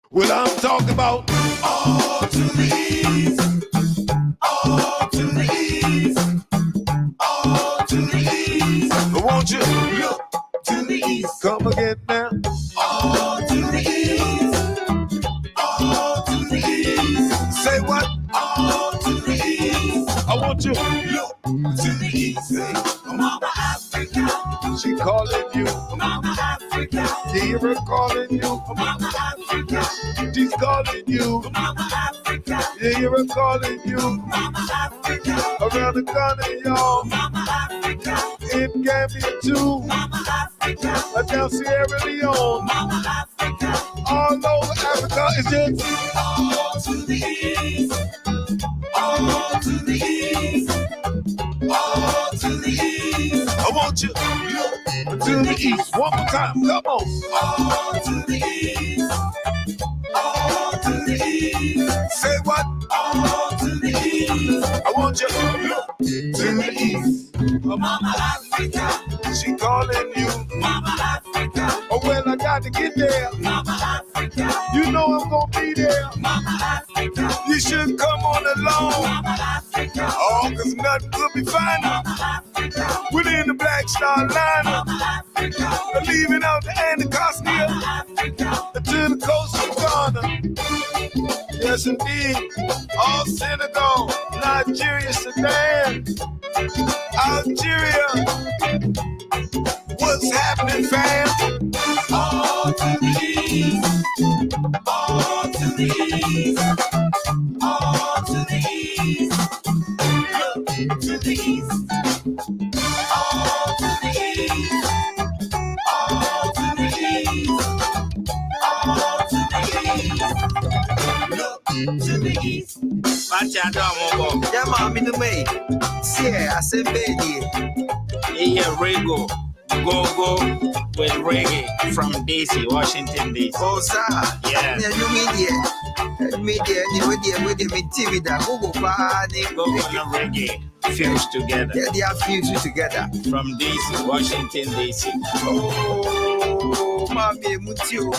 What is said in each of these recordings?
Well, I'm talking about all to the east, all to the east, all to the east. Won't you look to the east? Come again now. All to the east, all to the east. Say what? All to the east. I want you look to the east. Say, Mama Africa. She calling you, Mama Africa. Hear her calling you, Mama Africa. She's calling you, Mama Africa. You hear her calling you, Mama Africa. Around the corner, y'all, Mama Africa. In Gambia too, Mama Africa. Down Sierra Leone, Mama Africa. All over Africa is just all to the east, all to the east, all to the east. I want you look to the east. One more time, come on. All to the east, all to the east. Say what? All to the east. I want you look to the east. Mama Africa. She calling you, Mama Africa. Oh well, I got to get there, Mama Africa. You know I'm gonna be there, Mama Africa. You should come on along, Mama Africa. Oh, cause nothing could be finer, Mama Africa. Within the Black Star Line, Mama Africa. Leaving out the Outkasts, Mama Africa. To the coast of Ghana. Yes indeed. All Senegal, Nigeria, Sudan, Algeria. What's happening, fam? All to the east, all to the east, all to the east, look to the east, all to the east, all to the east, all to the east, look to the east. Yeah, mommy, the way. See, I said, baby. Yeah, Rego. Go with reggae from DC, Washington DC. Oh, sir. Yeah. You media, with the TV that go party. Go on reggae, fused together. Yeah, they are fused together. From DC, Washington DC. Oh, mommy, mutio.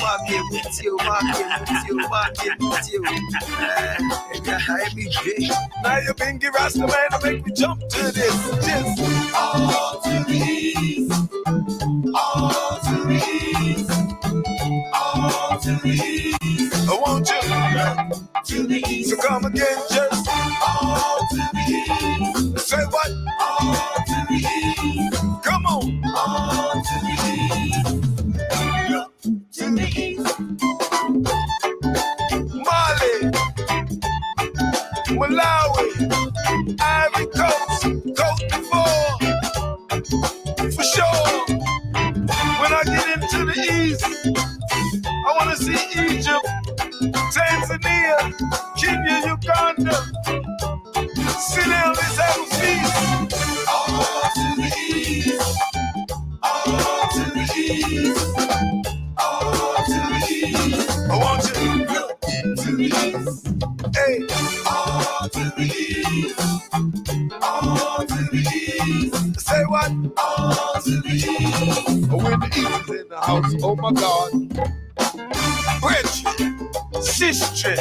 Now you been give us the man to make me jump to this. Just all to the east, all to the east, all to the east. I want you to the east. So come again, just all to the east. Say what? All to the east. Come on, all to the east. Look to the east. Mali, Malawi, Ivory Coast, Cote d'Ivoire, for sure. When I get into the east, I want to see Egypt, Tanzania, Kenya, Uganda. Sit down, let's have a feast. All to the east, all to the east, all to the east. I want you to look to the east. Hey, all to the east, all to the east. Say what? All to the east. When the east is in the house, oh my God. Brethren, sister,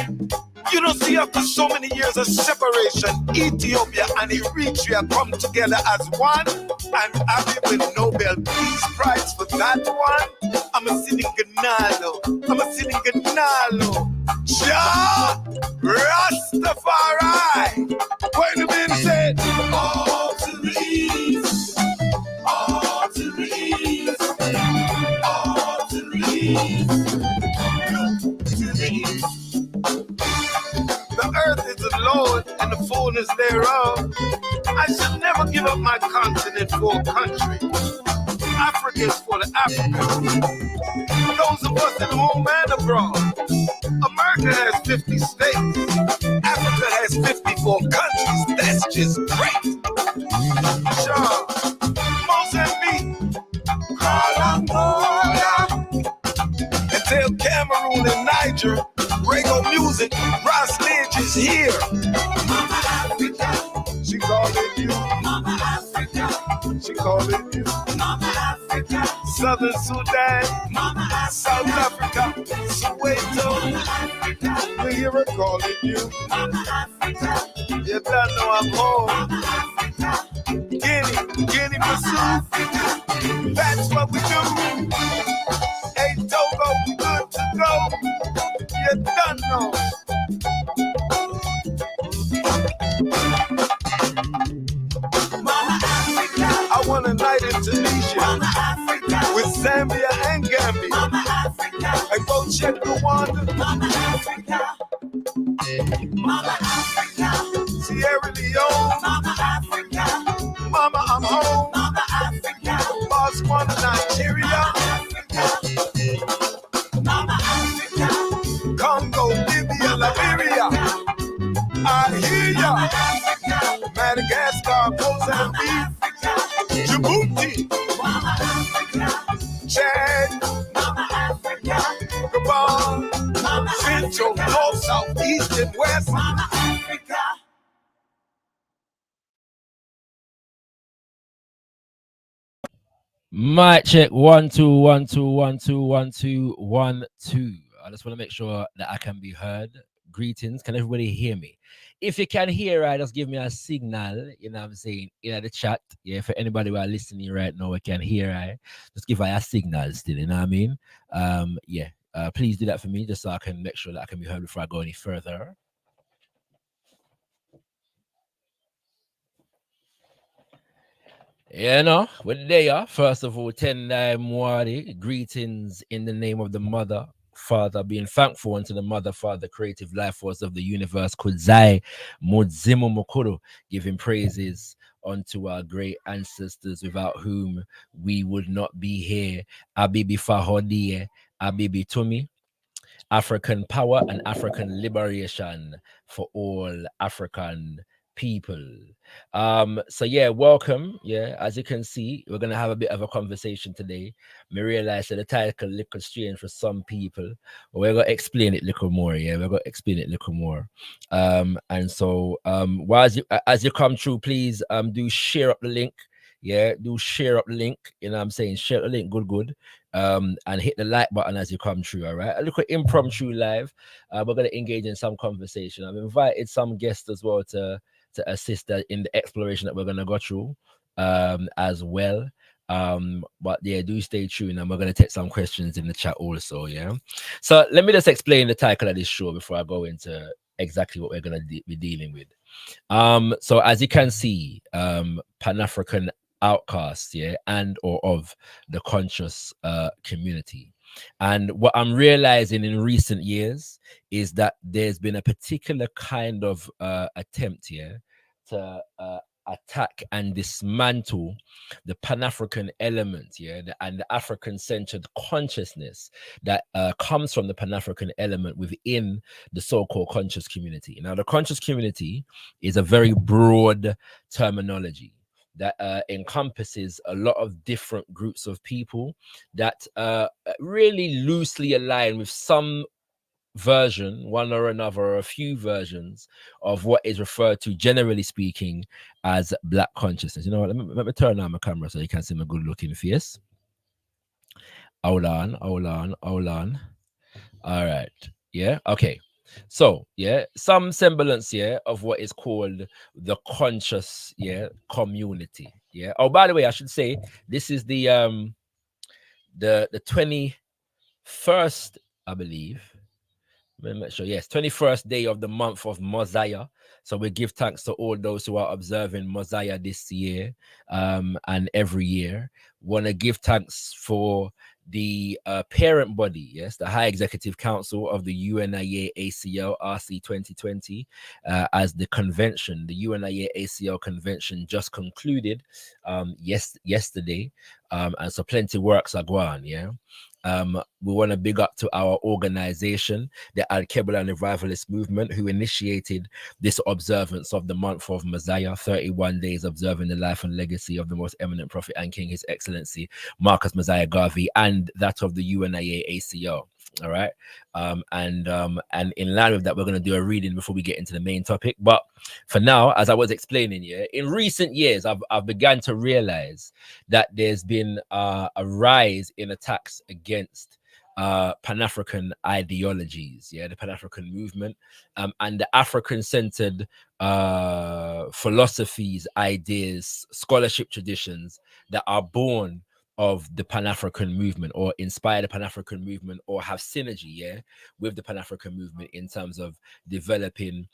you don't see after so many years of separation, Ethiopia and Eritrea come together as one, and happy with Nobel Peace Prize for that one. I'm a sitting Ganalo. Jah Rastafari. Wait a minute, say all to the east, all to the east, all to the east, look to the east. The earth is the Lord and the fullness thereof. I should never give up my continent for a country. Africa is for the Africans. Those of us at home and abroad. America has 50 states. Africa has 54 countries. That's just great. Sure. Mozambique, Angola, and tell Cameroon and Niger, Rego music, Ross Lynch is here. Mama Africa, she calling you. Mama Africa, she calling you. Mama Africa, South Southern Sudan, South Africa, Soweto. You hear her calling you. You don't know I'm home. Guinea, Bissau. That's what we do. Hey, Togo, we good to go. You don't know. I want a night in Tunisia with Zambia and Gambia. I go check Rwanda. Sierra Leone. Mama, I'm home. Botswana, Nigeria. Congo, Libya, Liberia. I hear ya. Madagascar, Mozambique. Djibouti, Chad, Gabon, Central, North, South, East, and West. Mic check 1 2 1 2 1 2 1 2 1 2. I just want to make sure that I can be heard. Greetings. Can everybody hear me? If you can hear, right, just give me a signal. You know what I'm saying? In the chat. Yeah, for anybody who are listening right now, we can hear, right? Just give her a signal still, you know what I mean? Yeah. Please do that for me just so I can make sure that I can be heard before I go any further. You know, we're there. First of all, 10 Mwari, greetings in the name of the Mother, Father, being thankful unto the Mother, Father, creative life force of the universe, Kudzai, Mudzimu Mukuru, giving praises unto our great ancestors without whom we would not be here. Abibi Fahodie, Abibi Tumi, African power and African liberation for all African people. So yeah, welcome. Yeah, as you can see, we're gonna have a bit of a conversation today. Me realize that the title little strange for some people, but we're gonna explain it a little more. Yeah, we're gonna explain it a little more. And so while as you come through, please do share up the link. Yeah, do share up the link. You know what I'm saying? Share the link, good. And hit the like button as you come through. All right, a little impromptu live. We're gonna engage in some conversation. I've invited some guests as well to assist in the exploration that we're gonna go through as well. But yeah, do stay tuned, and we're gonna take some questions in the chat also. Yeah, so let me just explain the title of this show before I go into exactly what we're gonna be dealing with. So as you can see, Pan-African outcasts, yeah, and or of the conscious community. And what I'm realizing in recent years is that there's been a particular kind of attempt here to attack and dismantle the Pan-African element, yeah, and the African-centered consciousness that comes from the Pan-African element within the so-called conscious community. Now, the conscious community is a very broad terminology that encompasses a lot of different groups of people that really loosely align with some version, one or another, or a few versions of what is referred to, generally speaking, as Black consciousness. You know what? Let me turn on my camera so you can see my good-looking face. Hold on. All right. Yeah. Okay. So yeah, some semblance of what is called the conscious community. Yeah. Oh, by the way, I should say this is the 21st, I believe. Let me make sure. Yes, 21st day of the month of Mosiah. So we give thanks to all those who are observing Mosiah this year and every year. Want to give thanks for the parent body, yes, the High Executive Council of the UNIA ACL RC 2020 as the convention. The UNIA ACL convention just concluded yesterday, and so plenty works are going, yeah. We want to big up to our organization, the Al-Kebla and Revivalist Movement, who initiated this observance of the month of Mosiah, 31 days observing the life and legacy of the most eminent prophet and king, His Excellency Marcus Mosiah Garvey, and that of the UNIA ACO. All right. And in line with that, we're going to do a reading before we get into the main topic. But for now, as I was explaining, yeah, in recent years, I've begun to realize that there's been a rise in attacks against Pan-African ideologies, yeah, the Pan-African movement, and the African-centered philosophies, ideas, scholarship traditions that are born of the Pan-African movement, or inspire the Pan-African movement, or have synergy, yeah, with the Pan-African movement in terms of developing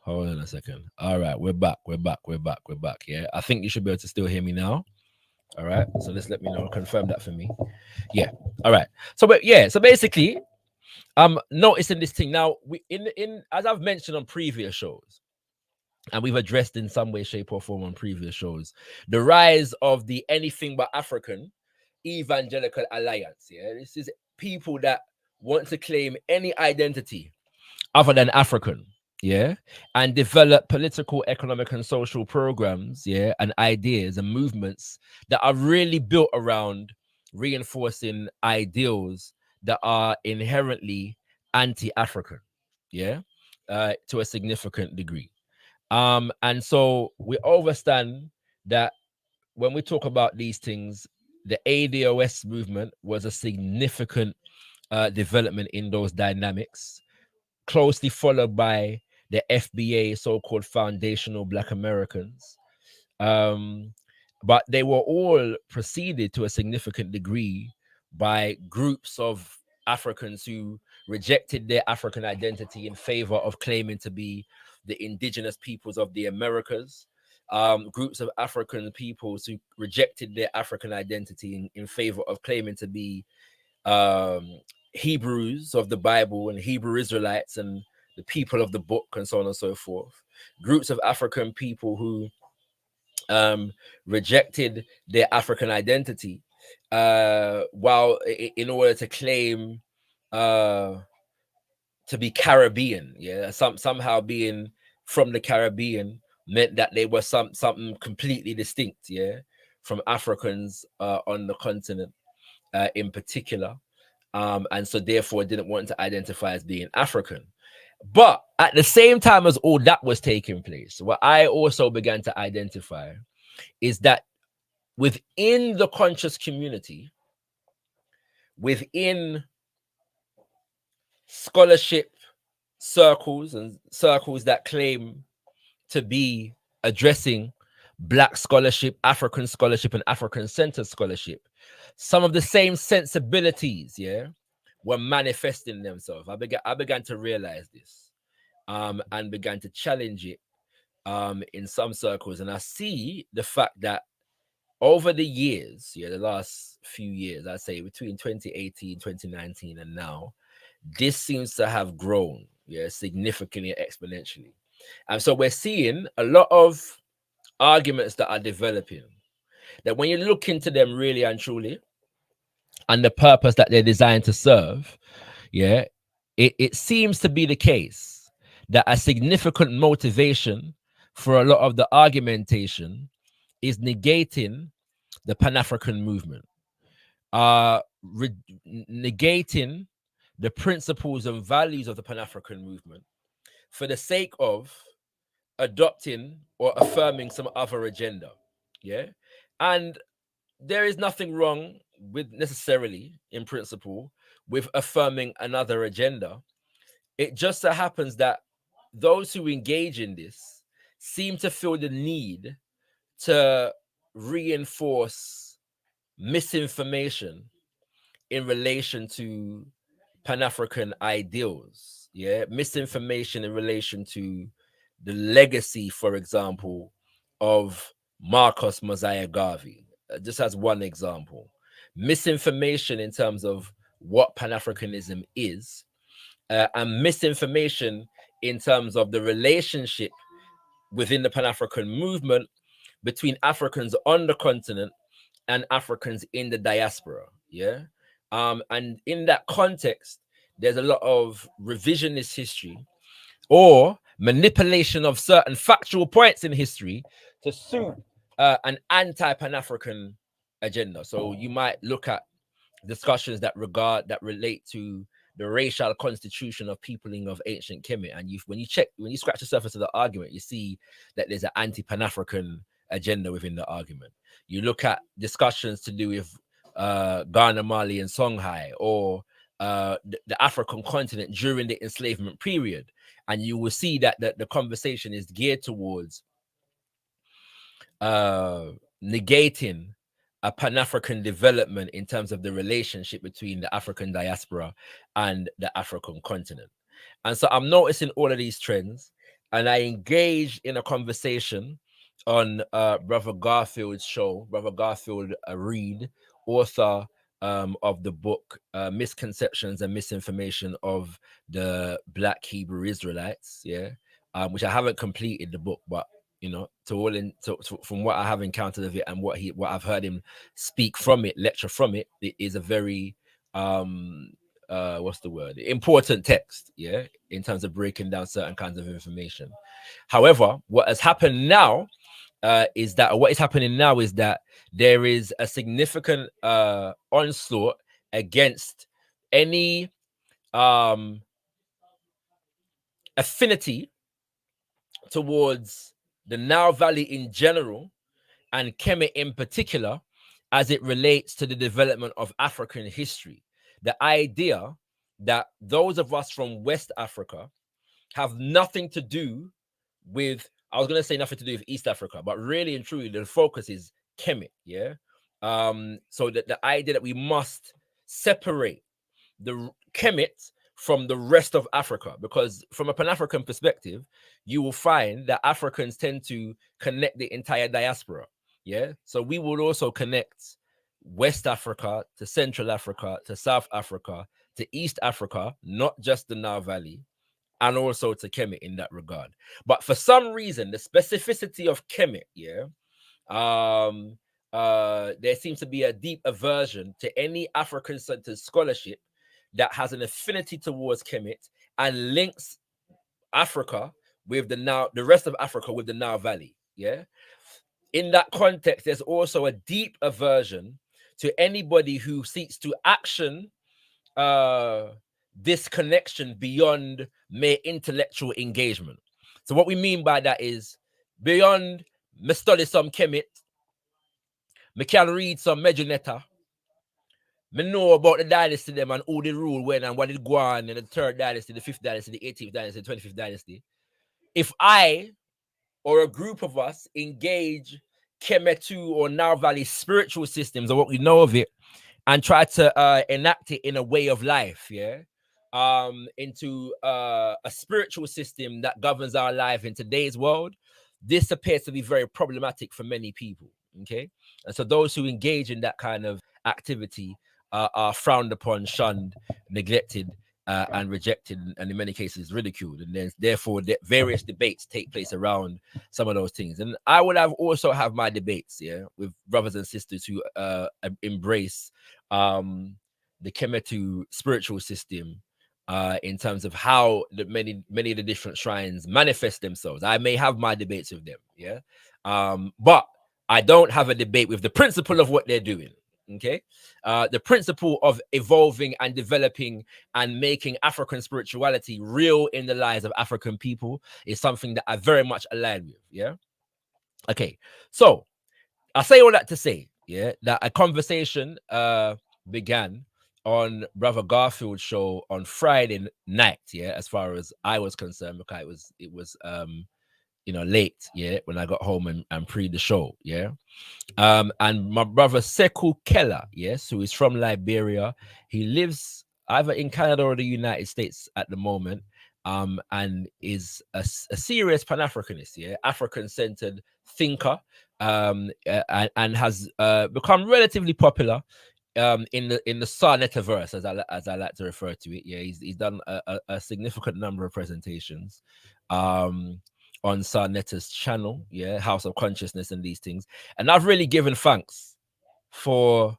hold on a second. All right, we're back. Yeah, I think you should be able to still hear me now. All right, so let's let me know, confirm that for me. Yeah. All right. So but yeah, so basically, I'm noticing this thing now. We in as I've mentioned on previous shows, and we've addressed in some way, shape, or form on previous shows, the rise of the anything but African evangelical alliance. Yeah, this is people that want to claim any identity other than African, yeah, and develop political, economic, and social programs, yeah, and ideas and movements that are really built around reinforcing ideals that are inherently anti-African, yeah, to a significant degree. And so we understand that when we talk about these things, the ADOS movement was a significant development in those dynamics, closely followed by the FBA, so-called Foundational Black Americans. But they were all preceded to a significant degree by groups of Africans who rejected their African identity in favor of claiming to be the indigenous peoples of the Americas. Groups of African peoples who rejected their African identity in favor of claiming to be Hebrews of the Bible and Hebrew Israelites and the people of the book and so on and so forth. Groups of African people who rejected their African identity while in order to claim to be Caribbean, yeah, somehow being from the Caribbean meant that they were something completely distinct, yeah, from Africans on the continent in particular. And so therefore didn't want to identify as being African. But at the same time as all that was taking place, what I also began to identify is that within the conscious community, within scholarship circles and circles that claim to be addressing Black scholarship, and African-centered scholarship, some of the same sensibilities, yeah, were manifesting themselves. I began to realize this, and began to challenge it in some circles. And I see the fact that over the years, yeah, the last few years, I'd say between 2018, 2019, and now, this seems to have grown, yeah, significantly, exponentially. And so we're seeing a lot of arguments that are developing that when you look into them really and truly and the purpose that they're designed to serve, yeah, it seems to be the case that a significant motivation for a lot of the argumentation is negating the Pan-African movement, negating the principles and values of the Pan-African movement for the sake of adopting or affirming some other agenda. Yeah. And there is nothing wrong with necessarily, in principle, with affirming another agenda. It just so happens that those who engage in this seem to feel the need to reinforce misinformation in relation to Pan-African ideals, yeah, misinformation in relation to the legacy, for example, of Marcus Mosiah Garvey, just as one example. Misinformation in terms of what Pan-Africanism is, and misinformation in terms of the relationship within the Pan-African movement between Africans on the continent and Africans in the diaspora. Yeah. And in that context, there's a lot of revisionist history or manipulation of certain factual points in history to suit an anti-Pan-African agenda. So you might look at discussions that relate to the racial constitution of peopling of ancient Kemet, and when you scratch the surface of the argument, you see that there's an anti-Pan-African agenda within the argument. You look at discussions to do with Ghana, Mali, and Songhai, or the African continent during the enslavement period, and you will see that the conversation is geared towards negating a Pan-African development in terms of the relationship between the African diaspora and the African continent. And so I'm noticing all of these trends, and I engaged in a conversation on Brother Garfield's show, Brother Garfield Reed, author of the book Misconceptions and Misinformation of the Black Hebrew Israelites, yeah, which I haven't completed the book, but you know, from what I have encountered of it and what I've heard him speak from it, lecture from it, it is a very what's the word? Important text, yeah, in terms of breaking down certain kinds of information. However, what has happened now is that there is a significant onslaught against any affinity towards the Nile Valley in general and Kemet in particular, as it relates to the development of African history. The idea that those of us from West Africa have nothing to do with, I was going to say nothing to do with East Africa, but really and truly the focus is Kemet, yeah? So that the idea that we must separate the Kemet from the rest of Africa, because from a Pan-African perspective, you will find that Africans tend to connect the entire diaspora. Yeah. So we would also connect West Africa to Central Africa to South Africa to East Africa, not just the Nile Valley, and also to Kemet in that regard. But for some reason, the specificity of Kemet, yeah, there seems to be a deep aversion to any African-centered scholarship that has an affinity towards Kemet and links Africa with the rest of Africa with the Nile Valley. Yeah. In that context, there's also a deep aversion to anybody who seeks to action this connection beyond mere intellectual engagement. So what we mean by that is beyond me study some Kemet, me can read some Mejanetta, me know about the dynasty them and who they rule when and what it go on in the 3rd dynasty, the 5th dynasty, the 18th dynasty, the 25th dynasty. If I or a group of us engage Kemetu or Nile Valley spiritual systems or what we know of it and try to enact it in a way of life, yeah, into a spiritual system that governs our life in today's world, this appears to be very problematic for many people, okay? And so those who engage in that kind of activity are frowned upon, shunned, neglected, and rejected, and in many cases ridiculed. And then therefore various debates take place around some of those things. And I would also have my debates, yeah, with brothers and sisters who embrace the Kemetu spiritual system in terms of how many of the different shrines manifest themselves. I may have my debates with them, yeah, but I don't have a debate with the principle of what they're doing. Okay, the principle of evolving and developing and making African spirituality real in the lives of African people is something that I very much align with. Yeah. Okay, so I say all that to say, yeah, that a conversation began on Brother Garfield's show on Friday night. Yeah, as far as I was concerned, because it was late, yeah, when I got home and pre the show, yeah. And my brother Sekou Keller, yes, who is from Liberia. He lives either in Canada or the United States at the moment, and is a serious Pan-Africanist, yeah, African-centered thinker, and has become relatively popular in the Sarnetaverse, as I like to refer to it. Yeah, he's done a significant number of presentations on Sarneta's channel, yeah, House of Consciousness and these things. And I've really given thanks for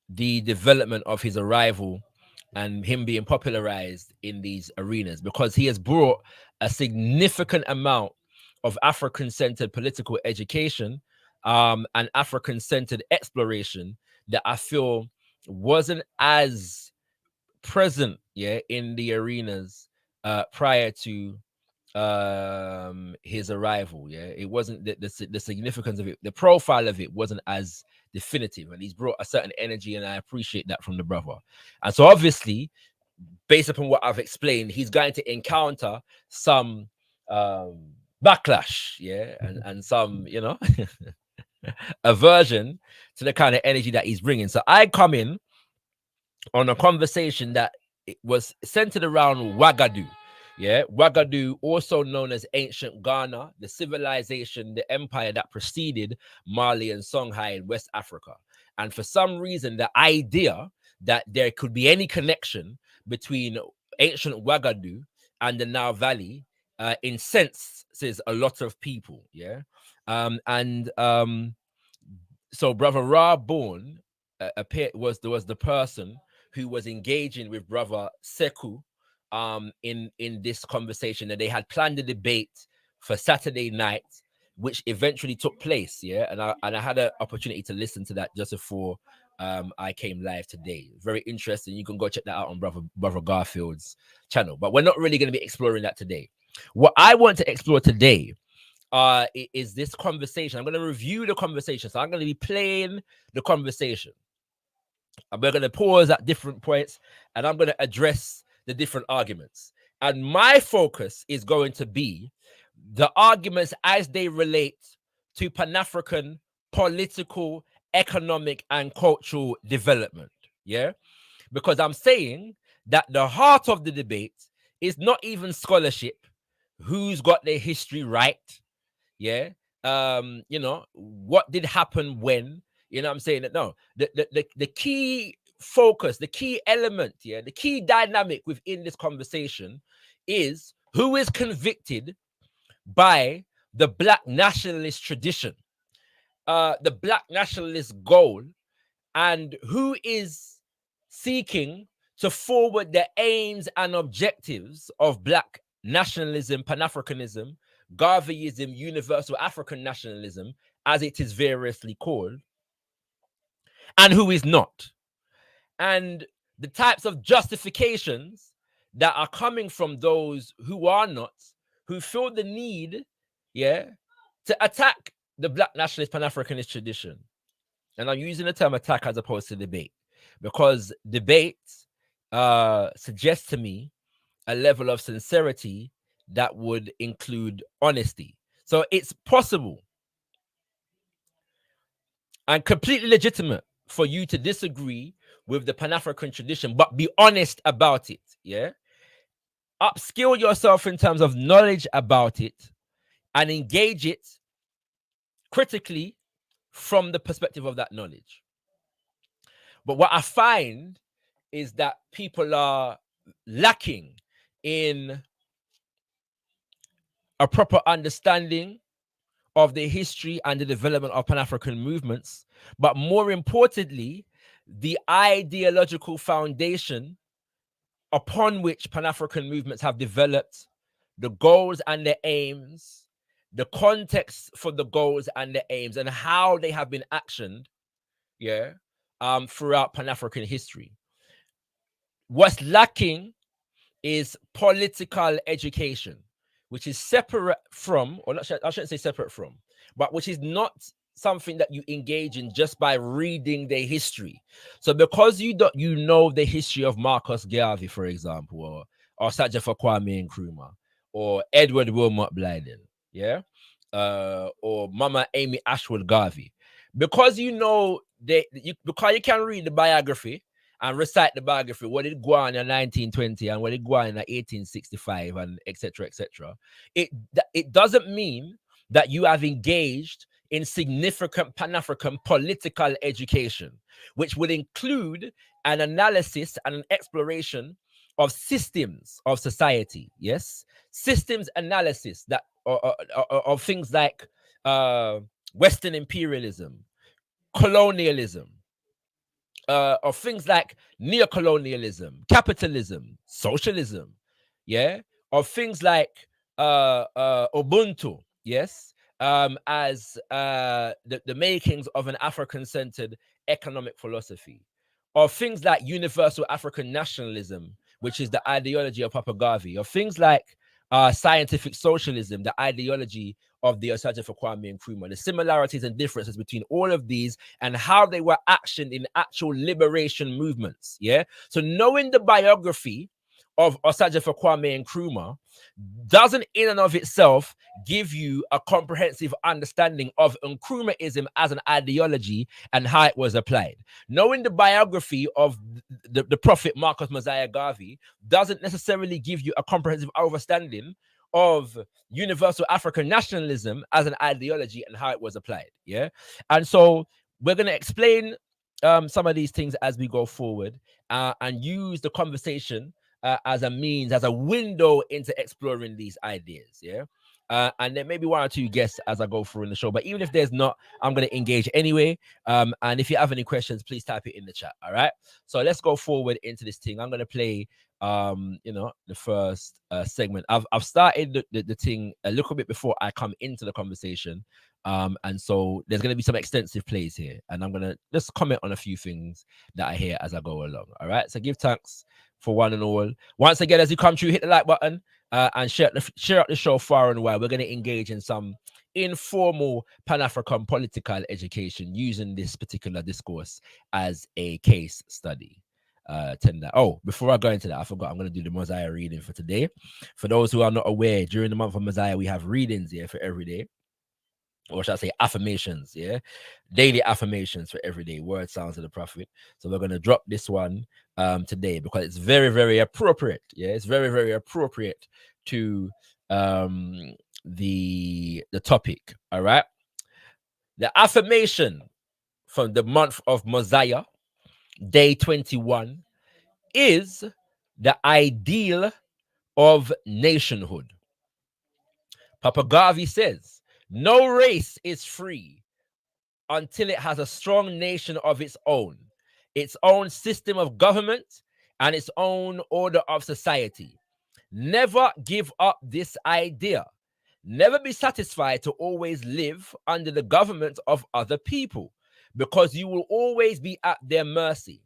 the development of his arrival and him being popularized in these arenas, because he has brought a significant amount of African-centered political education and African-centered exploration that I feel wasn't as present, yeah, in the arenas prior to his arrival. Yeah, it wasn't the significance of it, the profile of it wasn't as definitive, and he's brought a certain energy, and I appreciate that from the brother. And so obviously, based upon what I've explained, he's going to encounter some backlash, yeah, and some aversion to the kind of energy that he's bringing. So I come in on a conversation that it was centered around Ouagadougou. Yeah, Ouagadougou, also known as ancient Ghana, the civilization, the empire that preceded Mali and Songhai in West Africa. And for some reason, the idea that there could be any connection between ancient Ouagadougou and the Nile Valley incenses a lot of people. Yeah, so Brother Ra Born was the person who was engaging with Brother Sekou in this conversation, and they had planned a debate for Saturday night, which eventually took place. Yeah, and I had an opportunity to listen to that just before I came live today. Very interesting. You can go check that out on Brother Garfield's channel. But we're not really going to be exploring that today. What I want to explore today is this conversation. I'm going to review the conversation. So I'm going to be playing the conversation. And we're going to pause at different points, and I'm going to address the different arguments. And my focus is going to be the arguments as they relate to Pan-African political, economic, and cultural development. Yeah? Because I'm saying that the heart of the debate is not even scholarship, who's got their history right. Yeah. What did happen when, I'm saying that no, the key focus, the key element, yeah, the key dynamic within this conversation is who is convicted by the Black nationalist tradition, the Black nationalist goal, and who is seeking to forward the aims and objectives of Black nationalism, Pan-Africanism, Garveyism, universal African nationalism, as it is variously called, and who is not. And the types of justifications that are coming from those who are not, who feel the need, yeah, to attack the Black nationalist Pan-Africanist tradition. And I'm using the term attack as opposed to debate, because debate suggests to me a level of sincerity that would include honesty. So it's possible and completely legitimate for you to disagree with the Pan-African tradition, but be honest about it. Yeah. Upskill yourself in terms of knowledge about it and engage it critically from the perspective of that knowledge. But what I find is that people are lacking in a proper understanding of the history and the development of Pan-African movements, but more importantly, the ideological foundation upon which Pan-African movements have developed, the goals and the aims, the context for the goals and the aims, and how they have been actioned, yeah, throughout Pan-African history. What's lacking is political education, which is separate from, or I shouldn't say separate from, but which is not something that you engage in just by reading their history. So because you know the history of Marcus Garvey, for example, or Sajafa Kwame Nkrumah, or Edward Wilmot Blyden, yeah, or Mama Amy Ashwood Garvey, because you know because you can read the biography and recite the biography, what it go on in 1920 and what it go on in 1865 and etc. etc. It doesn't mean that you have engaged in significant Pan-African political education, which would include an analysis and an exploration of systems of society. Yes, systems analysis that of things like Western imperialism, colonialism, of things like neocolonialism, capitalism, socialism, yeah, of things like Ubuntu, yes, as the makings of an African-centered economic philosophy, of things like universal African nationalism, which is the ideology of Papa Garvey, of things like scientific socialism, the ideology of the Osagyefo Kwame Nkrumah, the similarities and differences between all of these and how they were actioned in actual liberation movements. Yeah. So knowing the biography of Osagyefo Kwame Nkrumah doesn't in and of itself give you a comprehensive understanding of Nkrumahism as an ideology and how it was applied. Knowing the biography of the prophet Marcus Mosiah Garvey doesn't necessarily give you a comprehensive understanding of universal African nationalism as an ideology and how it was applied. Yeah. And so we're going to explain some of these things as we go forward and use the conversation as a means, as a window into exploring these ideas. Yeah. And there may be one or two guests as I go through in the show, but even if there's not, I'm going to engage anyway. And if you have any questions, please type it in the chat. All right. So let's go forward into this thing. I'm going to play the first segment. I've started the thing a little bit before I come into the conversation. And so there's going to be some extensive plays here, and I'm going to just comment on a few things that I hear as I go along. All right. So give thanks for one and all. Once again, as you come through, hit the like button and share out the show far and wide. We're going to engage in some informal Pan-African political education using this particular discourse as a case study. Before I go into that, I forgot I'm going to do the Mosiah reading for today. For those who are not aware, during the month of Mosiah, we have readings here for every day. Or should I say affirmations, yeah? Daily affirmations for every day, word sounds of the prophet. So we're going to drop this one today because it's very, very appropriate. Yeah, it's very, very appropriate to the topic. All right. The affirmation from the month of Mosiah, day 21, is the ideal of nationhood. Papa Garvey says, no race is free until it has a strong nation of its own system of government, and its own order of society. Never give up this idea. Never be satisfied to always live under the government of other people, because you will always be at their mercy.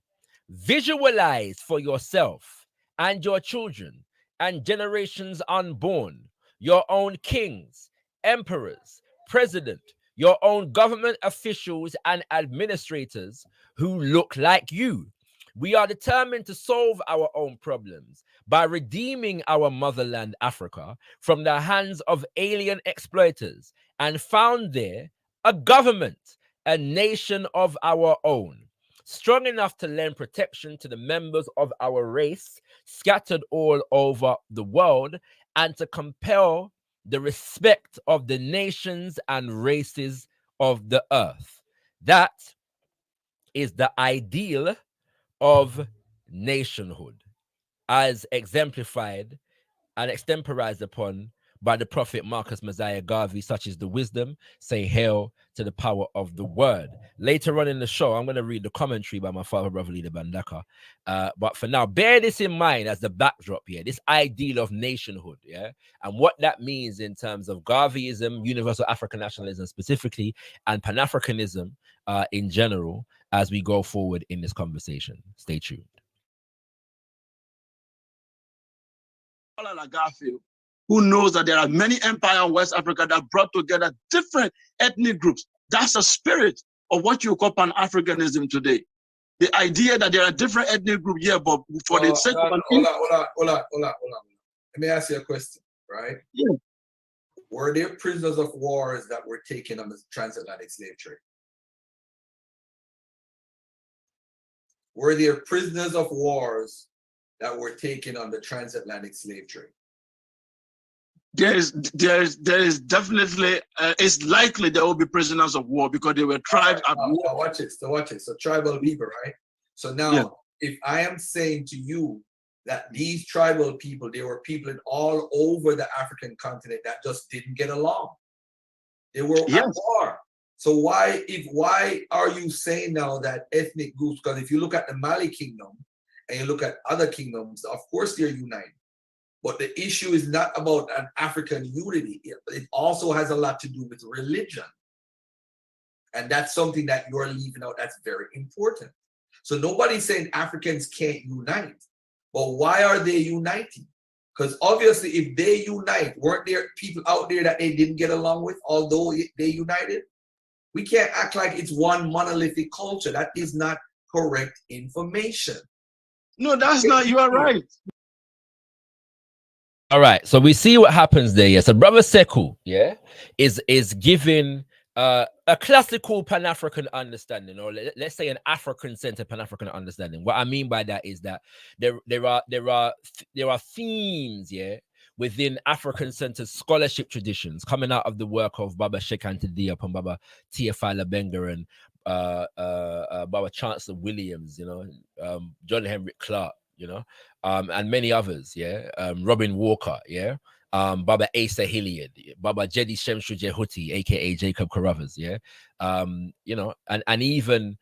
Visualize for yourself and your children and generations unborn your own kings, emperors, president, your own government officials and administrators who look like you. We are determined to solve our own problems by redeeming our motherland, Africa, from the hands of alien exploiters, and found there a government, a nation of our own, strong enough to lend protection to the members of our race scattered all over the world, and to compel the respect of the nations and races of the earth. That is the ideal of nationhood, as exemplified and extemporized upon by the prophet Marcus Mosiah Garvey, such as the wisdom, say hail to the power of the word. Later on in the show, I'm going to read the commentary by my father, Brother Leader Bandaka. But for now, bear this in mind as the backdrop here, this ideal of nationhood, yeah, and what that means in terms of Garveyism, universal African nationalism specifically, and Pan-Africanism in general, as we go forward in this conversation. Stay tuned. Garfield, who knows that there are many empires in West Africa that brought together different ethnic groups. That's the spirit of what you call Pan-Africanism today. The idea that there are different ethnic groups here, but for the sake of hold on. Let me ask you a question, right? Yeah. were there prisoners of wars that were taken on the transatlantic slave trade? Were there prisoners of wars that were taken on the transatlantic slave trade? There is definitely, it's likely there will be prisoners of war because they were tribes at war. Now watch it. So tribal people, right? So now, if I am saying to you that these tribal people, they were people in all over the African continent that just didn't get along. They were at war. So why are you saying now that ethnic groups, because if you look at the Mali kingdom and you look at other kingdoms, of course they're united. But the issue is not about an African unity. It also has a lot to do with religion. And that's something that you're leaving out that's very important. So nobody's saying Africans can't unite. But why are they uniting? Because obviously if they unite, weren't there people out there that they didn't get along with, although they united? We can't act like it's one monolithic culture. That is not correct information. No, that's not, you are right. All right, so we see what happens there. Yeah, so Brother Sekou, yeah, is giving a classical Pan-African understanding, or let's say an African-centered Pan-African understanding. What I mean by that is that there are themes, yeah, within African-centered scholarship traditions coming out of the work of Baba Sheikh Anta Diop and Baba Teofile Benga and Baba Chancellor Williams, you know, John Henrik Clark, you know, and many others, yeah, Robin Walker, yeah, Baba Asa Hilliard, Baba Jedi Shemshu Jehuti, aka Jacob Carruthers, yeah, you know, and even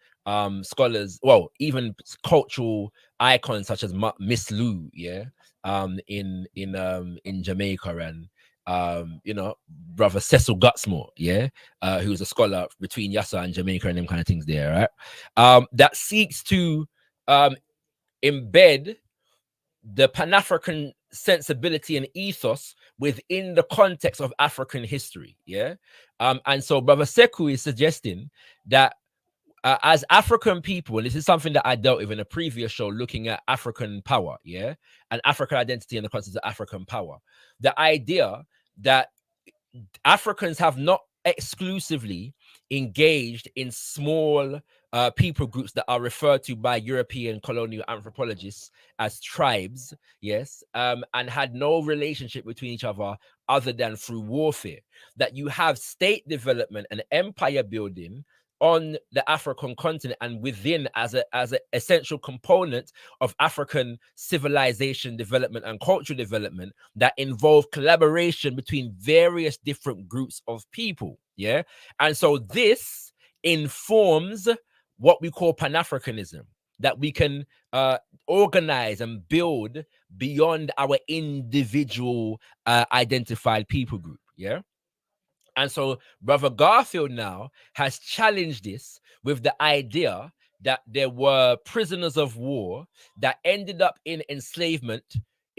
scholars, well, even cultural icons such as Miss Lou, yeah, in Jamaica, and you know, Brother Cecil Gutsmore, yeah, who's a scholar between Yassa and Jamaica and them kind of things there, right? That seeks to embed the Pan-African sensibility and ethos within the context of African history, yeah. And so Brother Sekou is suggesting that as African people, and this is something that I dealt with in a previous show looking at African power, yeah, and African identity in the context of African power, the idea that Africans have not exclusively engaged in small people groups that are referred to by European colonial anthropologists as tribes, yes, and had no relationship between each other than through warfare. That you have state development and empire building on the African continent and within as an essential component of African civilization development and cultural development that involve collaboration between various different groups of people, yeah? And so this informs what we call Pan-Africanism, that we can organize and build beyond our individual identified people group, yeah? And so Brother Garfield now has challenged this with the idea that there were prisoners of war that ended up in enslavement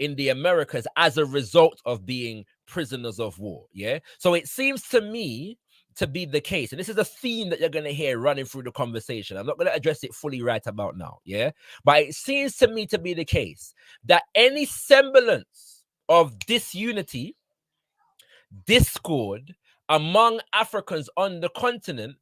in the Americas as a result of being prisoners of war, yeah? So it seems to me to be the case, and this is a theme that you're going to hear running through the conversation. I'm not going to address it fully right about now, yeah? But it seems to me to be the case that any semblance of disunity, discord among Africans on the continent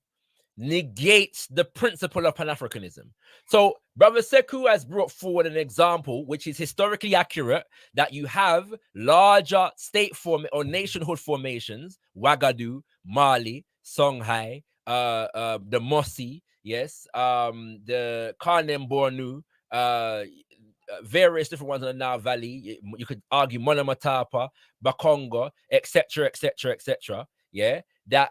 negates the principle of Pan-Africanism. So Brother Sekou has brought forward an example which is historically accurate, that you have larger state form or nationhood formations, Ouagadougou, Mali, Songhai, the Mossi, yes, the Kanem Bornu, various different ones in the Nile Valley. You could argue Monomatapa, Bakongo, etc., etc., etc. Yeah, that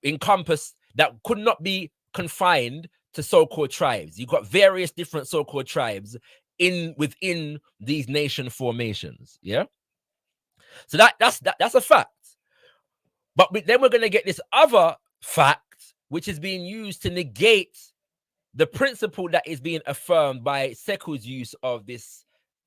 encompass, that could not be confined to so-called tribes. You've got various different so-called tribes within these nation formations. Yeah, so that's a fact. But then we're going to get this other fact, which is being used to negate the principle that is being affirmed by Sekou's use of this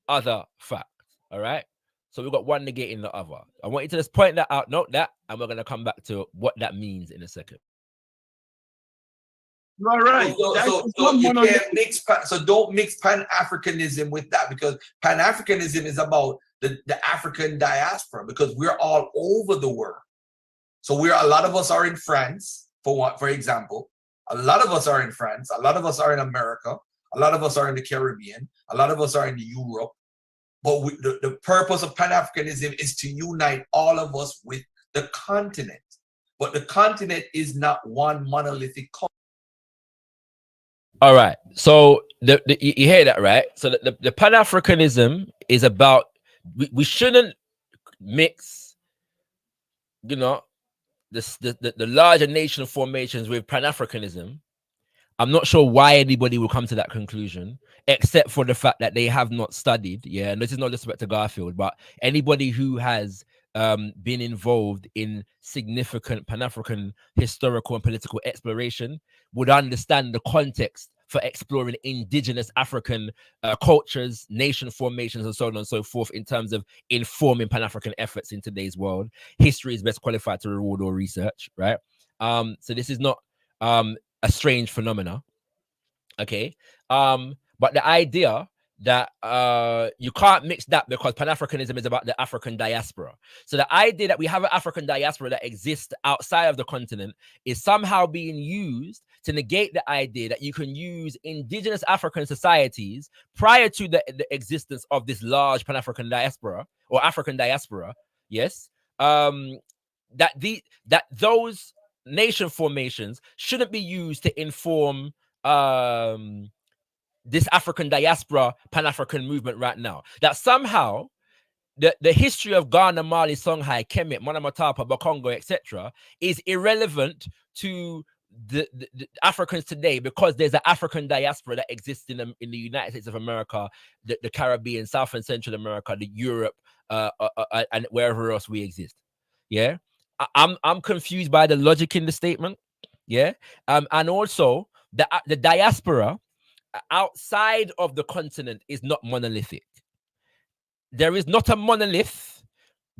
other fact. All right. So we've got one negating the other. I want you to just point that out, note that, and we're going to come back to what that means in a second. You are right. So you can't mix, so don't mix Pan-Africanism with that, because Pan-Africanism is about the African diaspora, because we're all over the world. So a lot of us are in France, for example. A lot of us are in France. A lot of us are in America. A lot of us are in the Caribbean. A lot of us are in Europe. But the purpose of Pan-Africanism is to unite all of us with the continent. But the continent is not one monolithic culture. All right. So you hear that, right? So the Pan-Africanism is about, we shouldn't mix, you know, the larger national formations with Pan-Africanism. I'm not sure why anybody will come to that conclusion, except for the fact that they have not studied. Yeah, and this is no disrespect to Garfield, but anybody who has been involved in significant Pan-African historical and political exploration would understand the context for exploring indigenous African cultures, nation formations, and so on and so forth in terms of informing Pan-African efforts in today's world. History is best qualified to reward all research, right? So this is not a strange phenomena, okay? But the idea that you can't mix that, because Pan-Africanism is about the African diaspora. So the idea that we have an African diaspora that exists outside of the continent is somehow being used to negate the idea that you can use indigenous African societies prior to the existence of this large Pan-African diaspora or African diaspora, yes, that those nation formations shouldn't be used to inform this African diaspora Pan-African movement right now. That somehow the history of Ghana, Mali, Songhai, Kemet, Monamatapa, Bakongo, etc. is irrelevant to the Africans today, because there's an African diaspora that exists in the United States of America, the Caribbean, South and Central America, the Europe, and wherever else we exist. Yeah, I'm confused by the logic in the statement. Yeah, and also the diaspora outside of the continent is not monolithic. There is not a monolith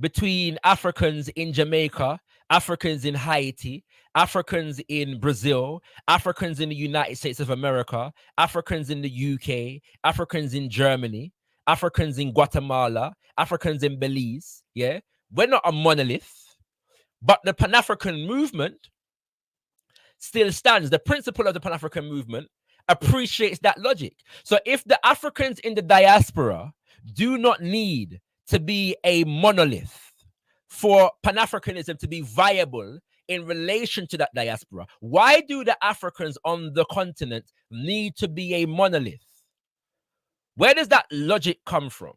between Africans in Jamaica, Africans in Haiti, Africans in Brazil, Africans in the United States of America, Africans in the UK, Africans in Germany, Africans in Guatemala, Africans in Belize. Yeah, we're not a monolith, but the Pan-African movement still stands. The principle of the Pan-African movement appreciates that logic. So if the Africans in the diaspora do not need to be a monolith for Pan-Africanism to be viable in relation to that diaspora, why do the Africans on the continent need to be a monolith? Where does that logic come from?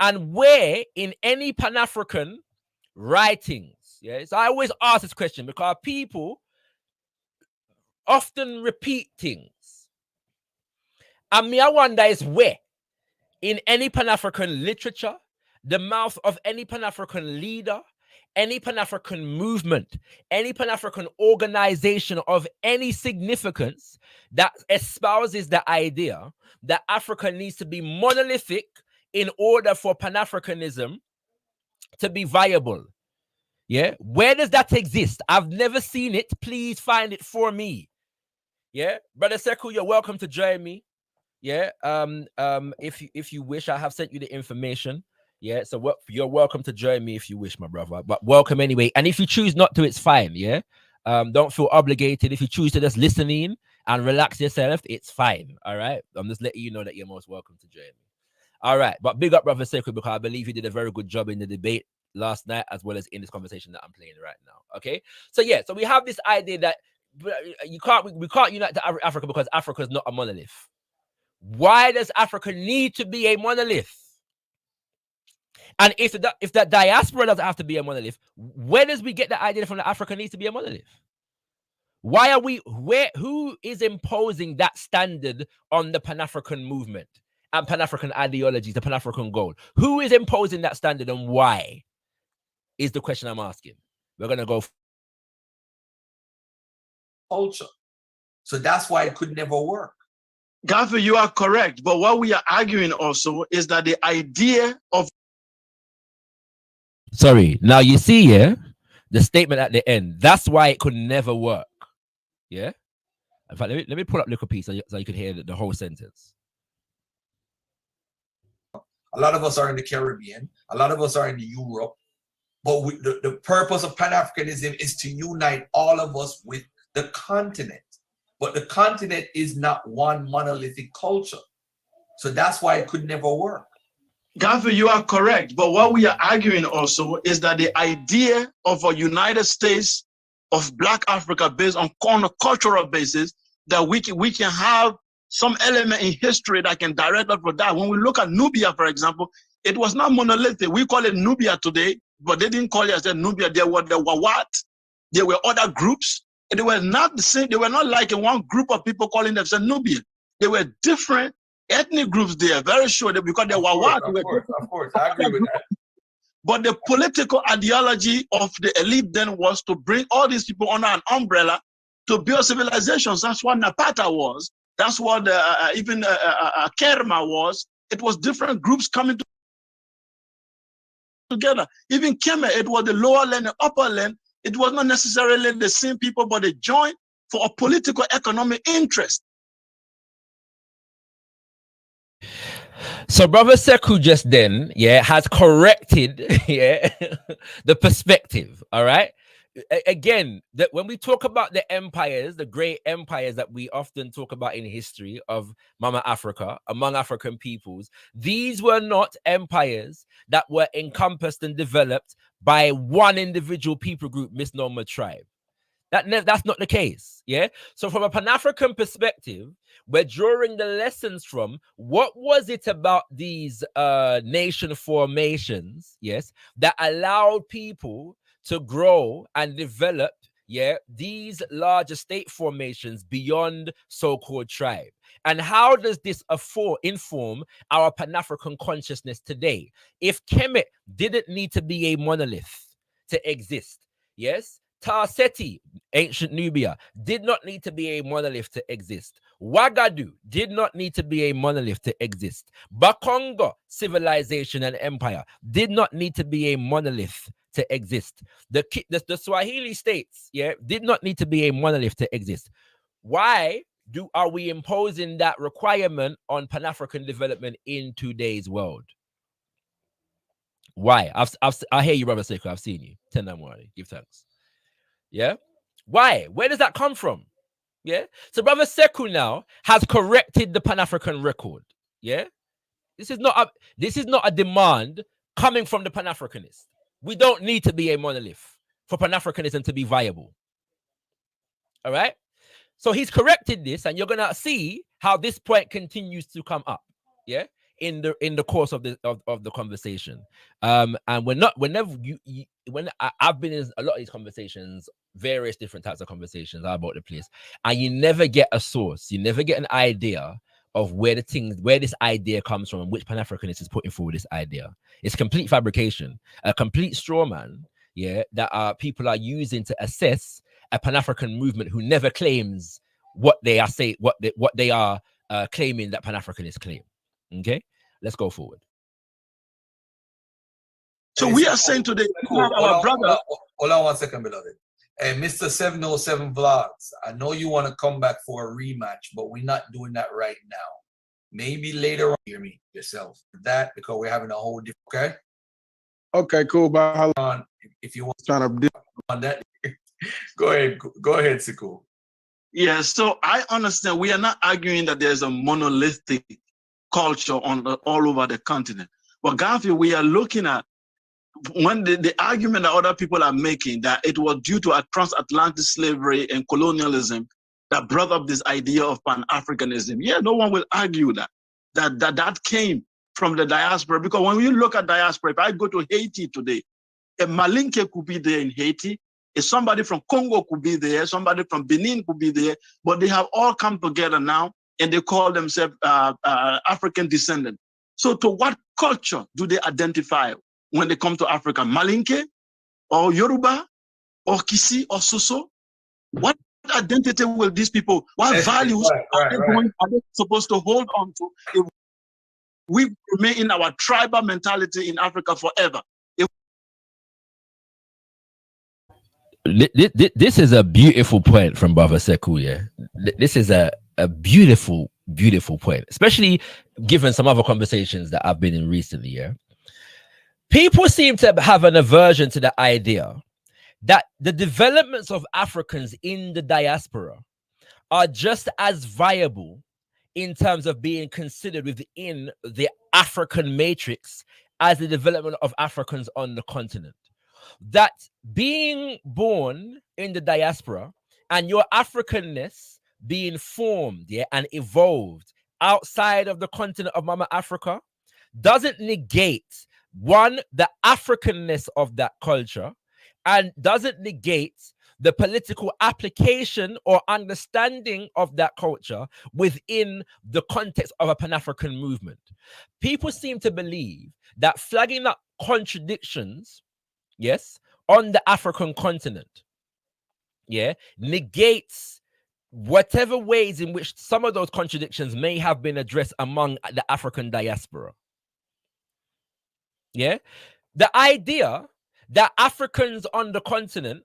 And where in any Pan-African writings, yes, I always ask this question because people often repeat things. And me, I wonder is where in any Pan-African literature, the mouth of any Pan-African leader, any Pan-African movement, any Pan-African organization of any significance that espouses the idea that Africa needs to be monolithic in order for Pan-Africanism to be viable. Yeah, where does that exist? I've never seen it. Please find it for me. Yeah, Brother Sekou, you're welcome to join me. Yeah, if you wish, I have sent you the information. Yeah, so you're welcome to join me if you wish, my brother. But welcome anyway. And if you choose not to, it's fine. Yeah, don't feel obligated. If you choose to just listen in and relax yourself, it's fine. All right, I'm just letting you know that you're most welcome to join me. All right, but big up, Brother Sekou, because I believe you did a very good job in the debate last night, as well as in this conversation that I'm playing right now. Okay, so yeah, so we have this idea that we can't unite to Africa because Africa is not a monolith. Why does Africa need to be a monolith? And if the diaspora doesn't have to be a monolith, where does we get the idea from that Africa needs to be a monolith? Why are we who is imposing that standard on the Pan-African movement and Pan-African ideologies, the Pan-African goal? Who is imposing that standard and why? Is the question I'm asking. We're gonna go culture. So that's why it could never work. Garfield, you are correct. But what we are arguing also is that the idea of... Sorry. Now you see, yeah, the statement at the end. That's why it could never work. Yeah. In fact, let me pull up a little piece so you can hear the whole sentence. A lot of us are in the Caribbean. A lot of us are in Europe. But the purpose of Pan-Africanism is to unite all of us with the continent. But the continent is not one monolithic culture. So that's why it could never work. Gavi, you are correct. But what we are arguing also is that the idea of a United States of Black Africa based on a cultural basis, that we can have some element in history that can direct us for that. When we look at Nubia, for example, it was not monolithic. We call it Nubia today, but they didn't call it as Nubia. There were the Wawat, there were other groups. They were not the same. They were not like in one group of people calling themselves Nubia. They were different ethnic groups there, very sure, because they were Wawat. Of course, I agree with that. But the political ideology of the elite then was to bring all these people under an umbrella to build civilizations. That's what Napata was. That's what even Kerma was. It was different groups coming together. Even Kemer, it was the lower land and upper land. It was not necessarily the same people, but they joined for a political economic interest. So Brother Sekou just then, has corrected, the perspective, all right? Again, that when we talk about the empires, the great empires that we often talk about in history of Mama Africa, among African peoples, these were not empires that were encompassed and developed by one individual people group, misnomer tribe. That's not the case, So from a Pan-African perspective, we're drawing the lessons from what was it about these nation formations, that allowed people to grow and develop, these larger state formations beyond so-called tribe. And how does this inform our Pan-African consciousness today? If Kemet didn't need to be a monolith to exist, Tarseti, ancient Nubia, did not need to be a monolith to exist. Ouagadougou did not need to be a monolith to exist. Bakongo, civilization and empire, did not need to be a monolith to exist. The Swahili states, did not need to be a monolith to exist. Why are we imposing that requirement on Pan-African development in today's world? Why? I hear you, Brother Sekou. I've seen you. Tenamwari, give thanks. Why? Where does that come from? So Brother Sekou now has corrected the Pan-African record. This is not a demand coming from the Pan-Africanists. We don't need to be a monolith for Pan-Africanism to be viable. All right. So he's corrected this, and you're gonna see how this point continues to come up. In the course of the conversation. And I've been in a lot of these conversations, various different types of conversations about the place, and you never get a source, you never get an idea of where this idea comes from and which Pan-Africanist is putting forward this idea. It's complete fabrication, a complete straw man, that people are using to assess a Pan-African movement who never claims what they are claiming that Pan-Africanists claim. Okay, let's go forward. So we are saying today, hold on 1 second, beloved. Hey, Mr. 707 Vlogs, I know you want to come back for a rematch, but we're not doing that right now. Maybe later on, hear me yourself. That because we're having a whole different. Okay. Okay, cool. But how on if you want trying to on that? Go ahead, Sekou. Yeah. So I understand we are not arguing that there's a monolithic culture all over the continent. But Gavi, we are looking at when the argument that other people are making that it was due to a transatlantic slavery and colonialism that brought up this idea of Pan-Africanism. Yeah, no one will argue that came from the diaspora, because when we look at diaspora, if I go to Haiti today, a Malinke could be there in Haiti, somebody from Congo could be there, somebody from Benin could be there, but they have all come together now and they call themselves African descendant. So to what culture do they identify when they come to Africa? Malinke or Yoruba or Kisi or Soso? What identity will these people, what values are they supposed to hold on to if we remain in our tribal mentality in Africa forever? This is a beautiful point from Brother Sekou. This is a beautiful point, especially given some other conversations that I've been in recently. People seem to have an aversion to the idea that the developments of Africans in the diaspora are just as viable in terms of being considered within the African matrix as the development of Africans on the continent. That being born in the diaspora and your Africanness being formed, yeah, and evolved outside of the continent of Mama Africa doesn't negate, one, the Africanness of that culture, and doesn't negate the political application or understanding of that culture within the context of a Pan-African movement. People seem to believe that flagging up contradictions, yes, on the African continent, yeah, negates whatever ways in which some of those contradictions may have been addressed among the African diaspora. Yeah, the idea that Africans on the continent,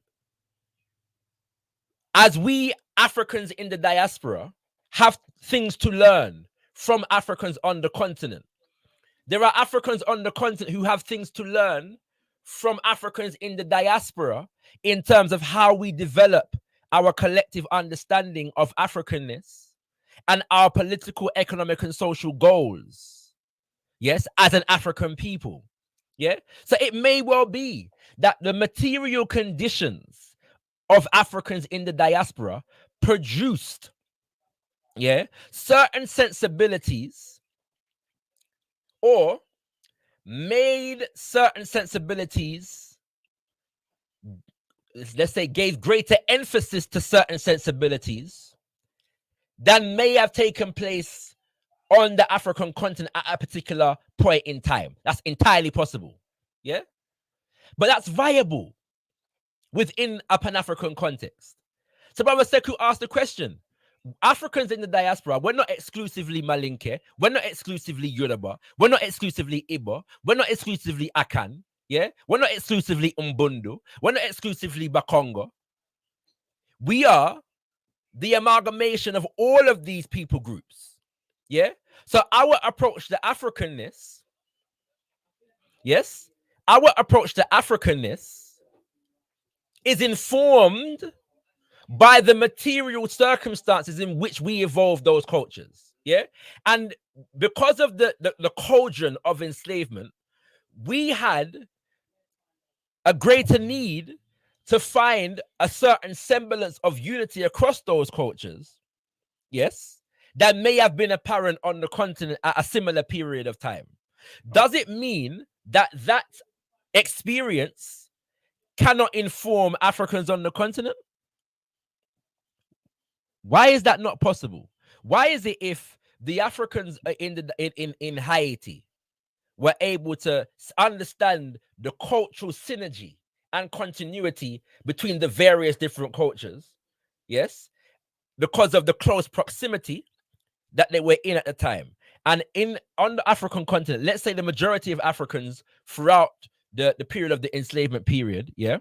as we Africans in the diaspora, have things to learn from Africans on the continent. There are Africans on the continent who have things to learn from Africans in the diaspora in terms of how we develop our collective understanding of Africanness and our political, economic, and social goals. Yes, as an African people. Yeah, so it may well be that the material conditions of Africans in the diaspora produced, yeah, certain sensibilities or made certain sensibilities, let's say gave greater emphasis to certain sensibilities than may have taken place on the African continent at a particular point in time. That's entirely possible. Yeah, but that's viable within a Pan-African context. So Brother Sekou asked the question, Africans in the diaspora, we're not exclusively Malinke, we're not exclusively Yoruba, we're not exclusively Igbo, we're not exclusively Akan, yeah? We're not exclusively Mbundu, we're not exclusively Bakongo. We are the amalgamation of all of these people groups, yeah? So our approach to Africanness, yes, our approach to Africanness is informed by the material circumstances in which we evolve those cultures. Yeah. And because of the cauldron of enslavement, we had a greater need to find a certain semblance of unity across those cultures. Yes. That may have been apparent on the continent at a similar period of time. Does it mean that that experience cannot inform Africans on the continent? Why is that not possible? Why is it if the Africans in Haiti were able to understand the cultural synergy and continuity between the various different cultures, yes, because of the close proximity that they were in at the time, and on the African continent, let's say the majority of Africans throughout the period of the enslavement period, yeah,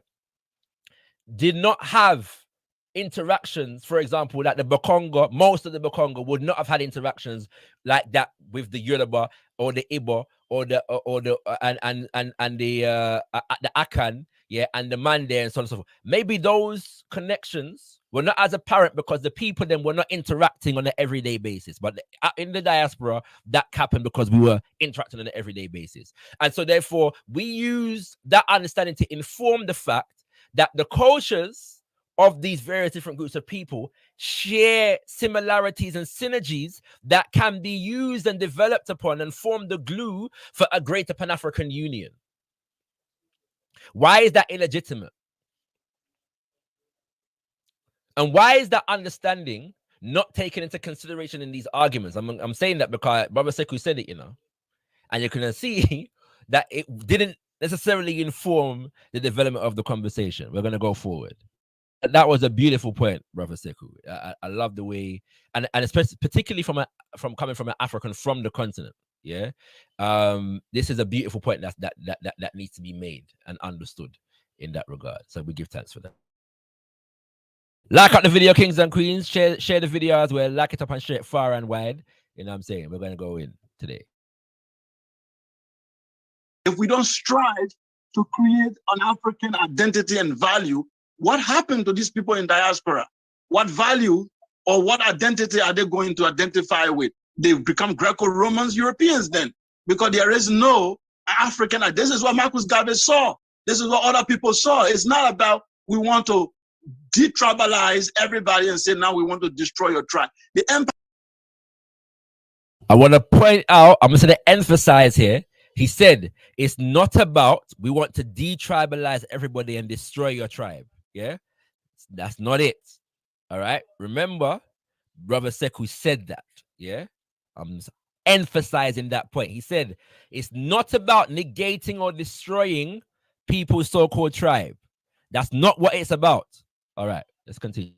did not have interactions, for example, like the Bakongo, most of the Bakongo would not have had interactions like that with the Yoruba or the Igbo or the Akan, yeah, and the Mande and so on and so forth. Maybe those connections were not as apparent because the people then were not interacting on an everyday basis. But in the diaspora, that happened because we were interacting on an everyday basis. And so therefore, we use that understanding to inform the fact that the cultures of these various different groups of people share similarities and synergies that can be used and developed upon and form the glue for a greater Pan-African union. Why is that illegitimate? And why is that understanding not taken into consideration in these arguments? I'm saying that because Brother Sekou said it, you know, and you can see that it didn't necessarily inform the development of the conversation. We're going to go forward. That was a beautiful point, Brother Sekou. I love the way, and especially particularly from coming from an African from the continent. Yeah, this is a beautiful point that needs to be made and understood in that regard. So we give thanks for that. Like up the video, kings and queens. Share the video as well. Like it up and share it far and wide. You know what I'm saying? We're going to go in today. if we don't strive to create an African identity and value, what happened to these people in diaspora? What value or what identity are they going to identify with? They've become Greco-Romans, Europeans then, because there is no African. This is what Marcus Garvey saw. This is what other people saw. It's not about we want to detribalize everybody and say now we want to destroy your tribe. The empire. I want to point out, I'm going to emphasize here. He said it's not about we want to detribalize everybody and destroy your tribe. Yeah, that's not it. All right. Remember, Brother Sekou said that. Yeah, I'm emphasizing that point. He said it's not about negating or destroying people's so-called tribe. That's not what it's about. All right, let's continue.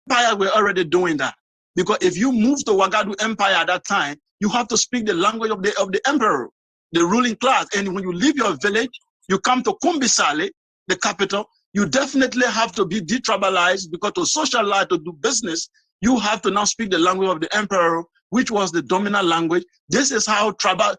Empire were already doing that, because if you move to Ouagadougou Empire at that time, you have to speak the language of the emperor, the ruling class. And when you leave your village, you come to Kumbisale, the capital, you definitely have to be detribalized, because to socialize, to do business, you have to now speak the language of the emperor, which was the dominant language. This is how tribal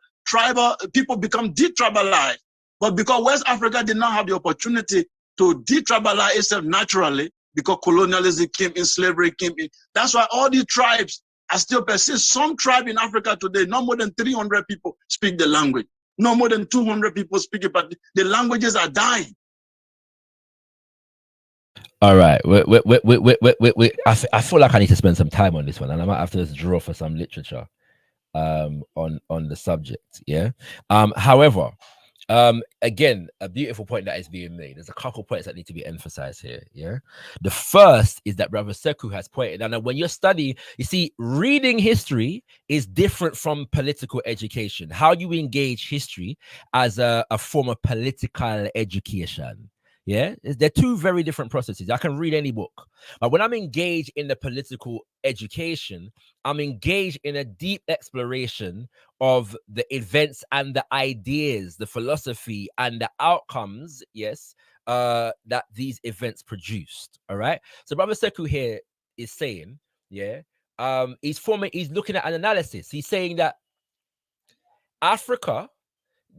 people become detribalized. But because West Africa did not have the opportunity to detribalize itself naturally, because colonialism came in, slavery came in, that's why all these tribes are still persist. Some tribe in Africa today, no more than 300 people speak the language. No more than 200 people speak it, but the languages are dying. All right, wait. I feel like I need to spend some time on this one, and I might have to just draw for some literature on the subject. Yeah. However, again, a beautiful point that is being made. There's a couple points that need to be emphasized here. Yeah. The first is that Brother Sekou has pointed, and when you're studying, you see, reading history is different from political education. How you engage history as a form of political education. Yeah, they're two very different processes. I can read any book, but when I'm engaged in the political education, I'm engaged in a deep exploration of the events and the ideas, the philosophy and the outcomes, yes, that these events produced. All right. So Brother Sekou here is saying, yeah, he's looking at an analysis. He's saying that Africa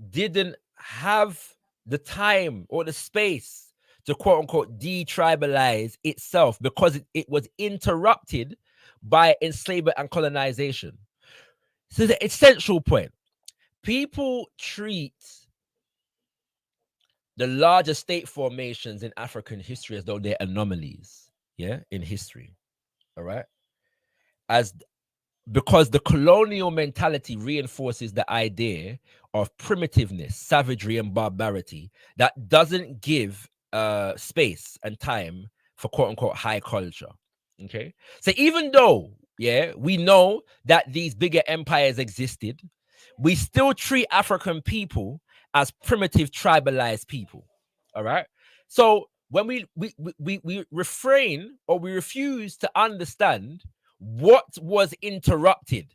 didn't have the time or the space to quote unquote detribalize itself because it was interrupted by enslavement and colonization. So the essential point, people treat the larger state formations in African history as though they're anomalies, yeah, in history. All right. Because the colonial mentality reinforces the idea of primitiveness, savagery, and barbarity that doesn't give space and time for quote unquote high culture. Okay. So even though, yeah, we know that these bigger empires existed, we still treat African people as primitive, tribalized people. All right. So when we refrain or we refuse to understand what was interrupted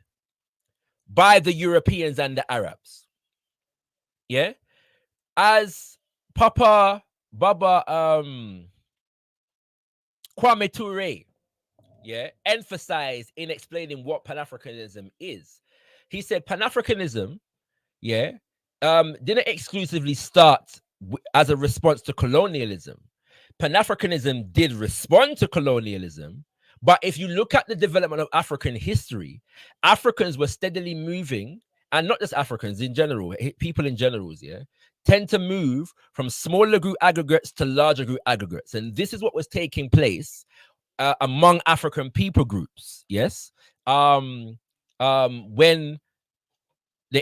by the Europeans and the Arabs, yeah, as Baba Kwame Ture, yeah, emphasized in explaining what Pan-Africanism is. He said Pan-Africanism, yeah, didn't exclusively start as a response to colonialism. Pan-Africanism did respond to colonialism, but if you look at the development of African history, Africans were steadily moving, and not just Africans in general, people in generals, yeah, tend to move from smaller group aggregates to larger group aggregates. And this is what was taking place among African people groups, yes, when the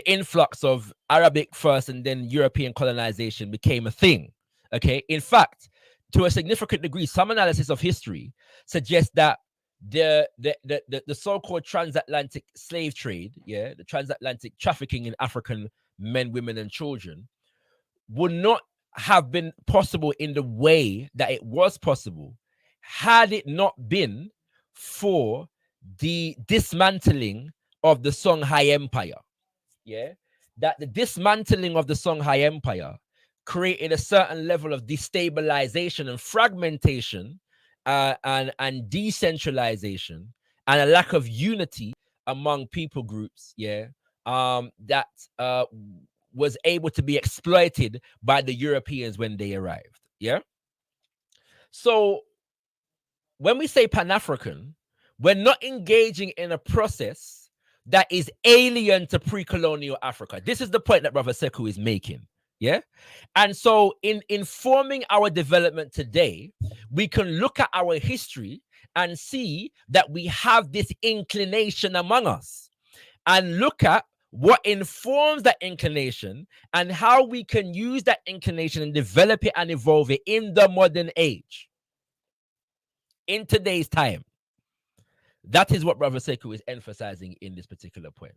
influx of Arabic first and then European colonization became a thing. Okay. In fact, to a significant degree, some analysis of history suggests that the so-called transatlantic slave trade, yeah, the transatlantic trafficking in African men, women, and children would not have been possible in the way that it was possible had it not been for the dismantling of the Songhai Empire. Yeah, that the dismantling of the Songhai Empire created a certain level of destabilization and fragmentation and decentralization and a lack of unity among people groups, yeah, that was able to be exploited by the Europeans when they arrived. Yeah. So when we say Pan-African, we're not engaging in a process that is alien to pre-colonial Africa. This is the point that Brother Sekou is making. Yeah. And so in informing our development today, we can look at our history and see that we have this inclination among us, and look at what informs that inclination and how we can use that inclination and develop it and evolve it in the modern age, in today's time. That is what Brother Sekou is emphasizing in this particular point.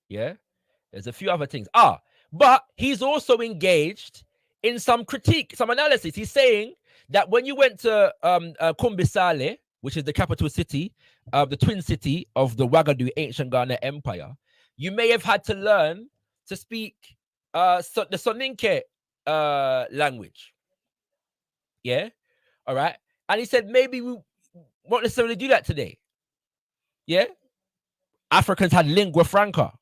Yeah. There's a few other things. But he's also engaged in some critique, some analysis. He's saying that when you went to Kumbisale, which is the capital city, the twin city of the Wagadu ancient Ghana Empire, you may have had to learn to speak the Soninke language. Yeah. All right. And he said maybe we won't necessarily do that today. Yeah. Africans had lingua franca.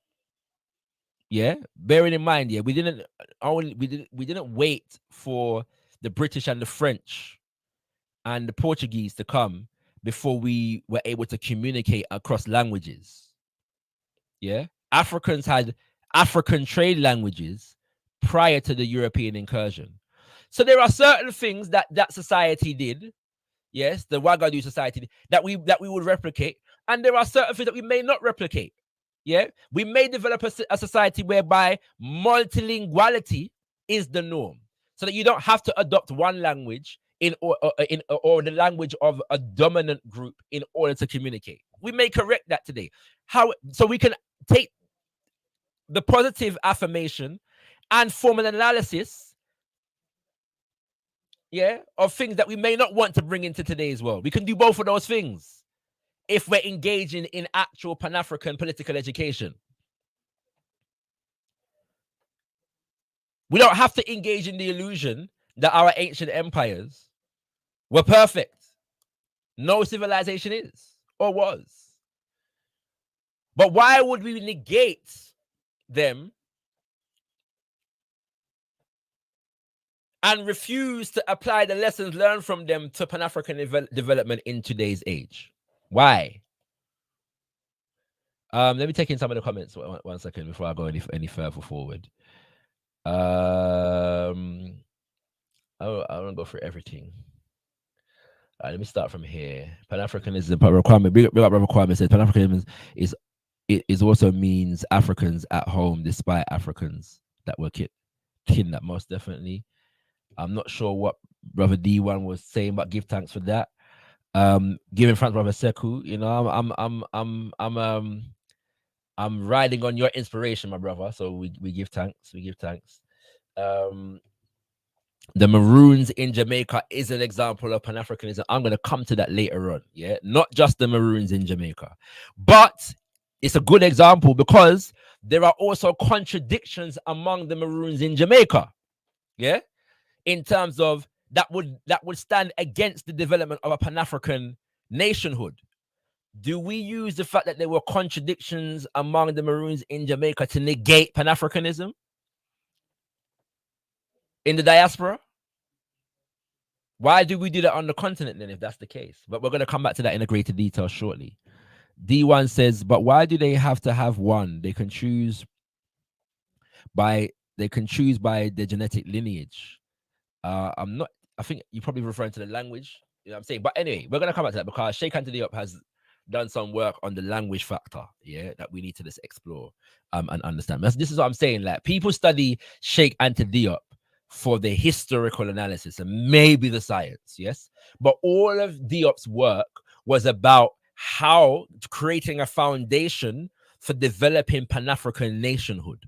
Yeah, bearing in mind, yeah, we didn't wait for the British and the French and the Portuguese to come before we were able to communicate across languages. Yeah, Africans had African trade languages prior to the European incursion. So there are certain things that society did, yes, the Wagadu society, that we would replicate, and there are certain things that we may not replicate. Yeah, we may develop a society whereby multilinguality is the norm, so that you don't have to adopt one language or the language of a dominant group in order to communicate. We may correct that today. So we can take the positive affirmation and form an analysis, yeah, of things that we may not want to bring into today's world. We can do both of those things if we're engaging in actual Pan-African political education. We don't have to engage in the illusion that our ancient empires were perfect. No civilization is or was. But why would we negate them and refuse to apply the lessons learned from them to Pan-African development in today's age? Why? Let me take in some of the comments one second before I go any further forward. I don't want to go through everything. Let me start from here. Pan-Africanism, requirement. Big up requirement says Pan-Africanism is also means Africans at home despite Africans that were kidnapped. Most definitely. I'm not sure what Brother D1 was saying, but give thanks for that. Giving thanks, Brother Sekou. You know, I'm riding on your inspiration, my brother. So we give thanks. We give thanks. The Maroons in Jamaica is an example of Pan-Africanism. I'm going to come to that later on. Yeah, not just the Maroons in Jamaica, but it's a good example because there are also contradictions among the Maroons in Jamaica. Yeah, in terms of that would stand against the development of a Pan-African nationhood. Do we use the fact that there were contradictions among the Maroons in Jamaica to negate Pan-Africanism in the diaspora? Why do we do that on the continent then, if that's the case? But we're going to come back to that in a greater detail shortly. D1 says, but why do they have to have one? They can choose by their genetic lineage. I think you're probably referring to the language, you know what I'm saying? But anyway, we're going to come back to that because Sheikh Anta Diop has done some work on the language factor, yeah, that we need to just explore and understand. This is what I'm saying. Like, people study Sheikh Anta Diop for the historical analysis and maybe the science, yes? But all of Diop's work was about how creating a foundation for developing Pan-African nationhood.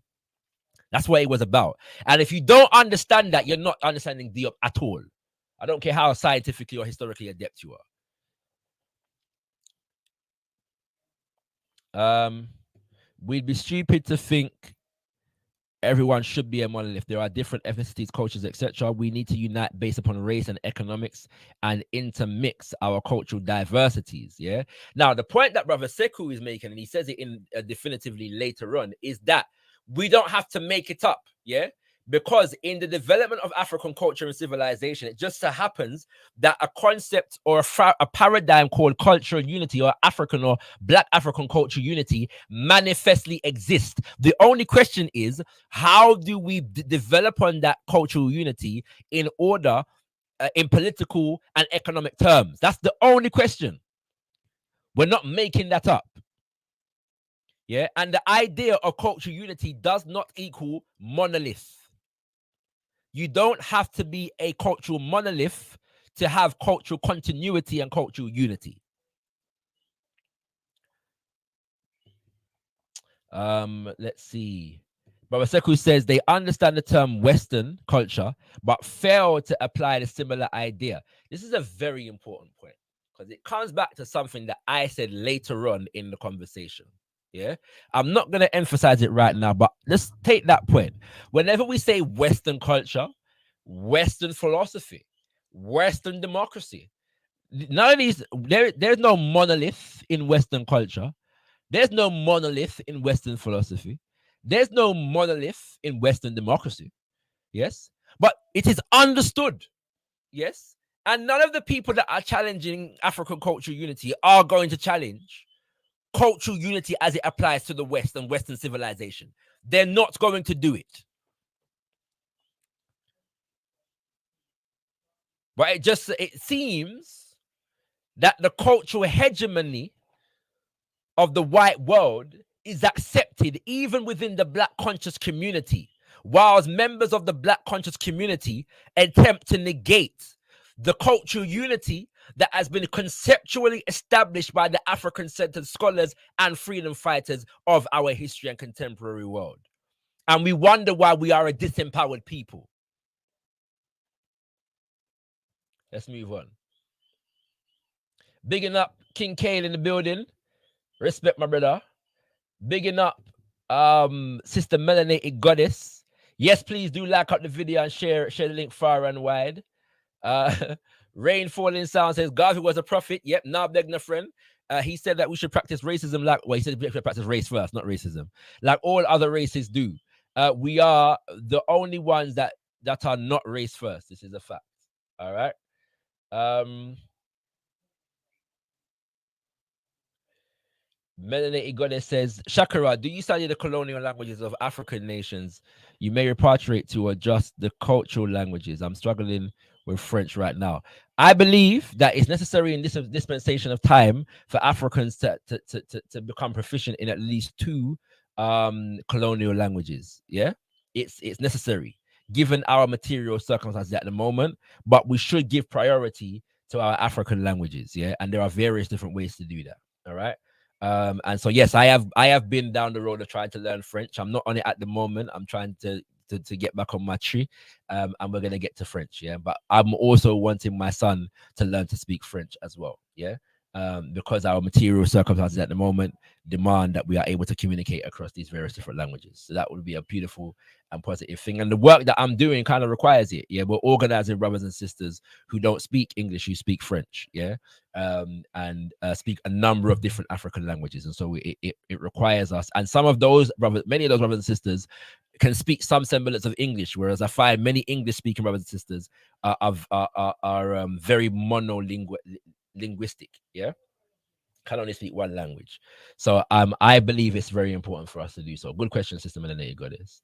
That's what it was about. And if you don't understand that, you're not understanding Diop at all. I don't care how scientifically or historically adept you are. We'd be stupid to think everyone should be a monolith. There are different ethnicities, cultures, etc. We need to unite based upon race and economics and intermix our cultural diversities. Yeah. Now, the point that Brother Sekou is making, and he says it in definitively later on, is that we don't have to make it up, yeah? Because in the development of African culture and civilization, it just so happens that a concept or a paradigm called cultural unity or African or Black African culture unity manifestly exists. The only question is, how do we develop on that cultural unity in order, in political and economic terms? That's the only question. We're not making that up. Yeah, and the idea of cultural unity does not equal monolith. You don't have to be a cultural monolith to have cultural continuity and cultural unity. Let's see. Baba Sekou says they understand the term Western culture, but fail to apply the similar idea. This is a very important point because it comes back to something that I said later on in the conversation. Yeah, I'm not going to emphasize it right now, but let's take that point. Whenever we say Western culture, Western philosophy, Western democracy, none of these, there's no monolith in Western culture. There's no monolith in Western philosophy. There's no monolith in Western democracy. Yes, but it is understood. Yes, and none of the people that are challenging African cultural unity are going to challenge cultural unity as it applies to the West and Western civilization. They're not going to do it. But it seems that the cultural hegemony of the white world is accepted even within the Black conscious community, whilst members of the Black conscious community attempt to negate the cultural unity that has been conceptually established by the African-centered scholars and freedom fighters of our history and contemporary world. And we wonder why we are a disempowered people. Let's move on. Bigging up King Kale in the building. Respect, my brother. Bigging up Sister Melanated Goddess. Yes, please do like up the video and share the link far and wide. Rain Falling Sound says Garvey was a prophet. Yep, now begging a friend. He said that we should practice racism he said we should practice race first, not racism, like all other races do. We are the only ones that are not race first. This is a fact. All right. Melanated Goddess says, Shakara, do you study the colonial languages of African nations? You may repatriate to adjust the cultural languages. I'm struggling with French right now. I believe that it's necessary in this dispensation of time for Africans to become proficient in at least 2 colonial languages. Yeah, it's necessary given our material circumstances at the moment, but we should give priority to our African languages. Yeah, and there are various different ways to do that. All right. And so yes, I have been down the road of trying to learn French. I'm not on it at the moment. I'm trying to get back on my tree, and we're gonna get to French. Yeah, but I'm also wanting my son to learn to speak French as well. Yeah, because our material circumstances at the moment demand that we are able to communicate across these various different languages. So that would be a beautiful and positive thing. And the work that I'm doing kind of requires it. Yeah, we're organizing brothers and sisters who don't speak English, who speak French. Yeah, and speak a number of different African languages. And so it requires us. And some of those brothers, many of those brothers and sisters can speak some semblance of English, whereas I find many English-speaking brothers and sisters are very monolinguistic. Yeah, can only speak one language. So I believe it's very important for us to do so. Good question, Sister Melanated Goddess.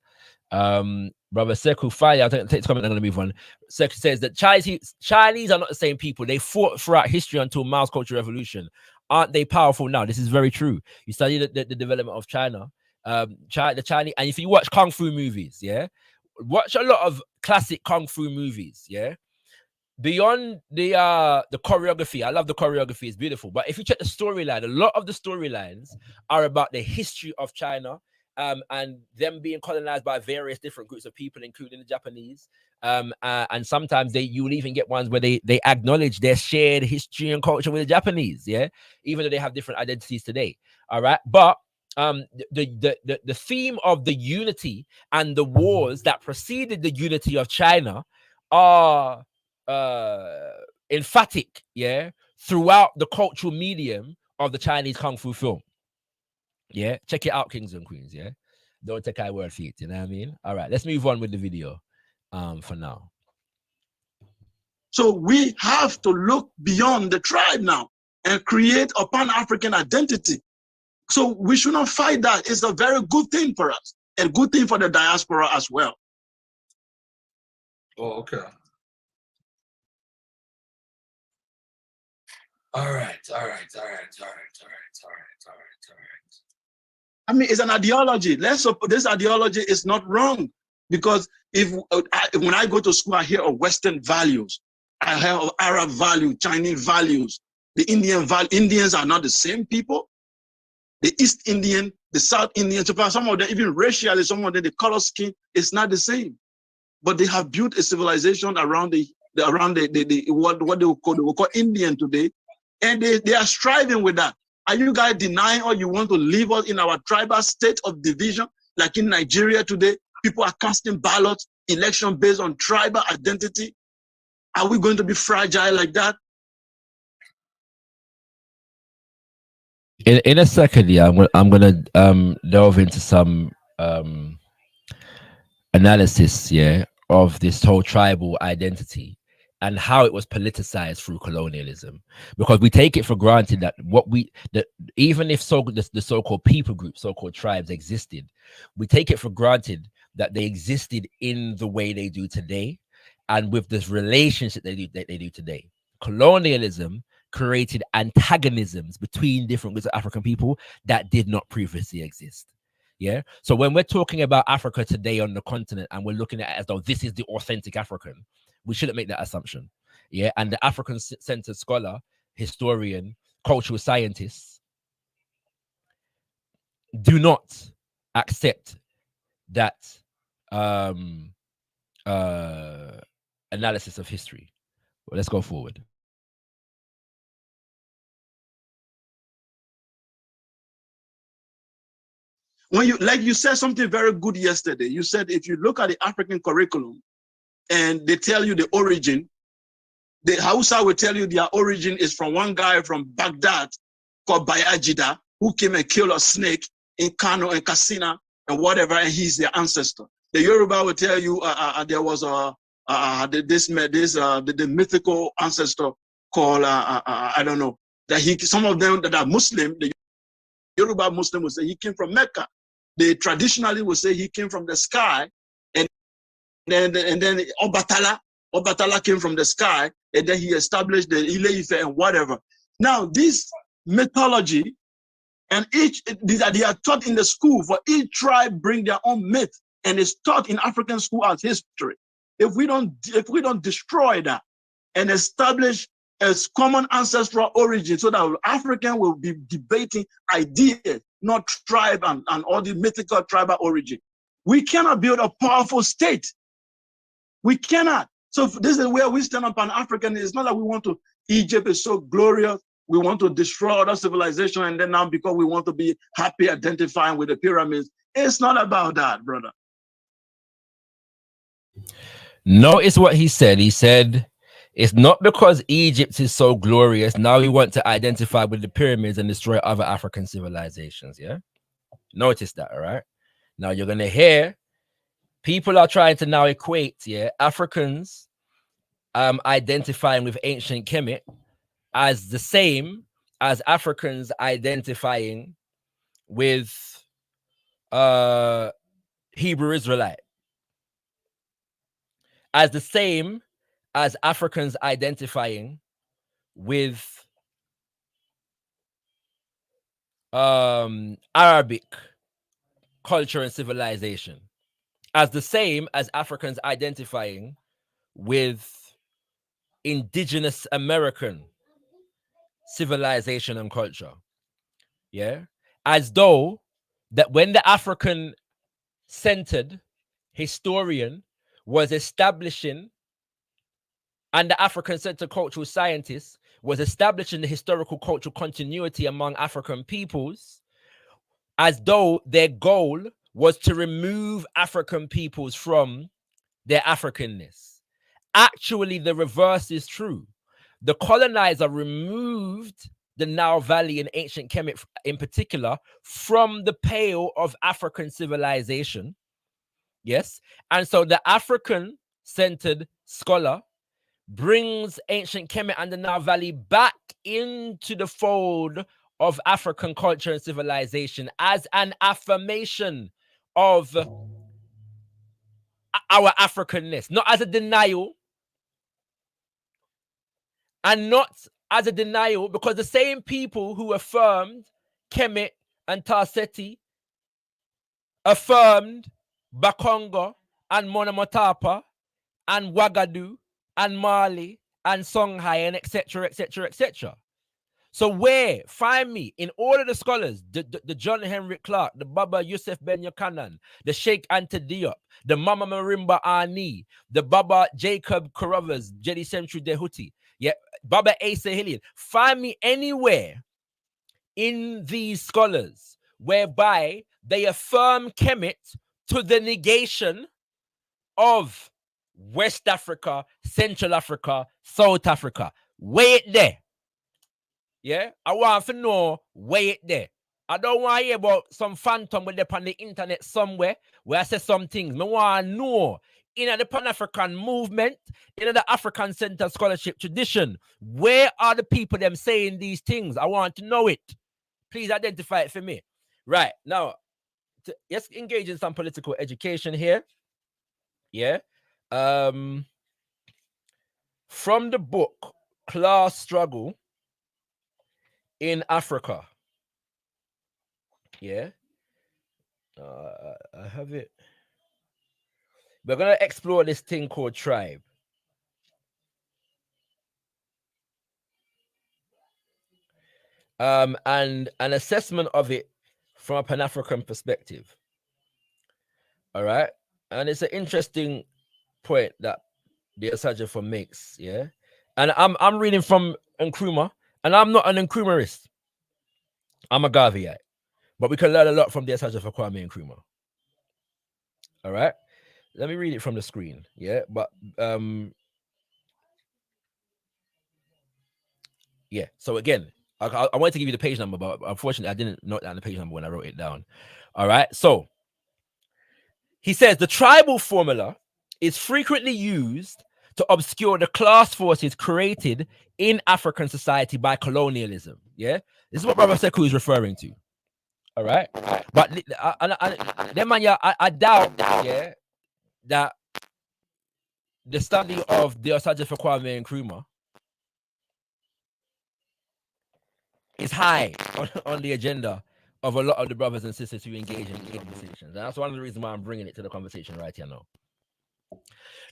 Brother Sekou Fire, I'll take this comment, I'm going to move on. Sekou says that Chinese are not the same people. They fought throughout history until Mao's Cultural Revolution. Aren't they powerful now? This is very true. You study the development of China, the Chinese, and if you watch Kung Fu movies, yeah, watch a lot of classic Kung Fu movies, yeah. Beyond the choreography, I love the choreography, it's beautiful. But if you check the storyline, a lot of the storylines are about the history of China, and them being colonized by various different groups of people, including the Japanese. And sometimes you'll even get ones where they acknowledge their shared history and culture with the Japanese, yeah, even though they have different identities today. All right, but the theme of the unity and the wars that preceded the unity of China are emphatic, yeah, throughout the cultural medium of the Chinese Kung Fu film. Yeah, check it out, kings and queens. Yeah, Don't take our word for it. You know what I mean? All right, let's move on with the video for now. So we have to look beyond the tribe now and create a Pan-African identity. So we should not fight that. It's a very good thing for us, a good thing for the diaspora as well. Oh, okay. All right. I mean, it's an ideology. Let's suppose this ideology is not wrong, because if when I go to school, I hear of Western values, I hear of Arab values, Chinese values. The Indians are not the same people. The East Indian, the South Indian, some of them even racially, some of them the color scheme is not the same, but they have built a civilization around what they will call Indian today, and they are striving with that. Are you guys denying, or you want to leave us in our tribal state of division, like in Nigeria today? People are casting ballots, election based on tribal identity. Are we going to be fragile like that? In a second, yeah, I'm gonna delve into some analysis, yeah, of this whole tribal identity and how it was politicized through colonialism, because we take it for granted that even if the so-called people groups, so-called tribes existed, we take it for granted that they existed in the way they do today and with this relationship they do today. Colonialism created antagonisms between different groups of African people that did not previously exist. Yeah. So when we're talking about Africa today on the continent and we're looking at it as though this is the authentic African, we shouldn't make that assumption. Yeah. And the African-centered scholar, historian, cultural scientists do not accept that analysis of history. Well, let's go forward. When you said something very good yesterday, you said if you look at the African curriculum and they tell you the origin, the Hausa will tell you their origin is from one guy from Baghdad called Bayajida, who came and killed a snake in Kano and Katsina and whatever, and he's their ancestor. The Yoruba will tell you there was the mythical ancestor called I don't know, that some of them that are Muslim, the Yoruba Muslim will say he came from Mecca. They traditionally will say he came from the sky, and then Obatala came from the sky, and then he established the Ile-Ife and whatever. Now this mythology, and they are taught in the school. For each tribe bring their own myth, and it's taught in African school as history. If we don't destroy that and establish a common ancestral origin, so that African will be debating ideas, not tribe and all the mythical tribal origin, we cannot build a powerful state. We cannot. So this is where we stand up Pan-African. It's not that we want to, Egypt is so glorious, we want to destroy other civilization, and then now because we want to be happy identifying with the pyramids. It's not about that, brother. Notice what he said. He said, it's not because Egypt is so glorious, now we want to identify with the pyramids and destroy other African civilizations, yeah? Notice that, all right? Now you're going to hear people are trying to now equate, yeah, Africans identifying with ancient Kemet as the same as Africans identifying with Hebrew Israelite, as the same as Africans identifying with Arabic culture and civilization, as the same as Africans identifying with indigenous American civilization and culture. Yeah, as though that when the African-centered historian was establishing, and the African-centered cultural scientist was establishing the historical cultural continuity among African peoples, as though their goal was to remove African peoples from their Africanness. Actually, the reverse is true. The colonizer removed the Nile Valley and ancient Kemet in particular from the pale of African civilization. Yes. And so the African-centered scholar brings ancient Kemet and the Nile Valley back into the fold of African culture and civilization as an affirmation of our Africanness, not as a denial, and not as a denial, because the same people who affirmed Kemet and Tarseti affirmed Bakongo and Monomotapa and Wagadu and Mali and Songhai and etc., etc., etc. So where, find me, in all of the scholars, the John Henry Clark, the Baba Yusuf Ben Yokanan, the Sheikh Anta Diop, the Mama Marimba Ani, the Baba Jacob Carovas, Jedi Century Dehuti, yeah, Baba Asa Hillian, find me anywhere in these scholars whereby they affirm Kemet to the negation of West Africa, Central Africa, South Africa. Wait there. Yeah, I want to know where it there. I don't want to hear about some phantom with them on the internet somewhere where I say some things. I want to know in the Pan-African movement, in the African Center scholarship tradition, where are the people them saying these things? I want to know it. Please identify it for me. Right, now, let's engage in some political education here. Yeah. From the book, Class Struggle in Africa. Yeah. I have it. We're going to explore this thing called tribe. And an assessment of it from a Pan-African perspective. All right. And it's an interesting point that the Asajafo makes. Yeah. And I'm reading from Nkrumah, and I'm not an Nkrumahist. I'm a Garveyite. But we can learn a lot from the Asajafo Kwame Nkrumah. All right. Let me read it from the screen. Yeah. But yeah. So again, I wanted to give you the page number, but unfortunately I didn't note down the page number when I wrote it down. All right. So he says the tribal formula is frequently used to obscure the class forces created in African society by colonialism. Yeah. This is what Brother Sekou is referring to. All right. But I doubt, yeah, that the study of the Asajafo Kwame Nkrumah is high on the agenda of a lot of the brothers and sisters who engage in conversations. And that's one of the reasons why I'm bringing it to the conversation right here now.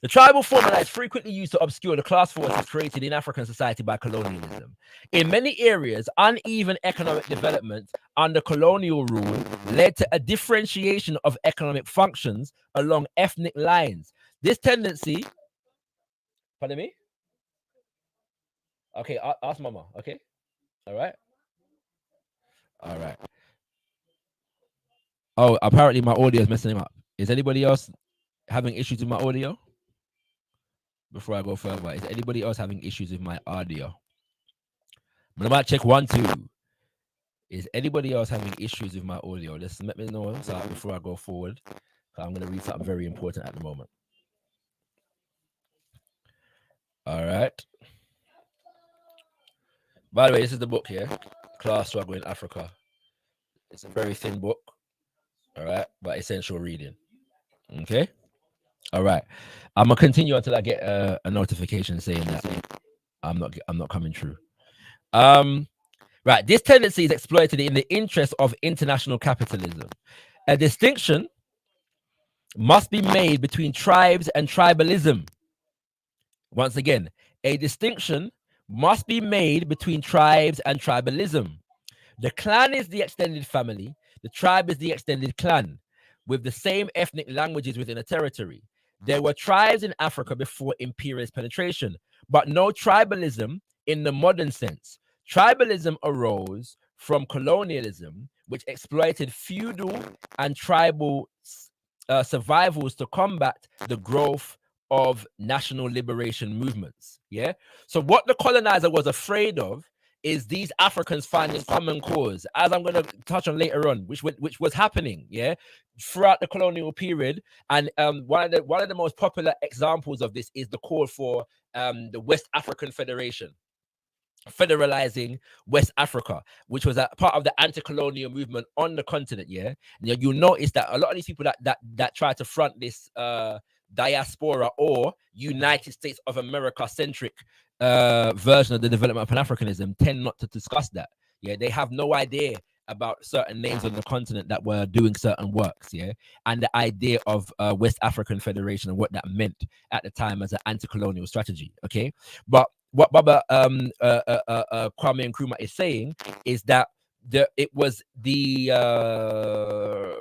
The tribal formula is frequently used to obscure the class forces created in African society by colonialism. In many areas, uneven economic development under colonial rule led to a differentiation of economic functions along ethnic lines. This tendency... Pardon me? Okay, ask Mama, okay? All right? All right. Oh, apparently my audio is messing him up. Is anybody else having issues with my audio? Before I go further, is anybody else having issues with my audio? But I might check 1, 2. Is anybody else having issues with my audio? Just let me know before I go forward. I'm going to read something very important at the moment. All right. By the way, this is the book here, Class Struggle in Africa. It's a very thin book. All right, but essential reading. Okay. All right. I'm gonna continue until I get a notification saying that I'm not coming through. Right. This tendency is exploited in the interest of international capitalism. A distinction must be made between tribes and tribalism. Once again, a distinction must be made between tribes and tribalism. The clan is the extended family. The tribe is the extended clan with the same ethnic languages within a territory. There were tribes in Africa before imperialist penetration, but no tribalism in the modern sense. Tribalism arose from colonialism, which exploited feudal and tribal survivals to combat the growth of national liberation movements. Yeah. So what the colonizer was afraid of is these Africans finding common cause, as I'm going to touch on later on, which was happening, yeah, throughout the colonial period. And one of the most popular examples of this is the call for the West African Federation, federalizing West Africa, which was a part of the anti-colonial movement on the continent. Yeah, and you'll notice that a lot of these people that try to front this diaspora or United States of America centric version of the development of Pan-Africanism tend not to discuss that. Yeah, they have no idea about certain names on the continent that were doing certain works. Yeah, and the idea of West African Federation and what that meant at the time as an anti-colonial strategy. Okay, but what Baba Kwame Nkrumah is saying is that it was the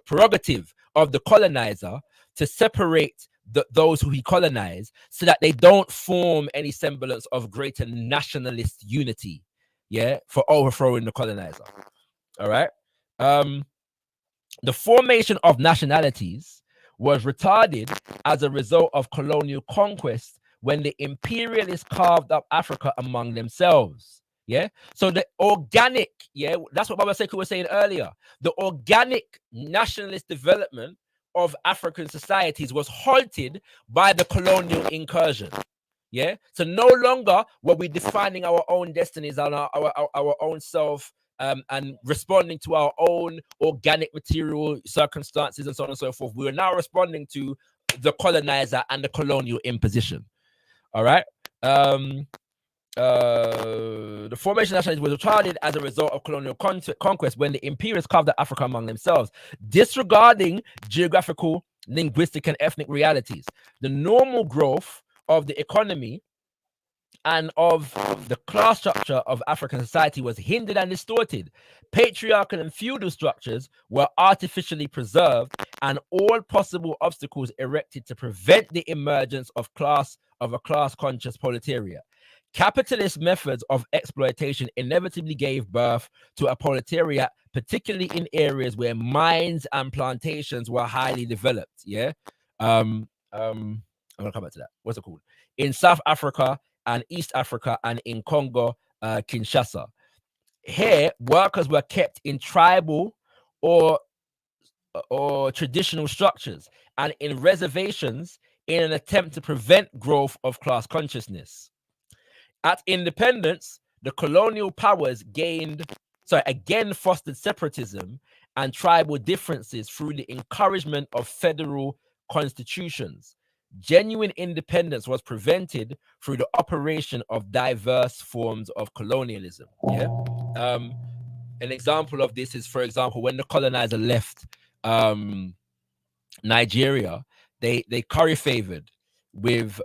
prerogative of the colonizer to separate those who he colonized so that they don't form any semblance of greater nationalist unity, yeah, for overthrowing the colonizer. All right. The formation of nationalities was retarded as a result of colonial conquest when the imperialists carved up Africa among themselves. Yeah. So the organic, yeah, that's what Baba Sekou was saying earlier. The organic nationalist development of African societies was halted by the colonial incursion. Yeah. So no longer were we defining our own destinies and our own self and responding to our own organic material circumstances and so on and so forth. We are now responding to the colonizer and the colonial imposition. All right. The formation of nationalism was retarded as a result of colonial conquest when the imperialists carved out Africa among themselves, disregarding geographical, linguistic, and ethnic realities. The normal growth of the economy and of the class structure of African society was hindered and distorted. Patriarchal and feudal structures were artificially preserved, and all possible obstacles erected to prevent the emergence of a class-conscious proletariat. Capitalist methods of exploitation inevitably gave birth to a proletariat, particularly in areas where mines and plantations were highly developed. Yeah, I'm gonna come back to that. What's it called? In South Africa and East Africa and in Congo, Kinshasa. Here, workers were kept in tribal or traditional structures and in reservations in an attempt to prevent growth of class consciousness. At independence, the colonial powers again fostered separatism and tribal differences through the encouragement of federal constitutions. Genuine independence was prevented through the operation of diverse forms of colonialism. Yeah. An example of this is, for example, when the colonizer left Nigeria, they curry favored with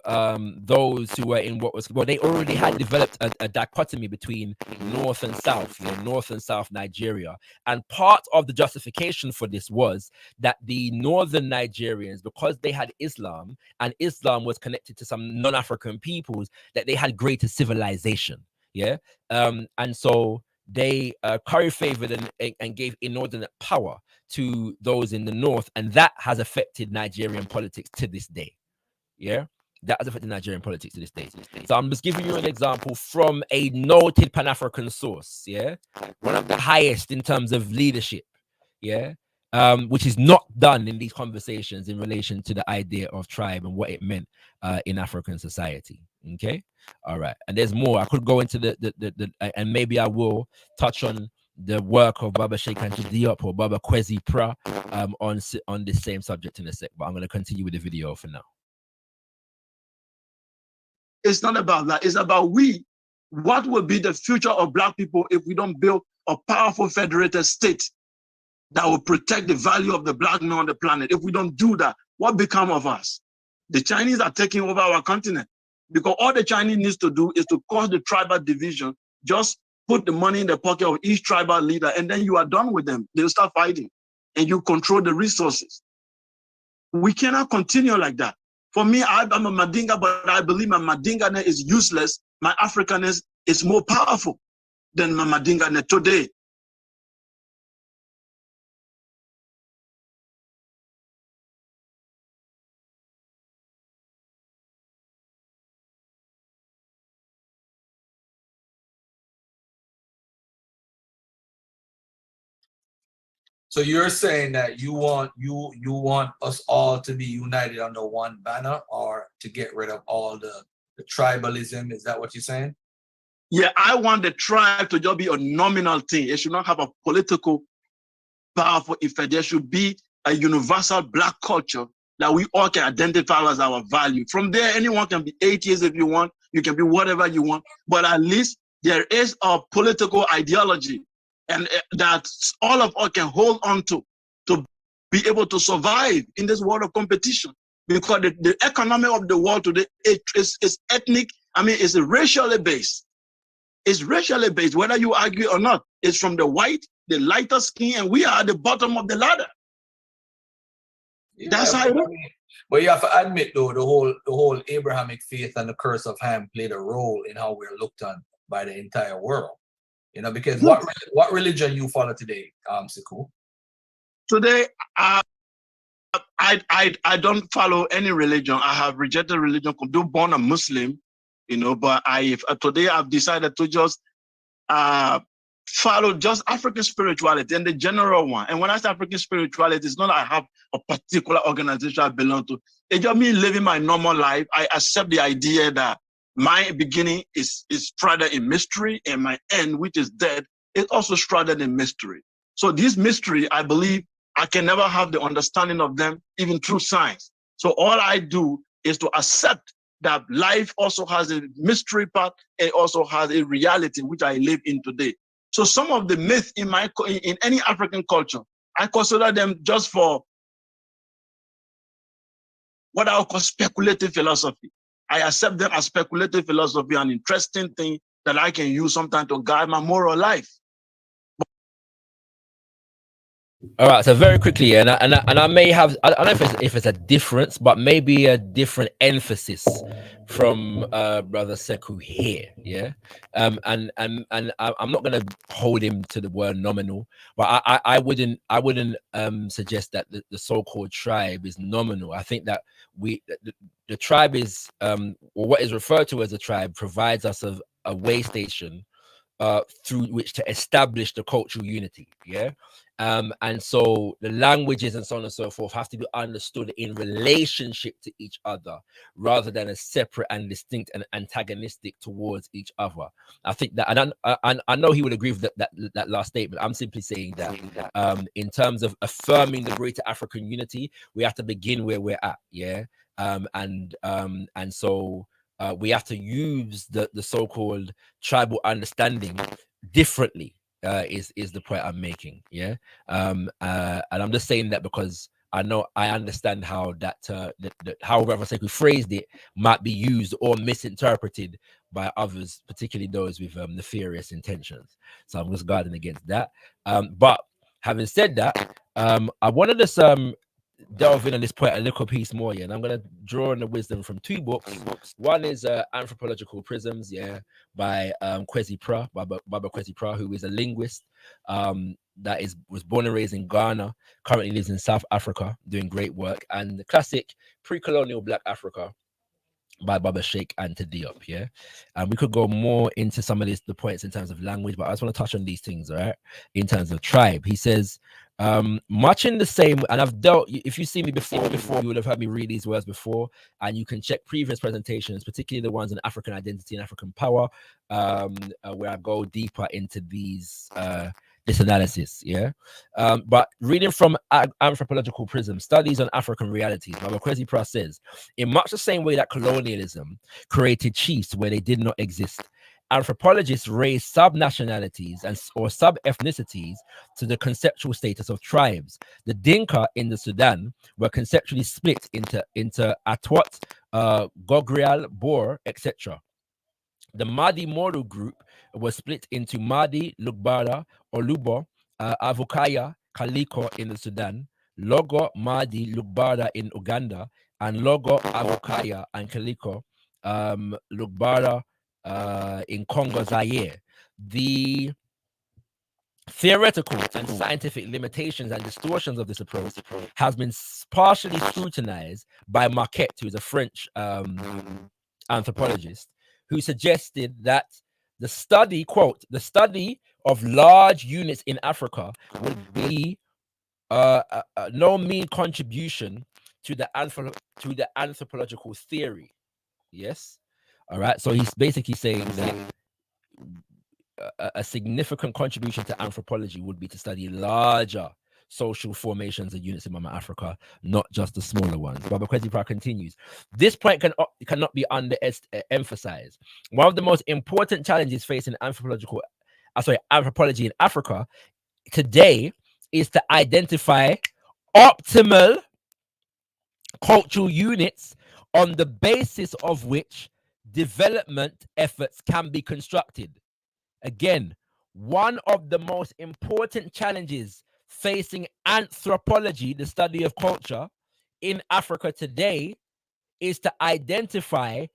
those who were in they already had developed a dichotomy between North and South, North and South Nigeria. And part of the justification for this was that the northern Nigerians, because they had Islam and Islam was connected to some non-African peoples, that they had greater civilization. Yeah. And so they curry favored and gave inordinate power to those in the north, and that has affected Nigerian politics to this day. Yeah, that has affected Nigerian politics to this day. So I'm just giving you an example from a noted Pan-African source. Yeah, one of the highest in terms of leadership. Yeah, which is not done in these conversations in relation to the idea of tribe and what it meant in African society. Okay, all right, and there's more. I could go into the and maybe I will touch on the work of Baba Sheikh Anta Diop or Baba Kwesi Pra on this same subject in a sec. But I'm going to continue with the video for now. It's not about that. It's about what will be the future of Black people if we don't build a powerful federated state that will protect the value of the Black man on the planet. If we don't do that, what become of us? The Chinese are taking over our continent because all the Chinese needs to do is to cause the tribal division, just put the money in the pocket of each tribal leader, and then you are done with them. They'll start fighting, and you control the resources. We cannot continue like that. For me, I'm a Mandinga, but I believe my Mandinga is useless. My Africanness is more powerful than my Mandinga today. So you're saying that you want us all to be united under one banner, or to get rid of all the tribalism? Is that what you're saying? Yeah, I want the tribe to just be a nominal thing. It should not have a political powerful effect. There should be a universal Black culture that we all can identify as our value. From there, anyone can be atheist if you want. You can be whatever you want. But at least there is a political ideology, and that all of us can hold on to be able to survive in this world of competition. Because the economy of the world today is ethnic. I mean, it's racially based. It's racially based, whether you argue or not. It's from the white, the lighter skin, and we are at the bottom of the ladder. Yeah, that's how it works. But you have to admit, though, the whole Abrahamic faith and the curse of Ham played a role in how we're looked on by the entire world. You know, because what religion you follow today, Siku? Today, I don't follow any religion. I have rejected religion. I'm born a Muslim, you know, but today I've decided to just follow just African spirituality and the general one. And when I say African spirituality, it's not that I have a particular organization I belong to. It's just me living my normal life. I accept the idea that my beginning is shrouded in mystery, and my end, which is death, is also shrouded in mystery. So this mystery, I believe, I can never have the understanding of them, even through science. So all I do is to accept that life also has a mystery part, and also has a reality which I live in today. So some of the myths in any African culture, I consider them just for what I would call speculative philosophy. I accept them as speculative philosophy, an interesting thing that I can use sometimes to guide my moral life. All right, so very quickly, and I may have, I don't know if it's a difference, but maybe a different emphasis from brother Sekou here, yeah. And I'm not gonna hold him to the word nominal, but I wouldn't suggest that the so-called tribe is nominal. I think that the tribe is or what is referred to as a tribe provides us a way station through which to establish the cultural unity, yeah. And so the languages and so on and so forth have to be understood in relationship to each other, rather than as separate and distinct and antagonistic towards each other. I think that, and I know he would agree with that last statement. I'm simply saying that in terms of affirming the greater African unity, we have to begin where we're at, yeah. And so we have to use the so-called tribal understanding differently. Is the point I'm making, yeah. And I'm just saying that because I understand how that however we phrased it might be used or misinterpreted by others, particularly those with nefarious intentions. So I'm just guarding against that. But having said that, I wanted to delve in on this point a little piece more, yeah, and I'm going to draw on the wisdom from two books. One is Anthropological Prisms, yeah, by Kwesi Pra, Baba Kwesi Pra, who is a linguist that was born and raised in Ghana, currently lives in South Africa, doing great work, and the classic Pre-Colonial Black Africa by Baba Sheikh Anta Diop, yeah. And we could go more into some of the points in terms of language, but I just want to touch on these things, all right, in terms of tribe. He says, much in the same, and I've dealt, if you see me before, you would have heard me read these words before, and you can check previous presentations, particularly the ones on African identity and African power, where I go deeper into this analysis, yeah. But reading from Anthropological Prism, Studies on African Realities, Baba Kwesi Pra says, in much the same way that colonialism created chiefs where they did not exist, anthropologists raise sub-nationalities or sub-ethnicities to the conceptual status of tribes. The Dinka in the Sudan were conceptually split into Atwat, Gogrial, Boer, etc. The Madi Moro group was split into Madi, Lugbara, Olubo, Avukaya, Kaliko in the Sudan, Logo, Madi, Lugbara in Uganda, and Logo, Avukaya, and Kaliko, Lugbara in Congo, Zaire. The theoretical and scientific limitations and distortions of this approach has been partially scrutinized by Marquette, who is a French anthropologist, who suggested that the study, quote, the study of large units in Africa would be no mean contribution to the anthropological theory. Yes. All right. So he's basically saying that a significant contribution to anthropology would be to study larger social formations and units in Mama Africa, not just the smaller ones. Baba Kwesi continues. This point cannot be underemphasized. One of the most important challenges facing anthropology in Africa today is to identify optimal cultural units on the basis of which development efforts can be constructed. Again, one of the most important challenges facing anthropology, the study of culture, in Africa today is to identify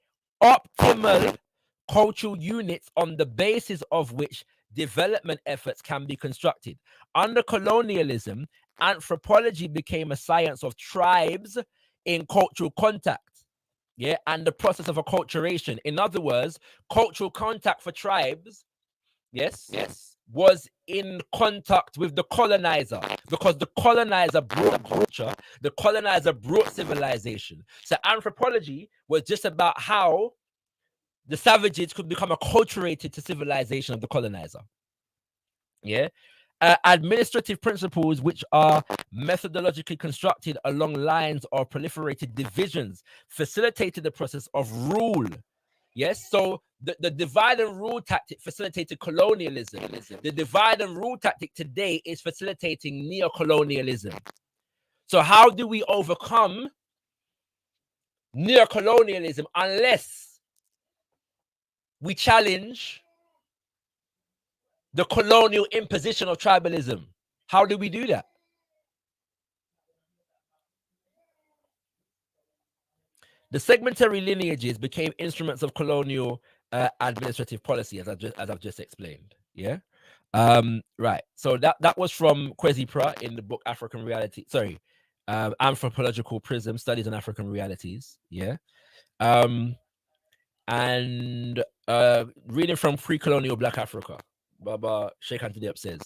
optimal cultural units on the basis of which development efforts can be constructed. Under colonialism, anthropology became a science of tribes in cultural contact, and the process of acculturation. In other words, cultural contact for tribes, was in contact with the colonizer, because the colonizer brought culture, the colonizer brought civilization. So anthropology was just about how the savages could become acculturated to civilization of the colonizer. Administrative principles which are methodologically constructed along lines of proliferated divisions facilitated the process of rule. So the divide and rule tactic facilitated colonialism. The divide and rule tactic today is facilitating neocolonialism. So how do we overcome neocolonialism unless we challenge the colonial imposition of tribalism? How do we do that? The segmentary lineages became instruments of colonial administrative policy, as I've just explained. Right. So that was from Kwesi Pra in the book African Reality. Anthropological Prism: Studies on African Realities. And reading from Pre-Colonial Black Africa, Baba Sheikh Antodiep says,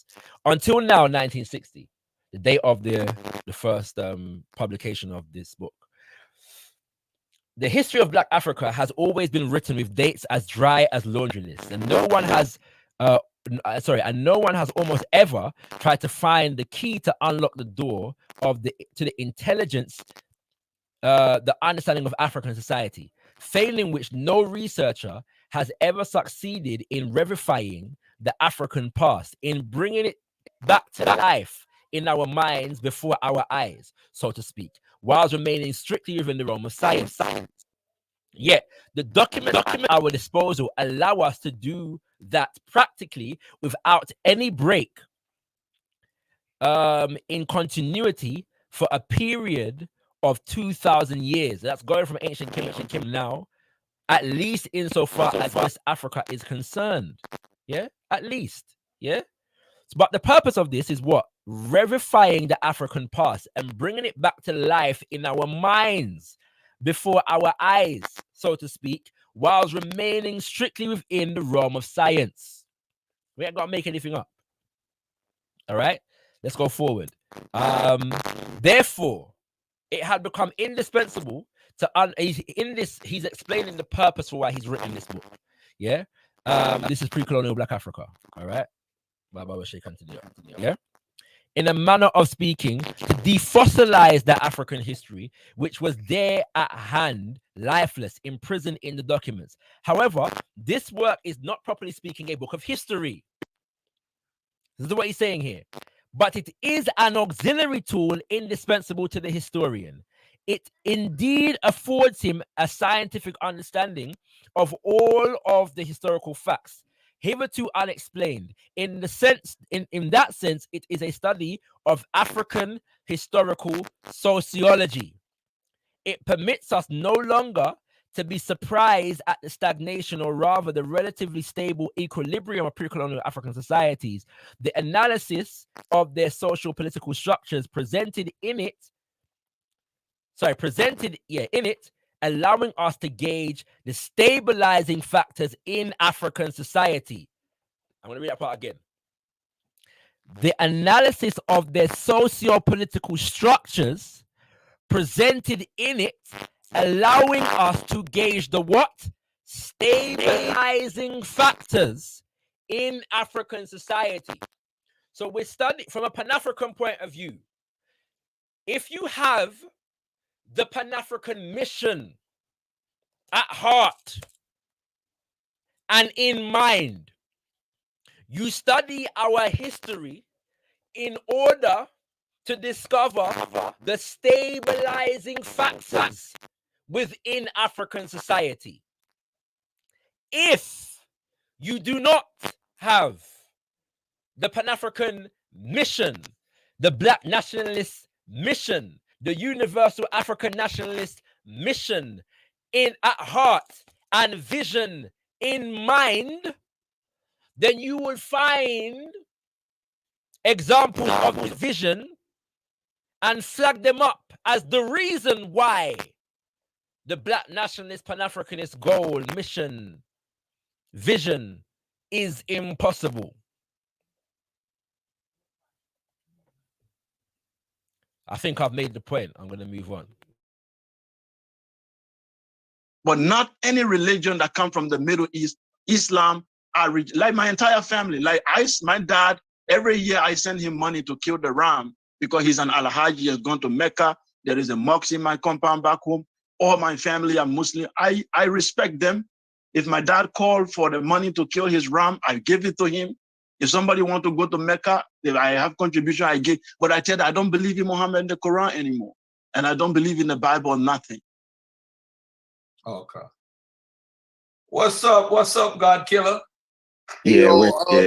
until now, 1960, the date of the first publication of this book, the history of Black Africa has always been written with dates as dry as laundry lists, and no one has almost ever tried to find the key to unlock the door to the intelligence, the understanding of African society, failing which no researcher has ever succeeded in revivifying the African past, in bringing it back to life in our minds before our eyes, so to speak, whilst remaining strictly within the realm of science. Yet, the documents at our disposal allow us to do that practically without any break in continuity for a period of 2,000 years. That's going from ancient Kim now, at least insofar as West Africa is concerned. At least. But the purpose of this is what? Revivifying the African past and bringing it back to life in our minds, before our eyes, so to speak, whilst remaining strictly within the realm of science. We ain't got to make anything up. All right, let's go forward. Therefore, it had become indispensable to he's explaining the purpose for why he's written this book. This is Pre-Colonial Black Africa. All right, in a manner of speaking, to defossilize the African history, which was there at hand, lifeless, imprisoned in the documents. However, this work is not, properly speaking, a book of history. This is what he's saying here. But it is an auxiliary tool indispensable to the historian. It indeed affords him a scientific understanding of all of the historical facts, hitherto unexplained. In that sense, it is a study of African historical sociology. It permits us no longer to be surprised at the stagnation, or rather the relatively stable equilibrium of pre-colonial African societies. The analysis of their social political structures presented in it, allowing us to gauge the stabilizing factors in African society. I'm going to read that part again. the analysis of their socio-political structures presented in it, allowing us to gauge the what? Stabilizing factors in African society. So we're studying from a Pan-African point of view. If you have the Pan-African mission at heart and in mind, you study our history in order to discover the stabilizing factors within African society. If you do not have the Pan-African mission, the Black nationalist mission, the universal African nationalist mission at heart and vision in mind, then you will find examples of division and flag them up as the reason why the Black nationalist Pan-Africanist goal, mission, vision is impossible. I think I've made the point. I'm going to move on. But not any religion that comes from the Middle East, Islam, like my entire family. Like my dad, every year I send him money to kill the ram because he's an Alhaji, he has gone to Mecca. There is a mosque in my compound back home. All my family are Muslim. I respect them. If my dad called for the money to kill his ram, I give it to him. If somebody want to go to Mecca, if I have contribution, I give. But I tell you, I don't believe in Muhammad and the Quran anymore. And I don't believe in the Bible, nothing. Okay. What's up, God Killer? Yeah, Yo,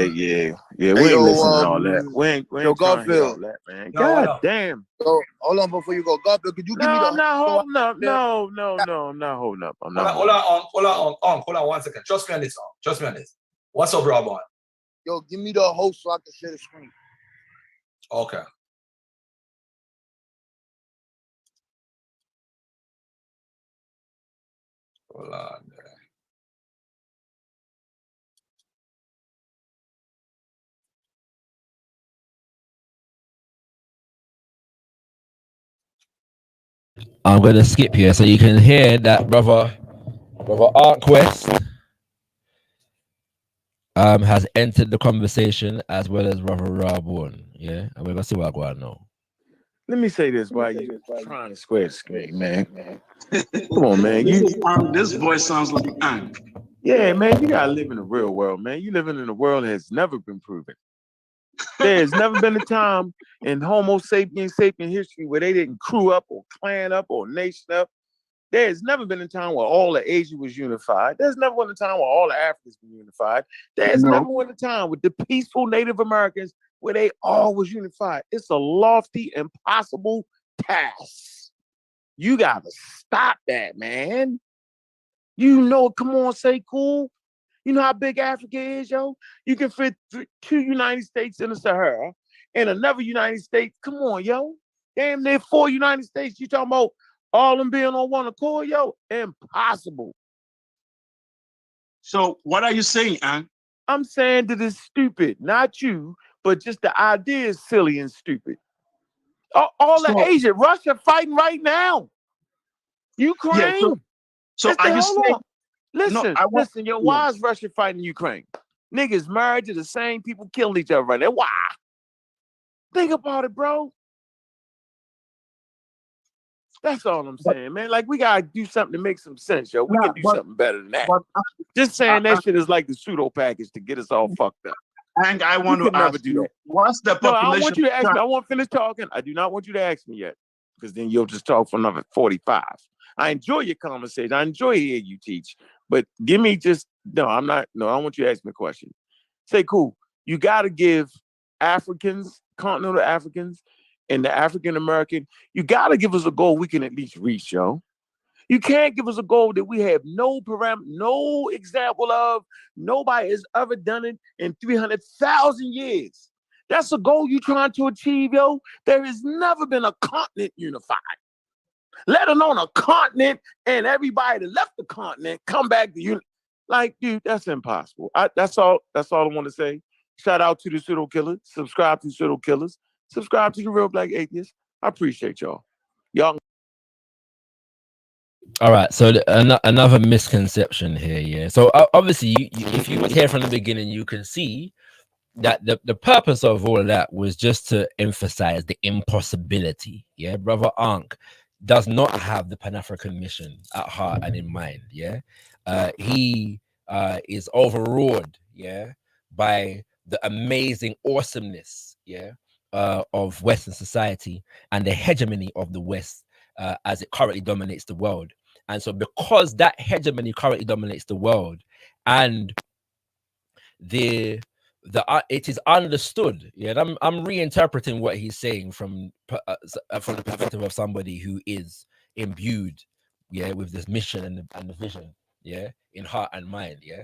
yeah. We ain't yo, listening to all that. We ain't trying to hear Garfield. all that, man. No, God damn. So, hold on before you go. Garfield, could you give me No, the I'm not holding up. No, I'm not holding up. I'm not. Hold on 1 second. Trust me on this. What's up, Rob? Yo, give me the host so I can share the screen. Okay. Hold on there. I'm going to skip here so you can hear that brother Outkasts has entered the conversation as well as brother Rabon. Yeah, and we're going to see what I go on now. Let me say this while you're trying to square the screen, man. Come on, man. This voice sounds like Ang. Yeah, man, you gotta live in the real world, man. You living in a world that has never been proven. There's never been a time in Homo sapien history where they didn't crew up or clan up or nation up. There's never been a time where all of Asia was unified. There's never been a time where all of Africans were unified. There's never been a time with the peaceful Native Americans where they all was unified. It's a lofty, impossible task. You gotta stop that, man. You know, come on, say cool. You know how big Africa is, yo? You can fit 2 United States in the Sahara and another United States. Come on, yo. Damn near 4 United States. You talking about all them being on one accord, yo? Impossible. So what are you saying, Ang? I'm saying that it's stupid. Not you, but just the idea is silly and stupid. All of Asia, Russia fighting right now. Ukraine. Yeah, so are you saying? Listen, yo, why is Russia fighting Ukraine? Niggas married to the same people killing each other right now. Why? Think about it, bro. That's all I'm saying, man. Like, we gotta do something to make some sense, yo. We can do something better than that. Just saying that shit is like the pseudo package to get us all fucked up. And I want to ask you, what's the population? No, I don't want you to ask me. I won't finish talking. I do not want you to ask me yet, because then you'll just talk for another 45. I enjoy your conversation. I enjoy hearing you teach. But give me just, I don't want you to ask me a question. Say, cool, you got to give Africans, continental Africans, and the African American, you got to give us a goal we can at least reach, yo. You can't give us a goal that we have no no example of. Nobody has ever done it in 300,000 years. That's a goal you're trying to achieve, yo. There has never been a continent unified, let alone a continent and everybody that left the continent come back to unity. Like, dude, that's impossible. That's all I want to say. Shout out to the pseudo killers. Subscribe to pseudo killers. Subscribe to the Real Black Atheists. I appreciate y'all. Y'all. All right, so another misconception here, yeah. So obviously, if you were here from the beginning, you can see that the purpose of all of that was just to emphasize the impossibility. Yeah, brother Ankh does not have the Pan-African mission at heart and in mind. Yeah, he is overawed, yeah, by the amazing awesomeness, yeah, of Western society and the hegemony of the West as it currently dominates the world. And so, because that hegemony currently dominates the world, and it is understood, yeah, and I'm reinterpreting what he's saying from the perspective of somebody who is imbued, yeah, with this mission and the vision, yeah, in heart and mind, yeah,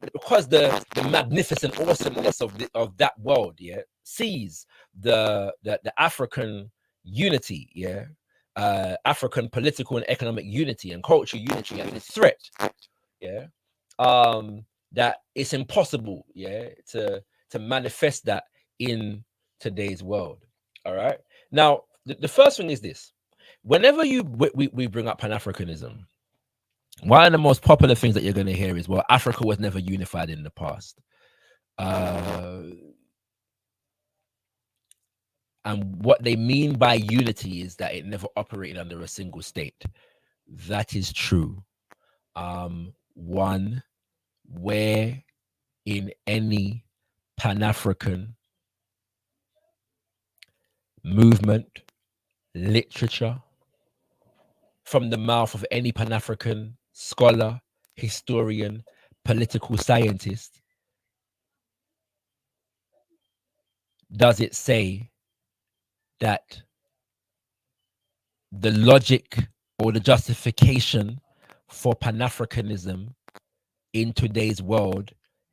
because the magnificent awesomeness of that world, yeah, sees the African unity, yeah, African political and economic unity and cultural unity as a threat, yeah, that it's impossible, yeah, to manifest that in today's world. All right. Now, the first thing is this: whenever we bring up Pan-Africanism, one of the most popular things that you're going to hear is, well, Africa was never unified in the past. And what they mean by unity is that it never operated under a single state. That is true. One where in any Pan-African movement, literature, from the mouth of any Pan-African scholar, historian, political scientist, does it say that the logic or the justification for Pan-Africanism in today's world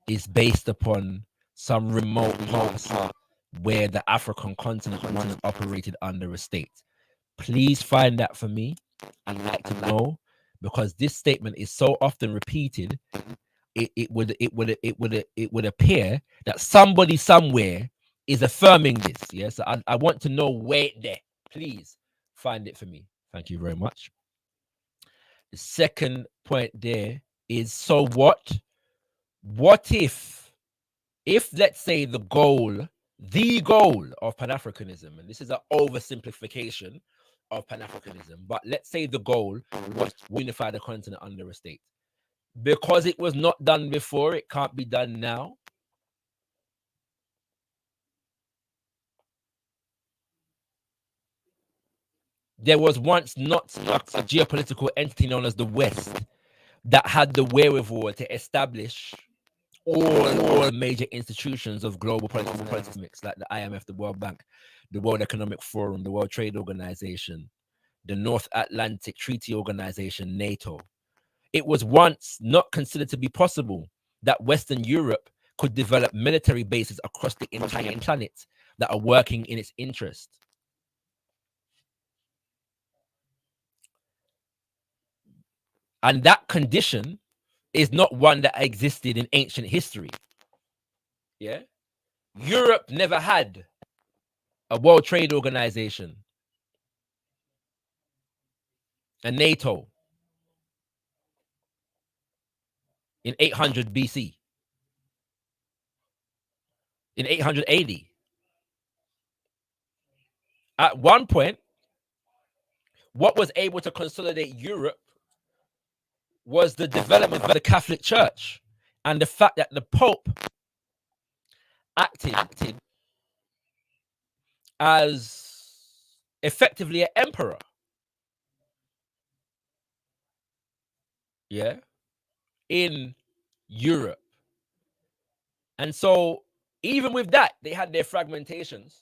is based upon some remote past where the African continent once operated under a state? Please find that for me. I'd like to know, because this statement is so often repeated. It would appear that somebody somewhere is affirming this. Yes, I want to know where there. Please find it for me. Thank you very much. The second point there is, so what? What if let's say the goal of Pan-Africanism, and this is an oversimplification of Pan-Africanism, but let's say the goal was to unify the continent under a state. Because it was not done before, it can't be done now. There was once not a geopolitical entity known as the West that had the wherewithal to establish all major institutions of global politics, like the IMF, the World Bank, the World Economic Forum, the World Trade Organization, the North Atlantic Treaty Organization, NATO. It was once not considered to be possible that Western Europe could develop military bases across the entire planet that are working in its interest. And that condition is not one that existed in ancient history. Yeah. Europe never had a World Trade Organization, a NATO, in 800 BC, in 880. At one point, what was able to consolidate Europe was the development of the Catholic Church and the fact that the Pope acted as effectively an emperor. Yeah, in Europe. And so even with that, they had their fragmentations,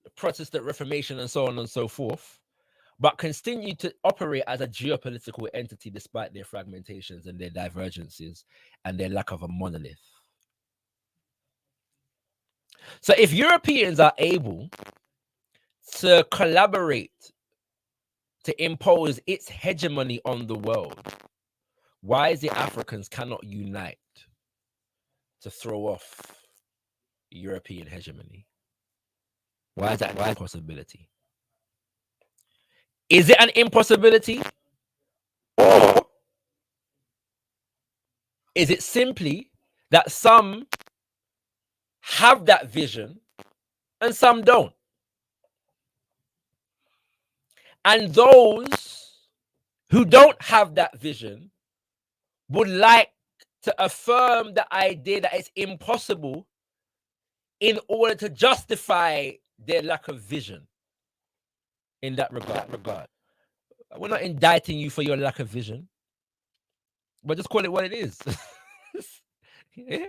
the Protestant Reformation and so on and so forth, but continued to operate as a geopolitical entity despite their fragmentations and their divergences and their lack of a monolith. So if Europeans are able to collaborate to impose its hegemony on the world, why is it Africans cannot unite to throw off European hegemony? Why is that an impossibility? Is it an impossibility? Or is it simply that some have that vision and some don't? And those who don't have that vision would like to affirm the idea that it's impossible in order to justify their lack of vision in that regard. We're not indicting you for your lack of vision, but just call it what it is. Yeah?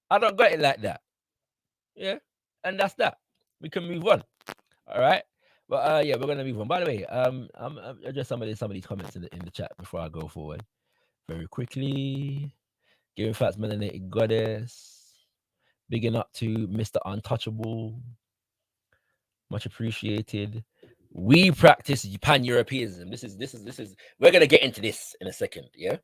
I don't got it like that. Yeah, and that's that. We can move on. All right. But yeah, we're gonna move on. By the way, I'm address some of these comments in the chat before I go forward very quickly. Giving facts, melanated goddess. Bigging up to Mr. Untouchable. Much appreciated. We practice Pan-Europeanism. This is. We're gonna get into this in a second. Yeah.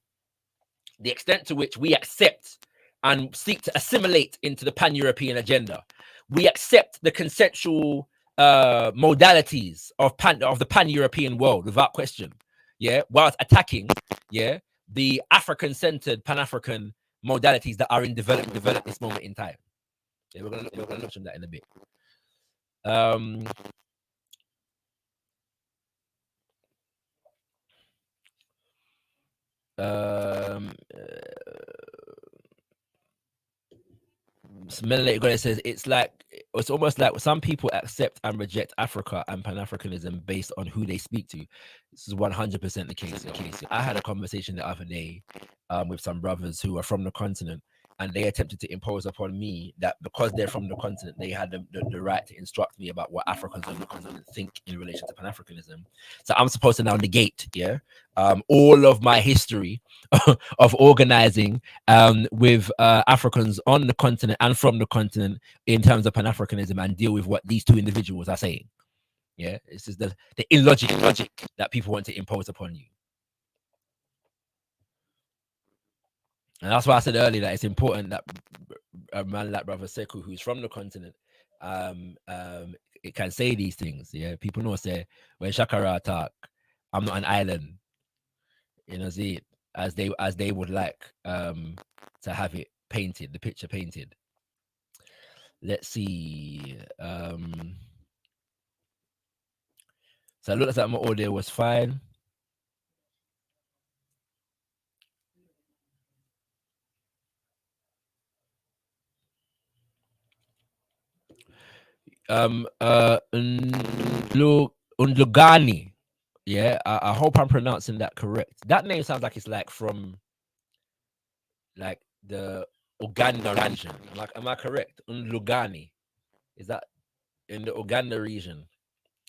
The extent to which we accept and seek to assimilate into the Pan-European agenda. We accept the conceptual modalities of the Pan-European world without question. Yeah, whilst attacking, yeah, the African-centered Pan-African modalities that are in develop this moment in time. Yeah, we're gonna touch on that in a bit. Melanated God says it's almost like some people accept and reject Africa and Pan-Africanism based on who they speak to. This is 100% the case. I had a conversation the other day with some brothers who are from the continent, and they attempted to impose upon me that because they're from the continent, they had the right to instruct me about what Africans on the continent think in relation to Pan-Africanism. So I'm supposed to now negate, all of my history of organizing with Africans on the continent and from the continent in terms of Pan-Africanism and deal with what these two individuals are saying. Yeah, this is the illogic that people want to impose upon you. And that's why I said earlier that it's important that a man like Brother Sekou, who's from the continent, it can say these things. Yeah, people know say when Shakara talk, I'm not an island. You know, see, as they would like to have it painted, the picture painted. Let's see. So it looks like my audio was fine. Undlugani. Yeah, I hope I'm pronouncing that correct. That name sounds like it's like from like the Uganda region. Am I correct? Undlugani. Is that in the Uganda region?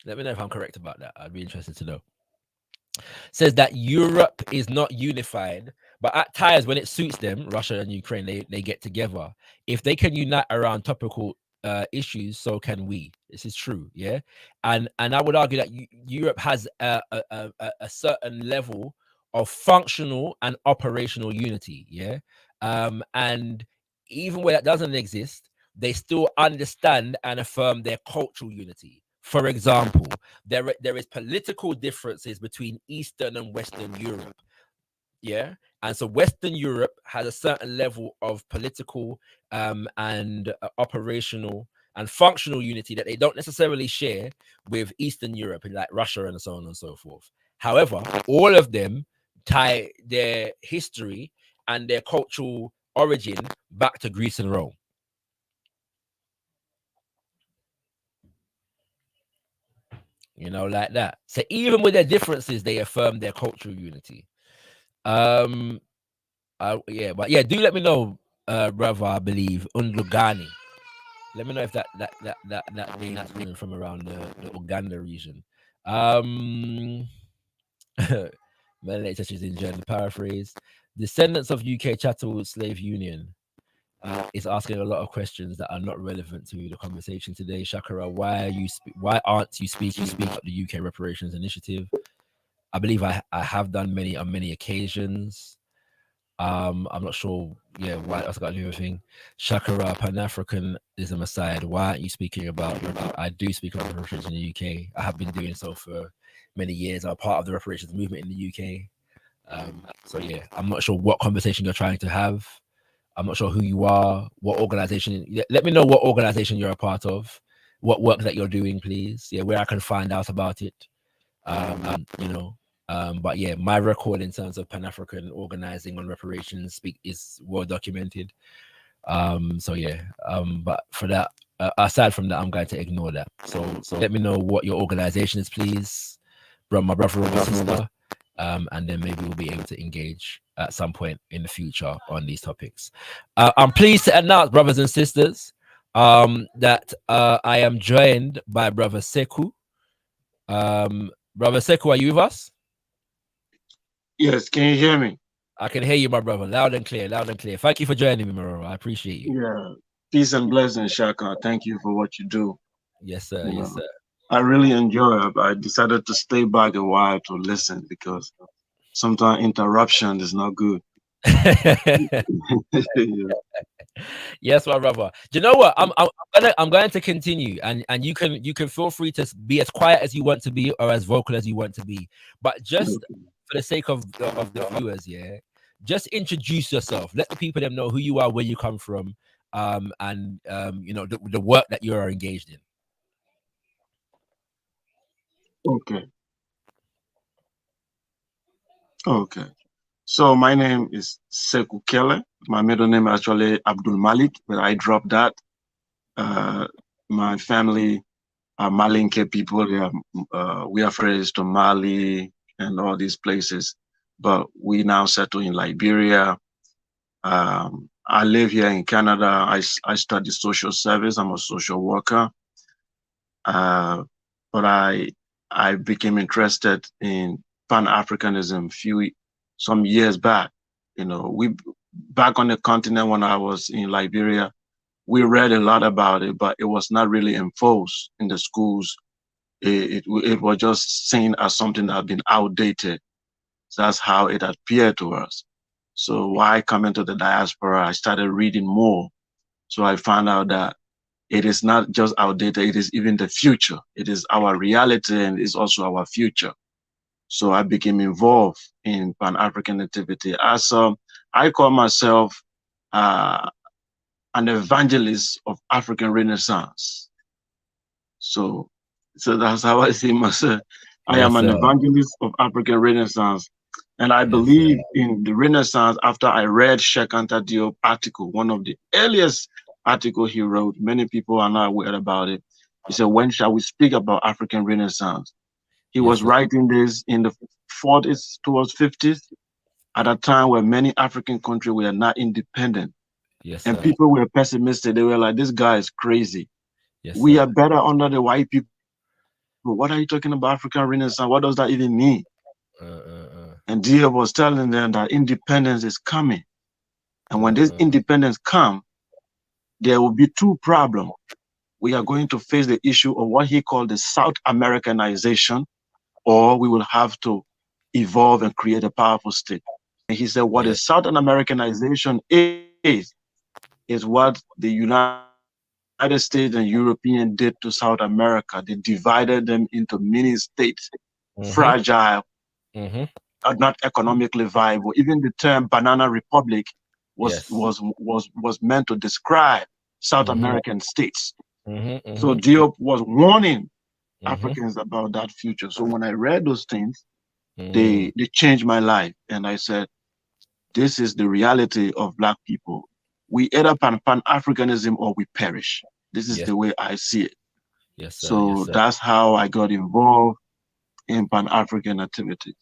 Let me know if I'm correct about that. I'd be interested to know. Says that Europe is not unified, but at times when it suits them, Russia and Ukraine, they get together. If they can unite around topical issues, so can we. This is true, yeah. And I would argue that Europe has a certain level of functional and operational unity, yeah. And even where that doesn't exist, they still understand and affirm their cultural unity. For example, there is political differences between Eastern and Western Europe. Yeah. And so Western Europe has a certain level of political and operational and functional unity that they don't necessarily share with Eastern Europe, like Russia and so on and so forth. However, all of them tie their history and their cultural origin back to Greece and Rome. You know, like that. So even with their differences, they affirm their cultural unity. Yeah, but yeah, do let me know, brother. I believe Undlugani. Let me know if that name that's coming from around the Uganda region. Melanated touches in German paraphrase. Descendants of UK chattel slave union is asking a lot of questions that are not relevant to the conversation today. Shakara, why aren't you speaking about the UK Reparations initiative? I believe I have done on many occasions. I'm not sure, why else got another thing. Shakara, Pan-Africanism aside, why aren't you speaking about, I do speak about reparations in the UK. I have been doing so for many years. I'm part of the reparations movement in the UK. So yeah, I'm not sure what conversation you're trying to have. I'm not sure who you are, what organization. Let me know what organization you're a part of, what work that you're doing, please. Yeah, where I can find out about it. But yeah, my record in terms of Pan-African organizing on reparations is well documented. So yeah, but for that, aside from that, I'm going to ignore that. So let me know what your organization is, please, my brother or my sister, and then maybe we'll be able to engage at some point in the future on these topics. I'm pleased to announce, brothers and sisters, that I am joined by Brother Sekou. Brother Sekou, are you with us? Yes, can you hear me? I can hear you, my brother, loud and clear, loud and clear. Thank you for joining me, my brother. I appreciate you. Yeah. Peace and blessings, Shaka. Thank you for what you do. Yes, sir. Yes, sir. I really enjoy it. I decided to stay back a while to listen because sometimes interruption is not good. Yeah. Yes, my brother. Do you know what? I'm going to continue, and you can feel free to be as quiet as you want to be or as vocal as you want to be. But just for the sake of the viewers, yeah, just introduce yourself. Let the people them know who you are, where you come from, and the work that you are engaged in. Okay. So my name is Sekou Kele. My middle name is actually Abdul Malik, but I dropped that. My family are Malinke people. We are friends to Mali and all these places, but we now settle in Liberia. I live here in Canada. I study social service. I'm a social worker. But I became interested in Pan-Africanism some years back. Back on the continent when I was in Liberia, we read a lot about it, but it was not really enforced in the schools. It was just seen as something that had been outdated. So that's how it appeared to us. So while coming to the diaspora, I started reading more. So I found out that it is not just outdated, it is even the future. It is our reality and it's also our future. So I became involved in Pan-African activity. I call myself an evangelist of African Renaissance. So that's how I see myself. I am an evangelist of African Renaissance. And I believe in the Renaissance after I read Sheikh Anta Diop article, one of the earliest article he wrote. Many people are not aware about it. He said, when shall we speak about African Renaissance? He was writing this in the 40s towards 50s, at a time where many African countries were not independent. And people were pessimistic. They were like, this guy is crazy. We are better under the white people. What are you talking about African Renaissance? What does that even mean? And Diop was telling them that independence is coming. And when this independence comes, there will be two problems. We are going to face the issue of what he called the South Americanization, or we will have to evolve and create a powerful state. And he said, what is Southern Americanization is what the United States and European did to South America. They divided them into mini states, fragile, not economically viable. Even the term banana republic was meant to describe South American states. So Diop was warning Africans about that future. So when I read those things, they changed my life. And I said, this is the reality of Black people. We either Pan-Africanism or we perish. This is the way I see it. So that's how I got involved in Pan-African activities.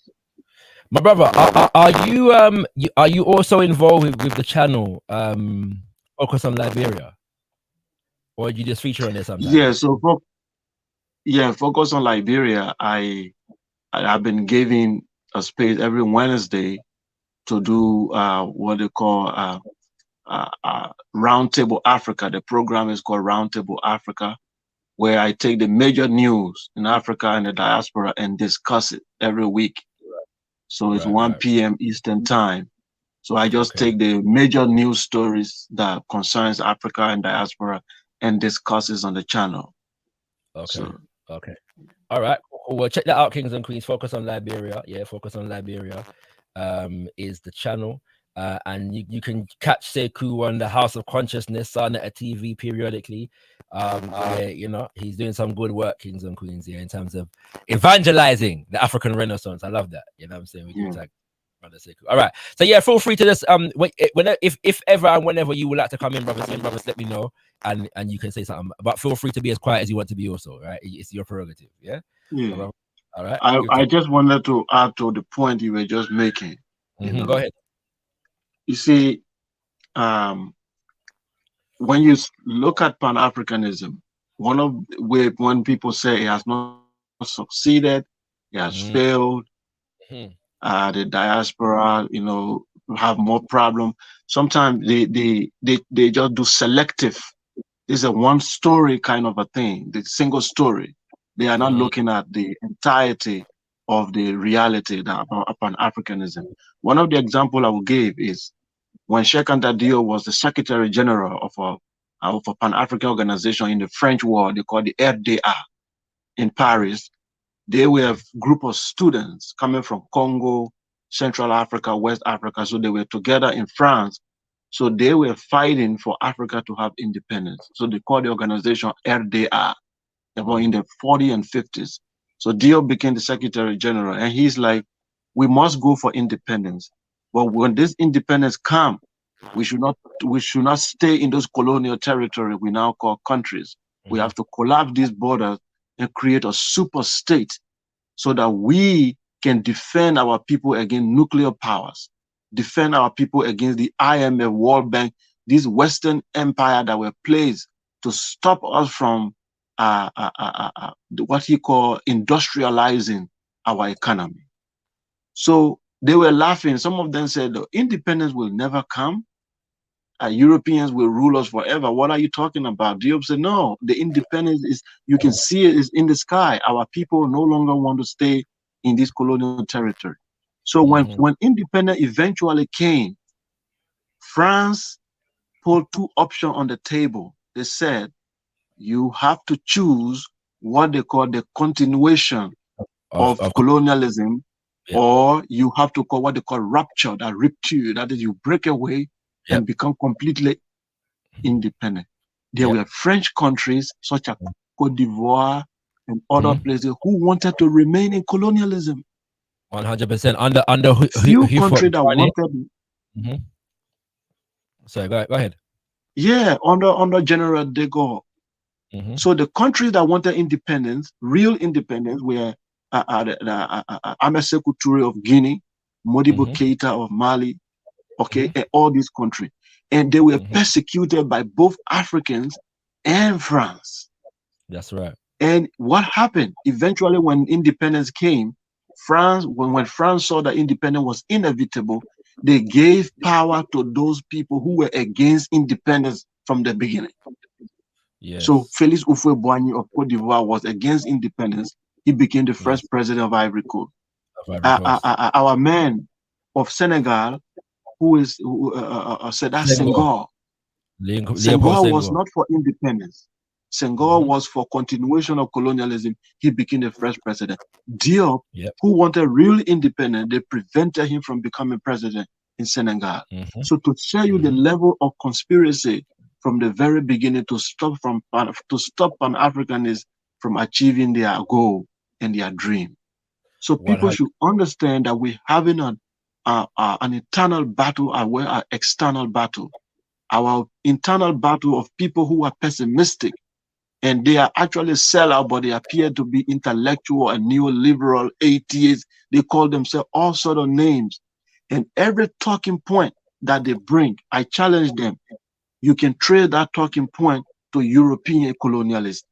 My brother, are you also involved with the channel Focus on Liberia? Or did you just feature on this sometimes? Yeah, so Focus on Liberia, I've been giving a space every Wednesday to do what they call Roundtable Africa. The program is called Roundtable Africa, where I take the major news in Africa and the diaspora and discuss it every week. So it's 1 p.m. Eastern time. So I just take the major news stories that concerns Africa and diaspora and discusses on the channel. Okay. Okay. All right. Well, check that out, Kings and Queens. Focus on Liberia. Yeah, focus on Liberia. Is the channel. And you can catch Sekou on the House of Consciousness on a TV periodically. Where, you know, he's doing some good work, Kings and Queens, here, in terms of evangelizing the African Renaissance. I love that. You know what I'm saying? We can tag Brother Sekou. All right. So yeah, feel free to just if ever and whenever you would like to come in, brothers, let me know, and you can say something. But feel free to be as quiet as you want to be also, right? It's your prerogative. Yeah. Yeah. All right. I just wanted to add to the point you were just making. You know? Go ahead. You see, when you look at Pan-Africanism, when people say it has not succeeded, it has failed, the diaspora, you know, have more problem. Sometimes they just do selective. It's a one story kind of a thing, the single story. They are not looking at the entirety of the reality that Pan-Africanism. One of the examples I will give is when Cheikh Anta Diop was the Secretary General of a Pan-African organization in the French War, they called the RDA in Paris. They were a group of students coming from Congo, Central Africa, West Africa. So they were together in France. So they were fighting for Africa to have independence. So they called the organization RDA. They were in the 40s and 50s. So Diop became the Secretary General, and he's like, we must go for independence. But when this independence comes, we should not stay in those colonial territory we now call countries. We have to collapse these borders and create a super state so that we can defend our people against nuclear powers, defend our people against the IMF, World Bank, these Western empire that were placed to stop us from what he called industrializing our economy. So they were laughing. Some of them said, independence will never come. Europeans will rule us forever. What are you talking about? Diop said, no, the independence is, you can see it is in the sky. Our people no longer want to stay in this colonial territory. So when independence eventually came, France put two options on the table. They said, you have to choose what they call the continuation of colonialism, or you have to call what they call rupture, that is, you break away and become completely independent. There were French countries such as Cote d'Ivoire and other places who wanted to remain in colonialism. 100% under few countries that wanted. Sorry, go ahead. Yeah, under General de Gaulle. So the countries that wanted independence, real independence, were Amese Couture of Guinea, Modibo Keita of Mali, and all these countries. And they were persecuted by both Africans and France. That's right. And what happened? Eventually, when independence came, France, when France saw that independence was inevitable, they gave power to those people who were against independence from the beginning. Yes. So Félix Houphouët-Boigny of Cote d'Ivoire was against independence. He became the first president of Ivory Coast. Our man of Senegal, who is Sédar Senghor. Senghor was not for independence. Senghor was for continuation of colonialism. He became the first president. Diop, who wanted real independence, they prevented him from becoming president in Senegal. So to show you the level of conspiracy from the very beginning to stop Pan-Africanists from achieving their goal and their dream. So people should understand that we're having an internal battle, an external battle. Our internal battle of people who are pessimistic, and they are actually sellout, but they appear to be intellectual and neoliberal atheists. They call themselves all sorts of names. And every talking point that they bring, I challenge them. You can trade that talking point to European colonialists.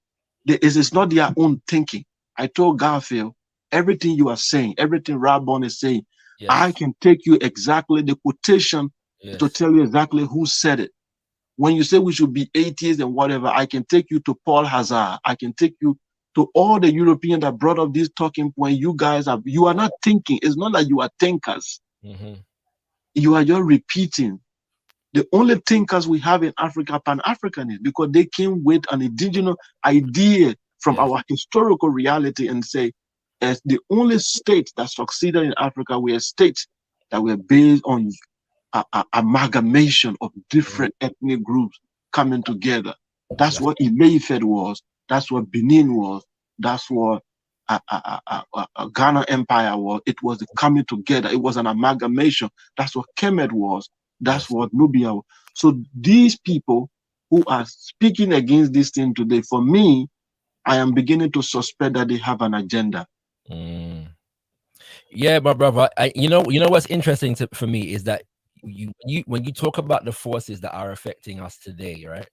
It's not their own thinking. I told Garfield, everything you are saying, everything Rabon is saying, I can take you exactly the quotation to tell you exactly who said it. When you say we should be atheists and whatever, I can take you to Paul Hazard. I can take you to all the Europeans that brought up this talking point. You guys you are not thinking. It's not like you are thinkers. you are just repeating the only thinkers we have in Africa, Pan-Africanists, because they came with an indigenous idea from our historical reality and say, as the only state that succeeded in Africa, we are states that were based on amalgamation of different ethnic groups coming together. That's what Ile-Ife was. That's what Benin was. That's what Ghana Empire was. It was the coming together. It was an amalgamation. That's what Kemet was. That's what Nubia was. So these people who are speaking against this thing today, for me, I am beginning to suspect that they have an agenda. Yeah, my brother. You know what's interesting for me is that when you talk about the forces that are affecting us today, right?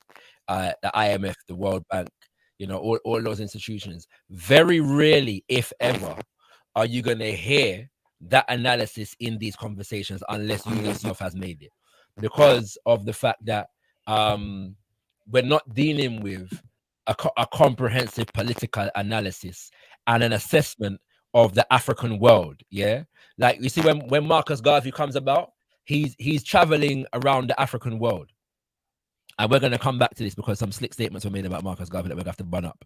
The IMF, the World Bank, you know, all those institutions, very rarely, if ever, are you going to hear that analysis in these conversations unless you yourself has made it, because of the fact that we're not dealing with a comprehensive political analysis and an assessment of the African world. Yeah, like you see when Marcus Garvey comes about, he's traveling around the African world. And we're going to come back to this because some slick statements were made about Marcus Garvey that we're going to have to bun up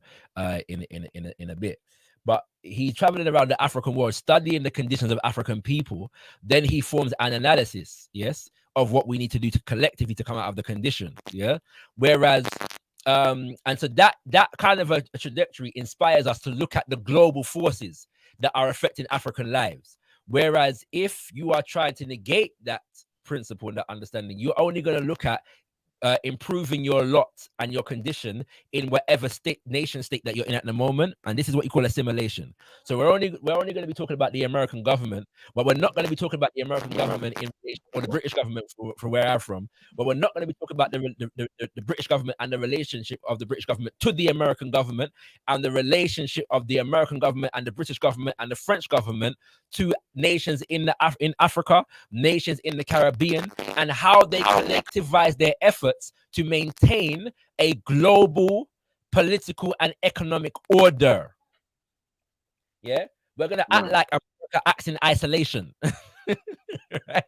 in a bit. But he's traveling around the African world, studying the conditions of African people. Then he forms an analysis, yes, of what we need to do to collectively to come out of the condition. Yeah. Whereas, and so that kind of a trajectory inspires us to look at the global forces that are affecting African lives. Whereas if you are trying to negate that principle and that understanding, you're only going to look at improving your lot and your condition in whatever nation state that you're in at the moment, and this is what you call assimilation. So we're only going to be talking about the American government, but we're not going to be talking about the American government or the British government for where I'm from. But we're not going to be talking about the British government and the relationship of the British government to the American government, and the relationship of the American government and the British government and the French government to nations in Africa, nations in the Caribbean, and how they collectivize their efforts to maintain a global political and economic order. Yeah, we're gonna act like America acts in isolation, right?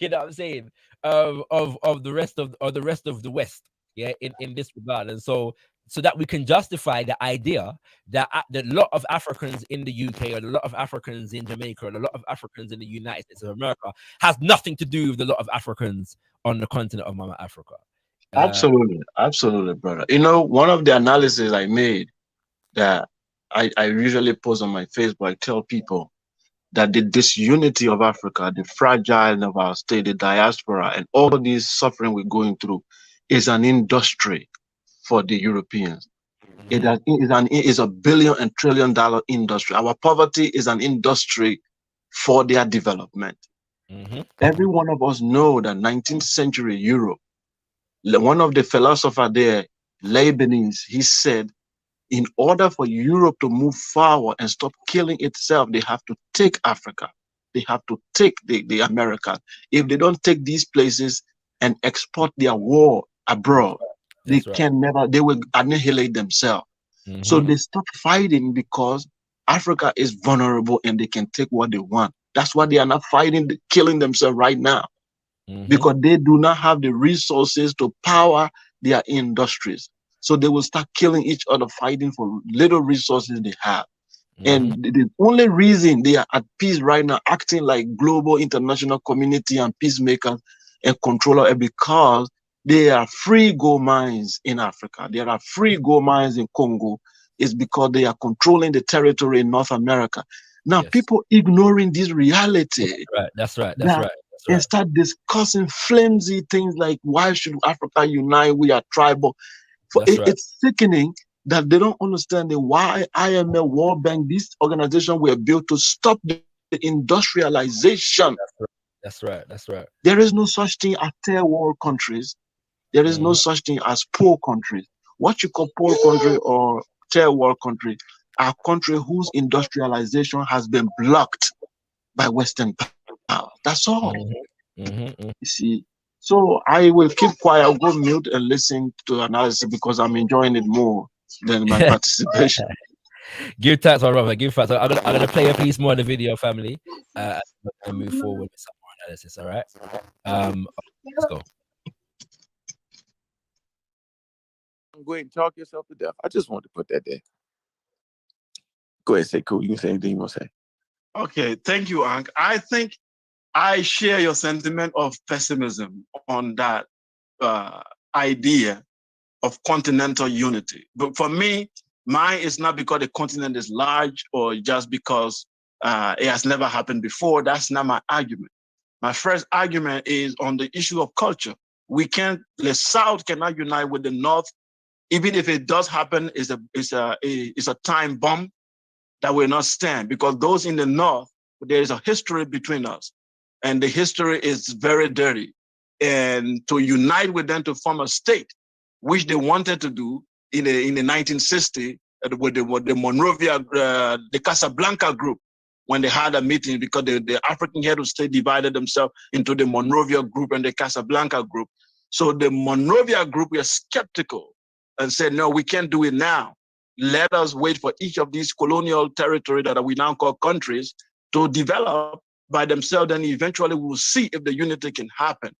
You know what I'm saying? Of the rest of the West, yeah, in this regard, and so that we can justify the idea that a lot of Africans in the UK, or a lot of Africans in Jamaica, or a lot of Africans in the United States of America has nothing to do with a lot of Africans on the continent of Mama Africa. Absolutely, brother. You know, one of the analyses I made that I usually post on my Facebook, I tell people that the disunity of Africa, the fragile of our state, the diaspora, and all these suffering we're going through is an industry for the Europeans. It is $1 billion and $1 trillion industry. Our poverty is an industry for their development. Every one of us know that 19th century Europe, one of the philosophers there, Leibniz, he said, in order for Europe to move forward and stop killing itself, they have to take Africa. They have to take the Americas. If they don't take these places and export their war abroad, they will annihilate themselves. So they stop fighting because Africa is vulnerable and they can take what they want. That's why they are not fighting, killing themselves right now. Because they do not have the resources to power their industries. So they will start killing each other, fighting for little resources they have. And the only reason they are at peace right now, acting like global international community and peacemakers and controller, because there are free gold mines in Africa. There are free gold mines in Congo. It's because they are controlling the territory in North America. Now, people ignoring this reality. That's right. And start discussing flimsy things like, why should Africa unite? We are tribal. It's sickening that they don't understand why IMF, World Bank, these organizations were built to stop the industrialization. That's right. There is no such thing as third world countries. There is no such thing as poor countries. What you call poor country or third world country are countries whose industrialization has been blocked by Western power. That's all. You see. So I will keep quiet. I'll go mute and listen to analysis because I'm enjoying it more than my participation. Give thanks, my brother. Give thanks. I'm gonna play a piece more of the video, family, and move forward with some more analysis. All right. Let's go. Go ahead and talk yourself to death. I just wanted to put that there. Go ahead, say cool. You can say anything you want to say. Okay, thank you, Hank. I think I share your sentiment of pessimism on that idea of continental unity. But for me, mine is not because the continent is large or just because it has never happened before. That's not my argument. My first argument is on the issue of culture. The South cannot unite with the North. Even if it does happen, it's a time bomb that will not stand, because those in the North, there is a history between us, and the history is very dirty. And to unite with them to form a state, which they wanted to do in the 1960 with the Monrovia, the Casablanca group, when they had a meeting, because the African head of state divided themselves into the Monrovia group and the Casablanca group. So the Monrovia group were skeptical and said, no, we can't do it now. Let us wait for each of these colonial territory that we now call countries to develop by themselves, and eventually we'll see if the unity can happen.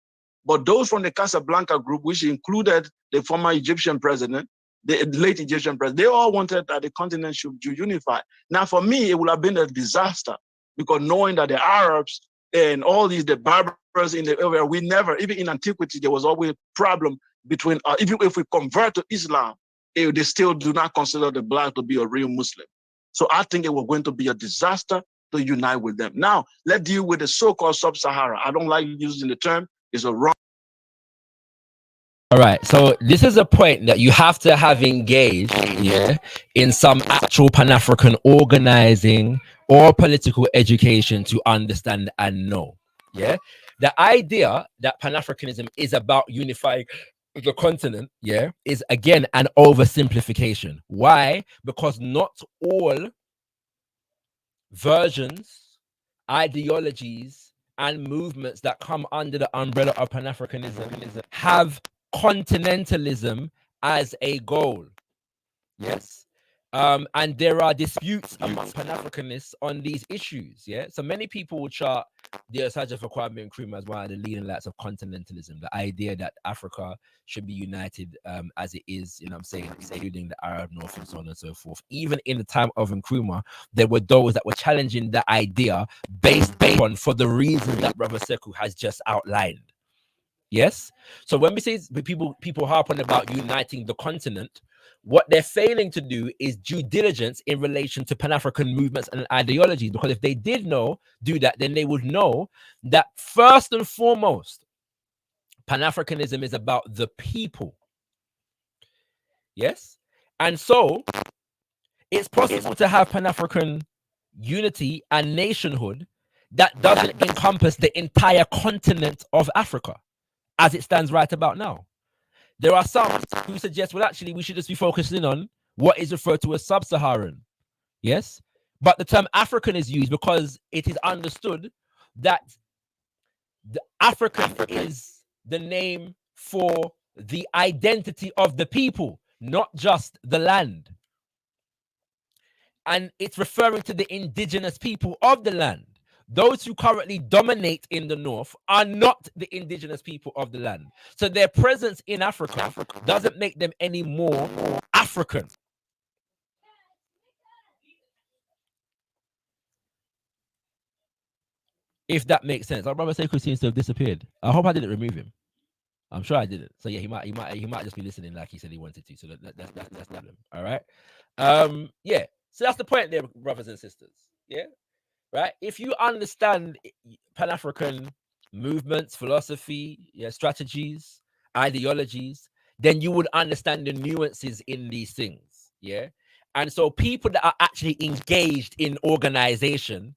But those from the Casablanca group, which included the former Egyptian president, the late Egyptian president, they all wanted that the continent should unify. Now, for me, it would have been a disaster, because knowing that the Arabs and all the Berbers in the area, we never, even in antiquity, there was always a problem between, even if we convert to Islam, they still do not consider the black to be a real Muslim. So I think it was going to be a disaster to unite with them. Now, let's deal with the so-called sub-Sahara. I don't like using the term. It's a wrong. All right, so this is a point that you have to have engaged, in some actual Pan-African organizing or political education to understand and know. Yeah, the idea that Pan-Africanism is about unifying the continent, is again an oversimplification. Why? Because not all versions, ideologies, and movements that come under the umbrella of Pan-Africanism have continentalism as a goal. Yes. And there are disputes among Pan-Africanists on these issues. Yeah. So many people will chart the Osage of Kwame Nkrumah as one of the leading lights of continentalism, the idea that Africa should be united as it is, you know what I'm saying, including the Arab North and so on and so forth. Even in the time of Nkrumah, there were those that were challenging the idea based on for the reasons that Brother Sekou has just outlined. Yes. So when we say people harp on about uniting the continent, what they're failing to do is due diligence in relation to Pan-African movements and ideologies. Because if they did do that, then they would know that first and foremost, Pan-Africanism is about the people. Yes. And so it's possible to have Pan-African unity and nationhood that doesn't encompass the entire continent of Africa as it stands right about now. There are some who suggest, well, actually, we should just be focusing on what is referred to as sub-Saharan. Yes. But the term African is used because it is understood that the African is the name for the identity of the people, not just the land. And it's referring to the indigenous people of the land. Those who currently dominate in the north are not the indigenous people of the land. So their presence in Africa doesn't make them any more African. If that makes sense. Our brother Sekou seems to have disappeared. I hope I didn't remove him. I'm sure I didn't. So yeah, he might just be listening like he said he wanted to. So that's problem. All right. Yeah. So that's the point there, brothers and sisters. Yeah. Right? If you understand Pan-African movements, philosophy, strategies, ideologies, then you would understand the nuances in these things. Yeah. And so people that are actually engaged in organization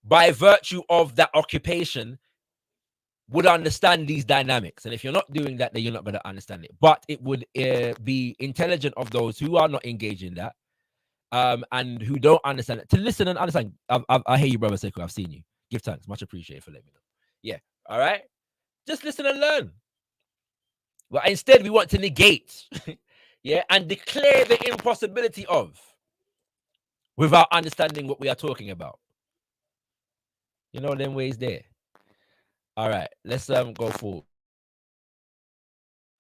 by virtue of that occupation would understand these dynamics. And if you're not doing that, then you're not going to understand it. But it would be intelligent of those who are not engaged in that, and who don't understand it, to listen and understand. I hear you, brother Sekou. I've seen you. Give thanks. Much appreciated for letting me know. Yeah. All right. Just listen and learn. Well, instead, we want to negate, and declare the impossibility of, without understanding what we are talking about. You know, them ways there. All right, let's go forward.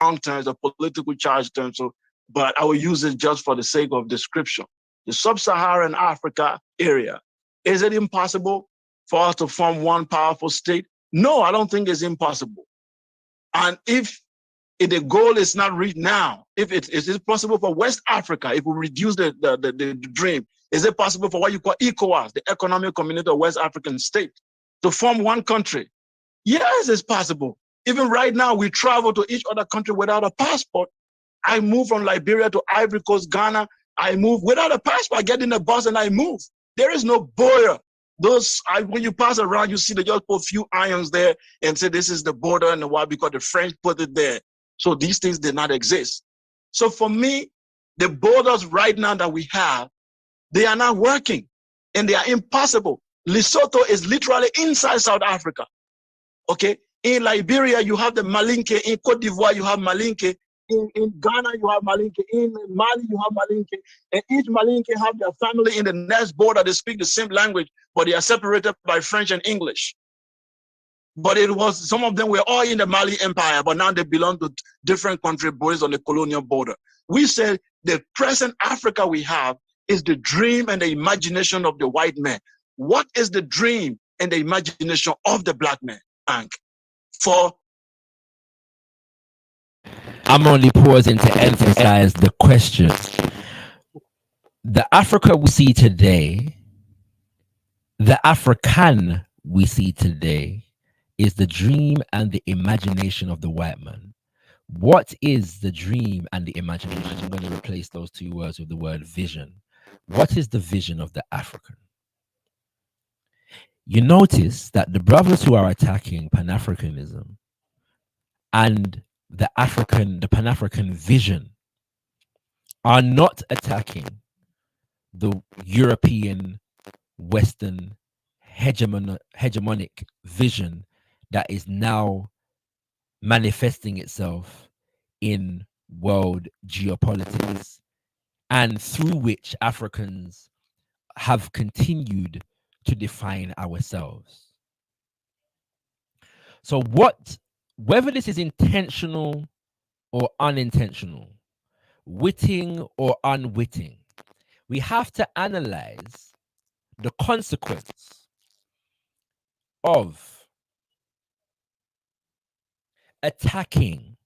Wrong terms, a political charge term, so but I will use it just for the sake of description. The sub-Saharan Africa area, is it impossible for us to form one powerful state? No, I don't think it's impossible. And if the goal is not reached now, if is it possible for West Africa, if we reduce the dream, is it possible for what you call ECOWAS, the Economic Community of West African States, to form one country? Yes, it's possible. Even right now, we travel to each other country without a passport. I move from Liberia to Ivory Coast, Ghana. I move without a passport. I get in the bus and I move. There is no border. When you pass around, you see they just put a few irons there and say this is the border and why, because the French put it there. So these things did not exist. So for me, the borders right now that we have, they are not working and they are impossible. Lesotho is literally inside South Africa. Okay. In Liberia, you have the Malinke. In Cote d'Ivoire, you have Malinke. In Ghana, you have Malinke. In Mali, you have Malinke. And each Malinke have their family in the next border. They speak the same language, but they are separated by French and English. But some of them were all in the Mali Empire, but now they belong to different countries based on the colonial border. We said the present Africa we have is the dream and the imagination of the white man. What is the dream and the imagination of the black man? I'm only pausing to emphasize the question. The Africa we see today, the African we see today, is the dream and the imagination of the white man. What is the dream and the imagination? I'm going to replace those two words with the word vision. What is the vision of the African? You notice that the brothers who are attacking Pan-Africanism and the Pan-African vision are not attacking the European Western hegemonic vision that is now manifesting itself in world geopolitics and through which Africans have continued to define ourselves. So whether this is intentional or unintentional, witting or unwitting, we have to analyze the consequence of attacking,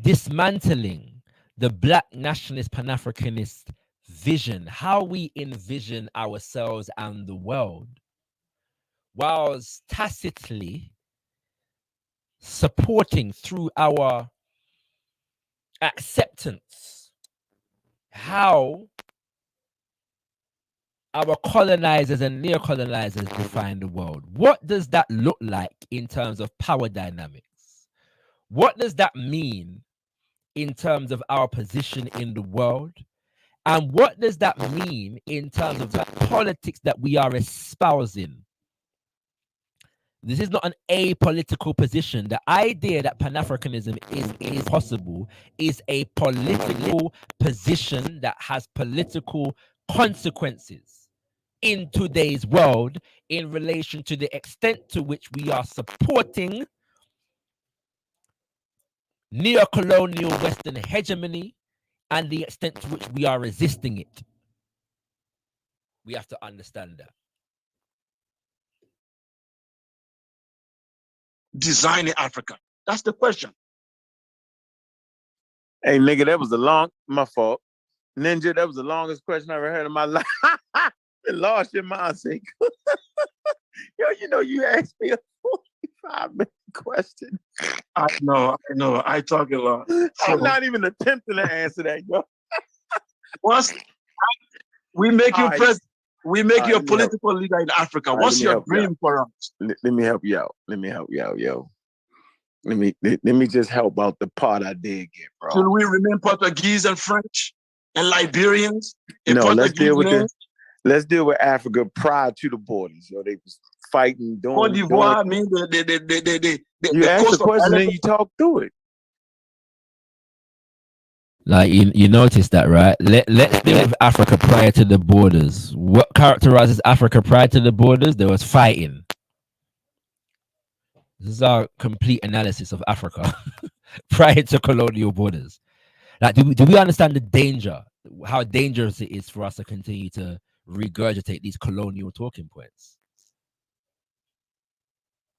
dismantling the Black nationalist Pan-Africanist vision, how we envision ourselves and the world, whilst tacitly supporting through our acceptance how our colonizers and neocolonizers define the world. What does that look like in terms of power dynamics? What does that mean in terms of our position in the world? And what does that mean in terms of the politics that we are espousing? This is not an apolitical position. The idea that Pan-Africanism is possible is a political position that has political consequences in today's world in relation to the extent to which we are supporting neocolonial Western hegemony and the extent to which we are resisting it. We have to understand that. Designing Africa. That's the question. Hey, nigga, that was my fault. Ninja, that was the longest question I ever heard in my life. You lost your mind, Sync. Yo, you asked me a 45-minute question. I know. I talk a lot. I'm not even attempting to answer that, yo. We make you president. We make you a right, political leader in Africa. What's your dream for us? Let me help you out. Yo. Let me just help out the part I did get, bro. Should we remain Portuguese and French and Liberians? No, let's deal with Africa prior to the borders. Yo, they was fighting, doing. Cote d'Ivoire, you asked the question and you talk through it. Like you notice that, right? Let's deal with Africa prior to the borders. What characterizes Africa prior to the borders? There was fighting. This is our complete analysis of Africa prior to colonial borders. Like, do we understand the danger, how dangerous it is for us to continue to regurgitate these colonial talking points?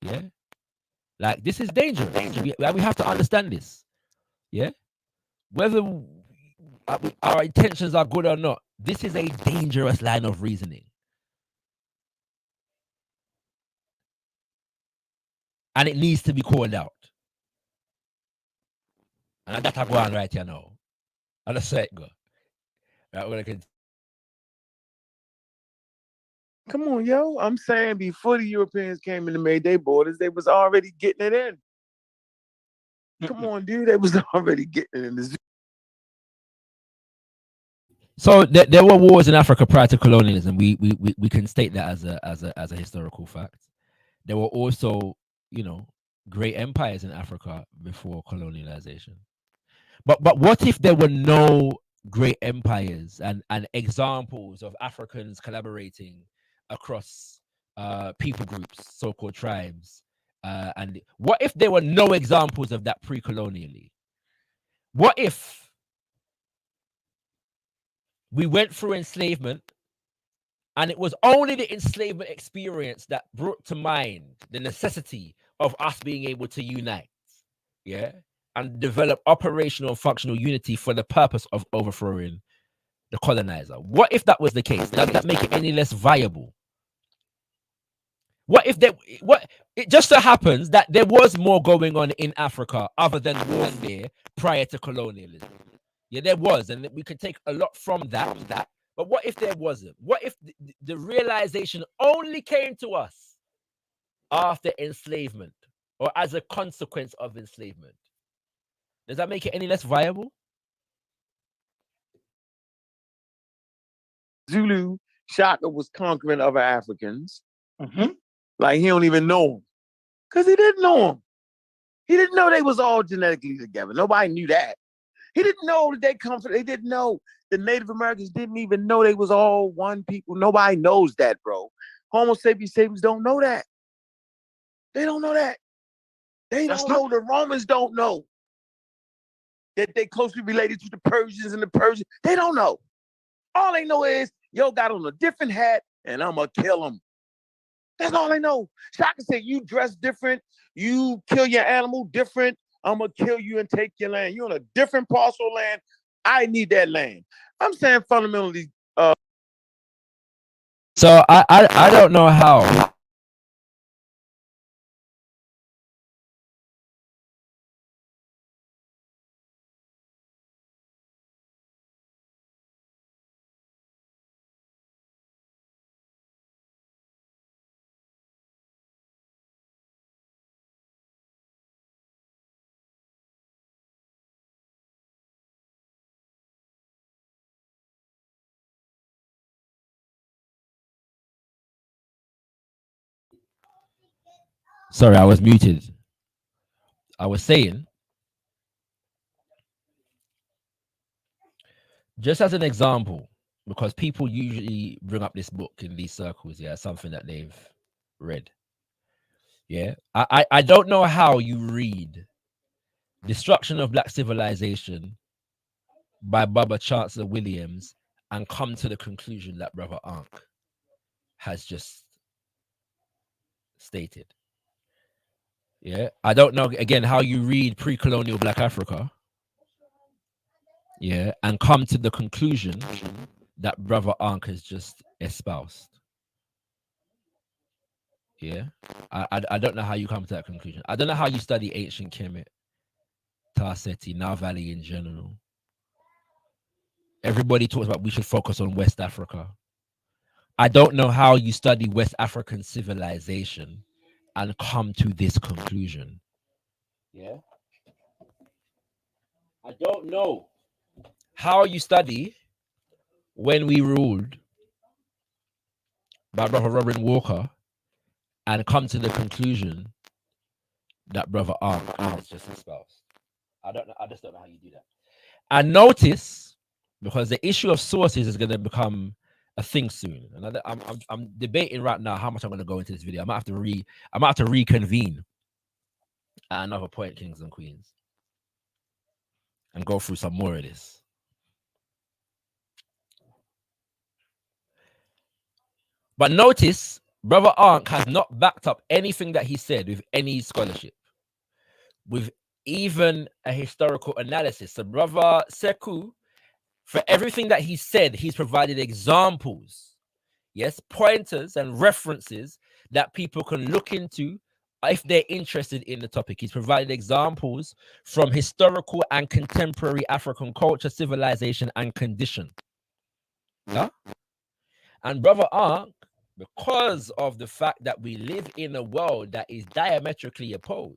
Yeah, like this is dangerous. We have to understand this. Yeah, whether our intentions are good or not, this is a dangerous line of reasoning, and it needs to be called out. And that's go on right here now. And that's it go. Right, we're gonna Come on, yo. I'm saying before the Europeans came in and made their borders, they was already getting it in. Come on, dude. They was already getting it in. So there were wars in Africa prior to colonialism. We can state that as a historical fact. There were also, you know, great empires in Africa before colonialization. But what if there were no great empires and examples of Africans collaborating across people groups, so-called tribes? And what if there were no examples of that pre-colonially? What if we went through enslavement and it was only the enslavement experience that brought to mind the necessity of us being able to unite, yeah, and develop operational functional unity for the purpose of overthrowing the colonizer? What if that was the case? Does that make it any less viable? What if it just so happens that there was more going on in Africa other than warfare prior to colonialism? Yeah, there was, and we could take a lot from that. But what if there wasn't? What if the realization only came to us after enslavement or as a consequence of enslavement? Does that make it any less viable? Zulu Shaka was conquering other Africans. Like he don't even know them. Because he didn't know them. He didn't know they was all genetically together. Nobody knew that. He didn't know that they come from, they didn't know. The Native Americans didn't even know they was all one people. Nobody knows that, bro. Homo sapiens don't know that. They don't know that. They don't know. The Romans don't know that they closely related to the Persians and the Persians. They don't know. All they know is, yo got on a different hat and I'm going to kill him. That's all they know. Shaka said, you dress different. You kill your animal different. I'm going to kill you and take your land. You're on a different parcel of land. I need that land. I'm saying fundamentally. So I don't know how. Sorry, I was muted. I was saying, just as an example, because people usually bring up this book in these circles, yeah, something that they've read. Yeah, I don't know how you read Destruction of Black Civilization by Baba Chancellor Williams and come to the conclusion that Brother Ankh has just stated. Yeah, I don't know again how you read pre-colonial Black Africa, yeah, and come to the conclusion that Brother Ankh has just espoused. Yeah, I don't know how you come to that conclusion. I don't know how you study ancient Kemet, Tarseti, Nile Valley in general. Everybody talks about we should focus on West Africa. I don't know how you study West African civilization and come to this conclusion. Yeah. I don't know how you study When We Ruled by Brother Robin Walker and come to the conclusion that Brother Ankh has just espoused. I don't know. I just don't know how you do that. And notice, because the issue of sources is going to become a thing soon, and I'm debating right now how much I'm going to go into this video. I might have to reconvene at another point, kings and queens, and go through some more of this. But notice, Brother Ankh has not backed up anything that he said with any scholarship, with even a historical analysis. So Brother Sekou, for everything that he said, he's provided examples, yes, pointers and references that people can look into if they're interested in the topic. He's provided examples from historical and contemporary African culture, civilization, and condition. Yeah? And Brother Ankh, because of the fact that we live in a world that is diametrically opposed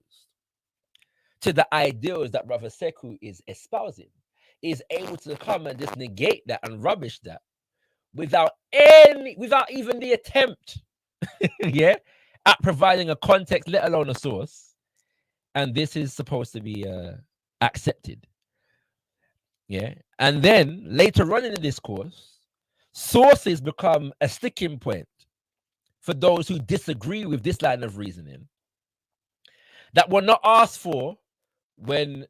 to the ideals that Brother Sekou is espousing, is able to come and just negate that and rubbish that without even the attempt, yeah, at providing a context, let alone a source. And this is supposed to be accepted. Yeah. And then later on in the discourse, sources become a sticking point for those who disagree with this line of reasoning that were not asked for when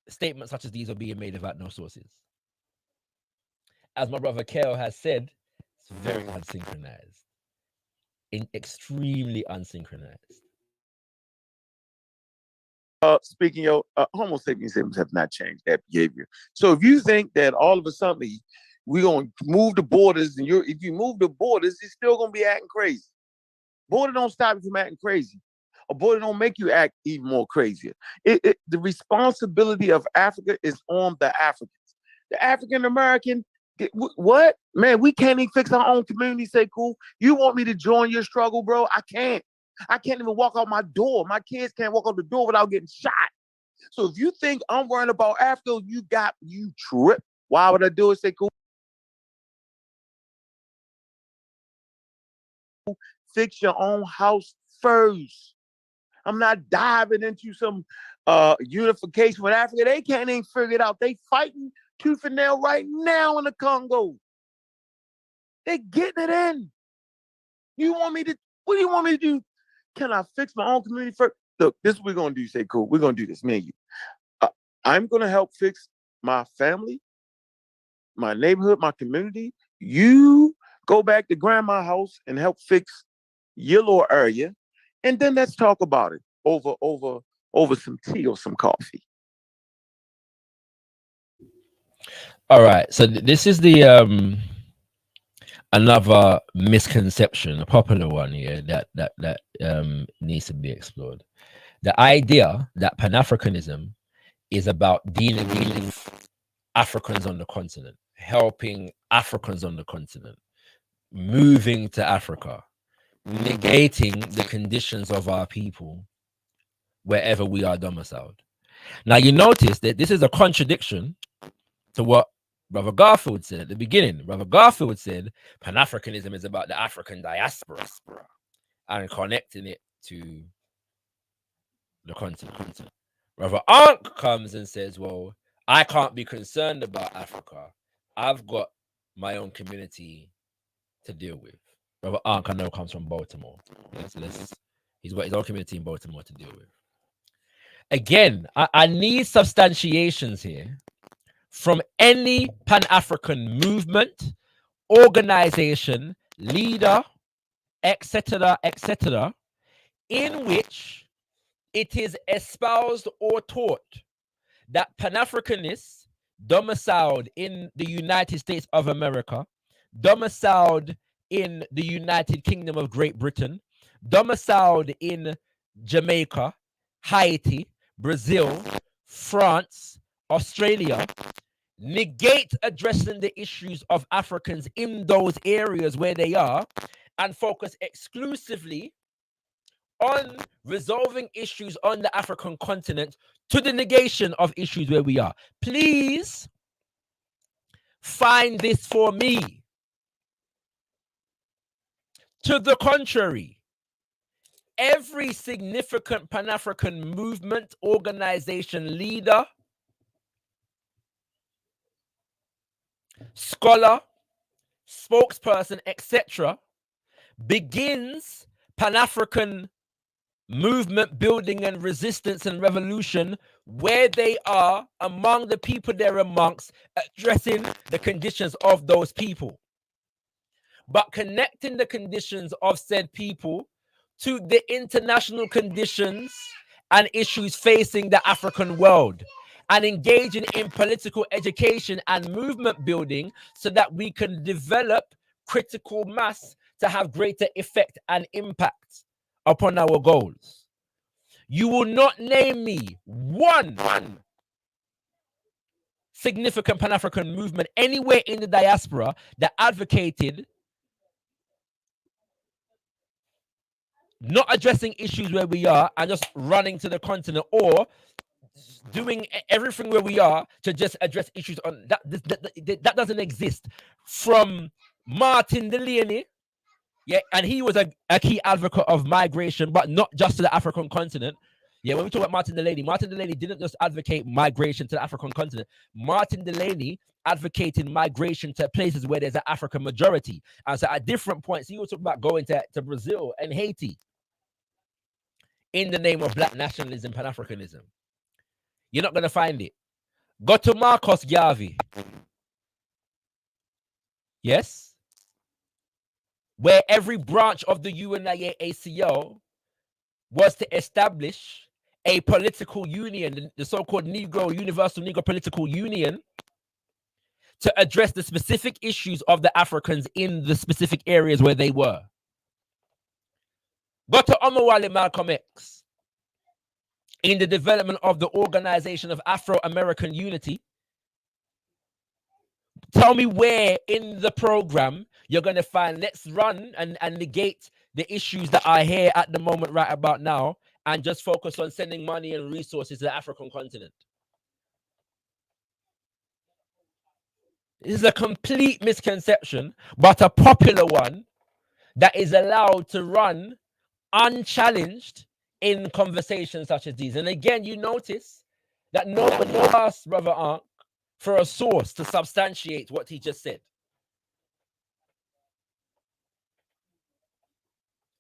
statements such as these are being made without no sources. As my brother Kale has said, it's very unsynchronized, extremely unsynchronized. Speaking of Homo sapiens have not changed that behavior. So if you think that all of a sudden we're gonna move the borders, and if you move the borders, it's still gonna be acting crazy. Border don't stop you from acting crazy. A border don't make you act even more crazier. The responsibility of Africa is on the Africans. The African American, what? Man, we can't even fix our own community. Say, cool. You want me to join your struggle, bro? I can't. I can't even walk out my door. My kids can't walk out the door without getting shot. So if you think I'm worrying about Africa, you trip. Why would I do it? Say, cool. Fix your own house first. I'm not diving into some unification with Africa. They can't even figure it out. They fighting tooth and nail right now in the Congo. They getting it in. What do you want me to do? Can I fix my own community first? Look, this is what we're going to do. Say, cool. We're going to do this, me and you. I'm going to help fix my family, my neighborhood, my community. You go back to grandma's house and help fix your little area. And then let's talk about it over some tea or some coffee. All right. So this is the another misconception, a popular one here that needs to be explored. The idea that Pan-Africanism is about dealing with Africans on the continent, helping Africans on the continent, moving to Africa, negating the conditions of our people wherever we are domiciled. Now, you notice that this is a contradiction to what Brother Garfield said at the beginning. Brother Garfield said Pan-Africanism is about the African diaspora and connecting it to the continent. Brother Ankh comes and says, well, I can't be concerned about Africa. I've got my own community to deal with. Brother Ankh, I know, comes from Baltimore. He's got his own community in Baltimore to deal with. Again, I need substantiations here from any Pan-African movement, organization, leader, etc., in which it is espoused or taught that Pan-Africanists domiciled in the United States of America, domiciled in the United Kingdom of Great Britain, domiciled in Jamaica, Haiti, Brazil, France, Australia, negate addressing the issues of Africans in those areas where they are and focus exclusively on resolving issues on the African continent to the negation of issues where we are. Please find this for me. To the contrary, every significant Pan-African movement, organization, leader, scholar, spokesperson, etc., begins Pan-African movement building and resistance and revolution where they are among the people they're amongst, addressing the conditions of those people, but connecting the conditions of said people to the international conditions and issues facing the African world, and engaging in political education and movement building so that we can develop critical mass to have greater effect and impact upon our goals. You will not name me one significant Pan-African movement anywhere in the diaspora that advocated not addressing issues where we are and just running to the continent, or doing everything where we are to just address issues on that. That doesn't exist. From Martin Delaney, yeah, and he was a key advocate of migration, but not just to the African continent. Yeah, when we talk about Martin Delaney didn't just advocate migration to the African continent. Martin Delaney advocating migration to places where there's an African majority. And so at different points, he was talking about going to Brazil and Haiti in the name of Black nationalism, Pan-Africanism. You're not going to find it. Go to Marcus Garvey. Yes? Where every branch of the UNIACL was to establish a political union, the so-called Universal Negro Political Union, to address the specific issues of the Africans in the specific areas where they were. Go to Omowale Malcolm X in the development of the Organization of Afro-American Unity. Tell me where in the program you're going to find, let's run and negate the issues that are here at the moment right about now and just focus on sending money and resources to the African continent. This is a complete misconception, but a popular one that is allowed to run unchallenged in conversations such as these. And again, you notice that no one asked Brother Ankh for a source to substantiate what he just said.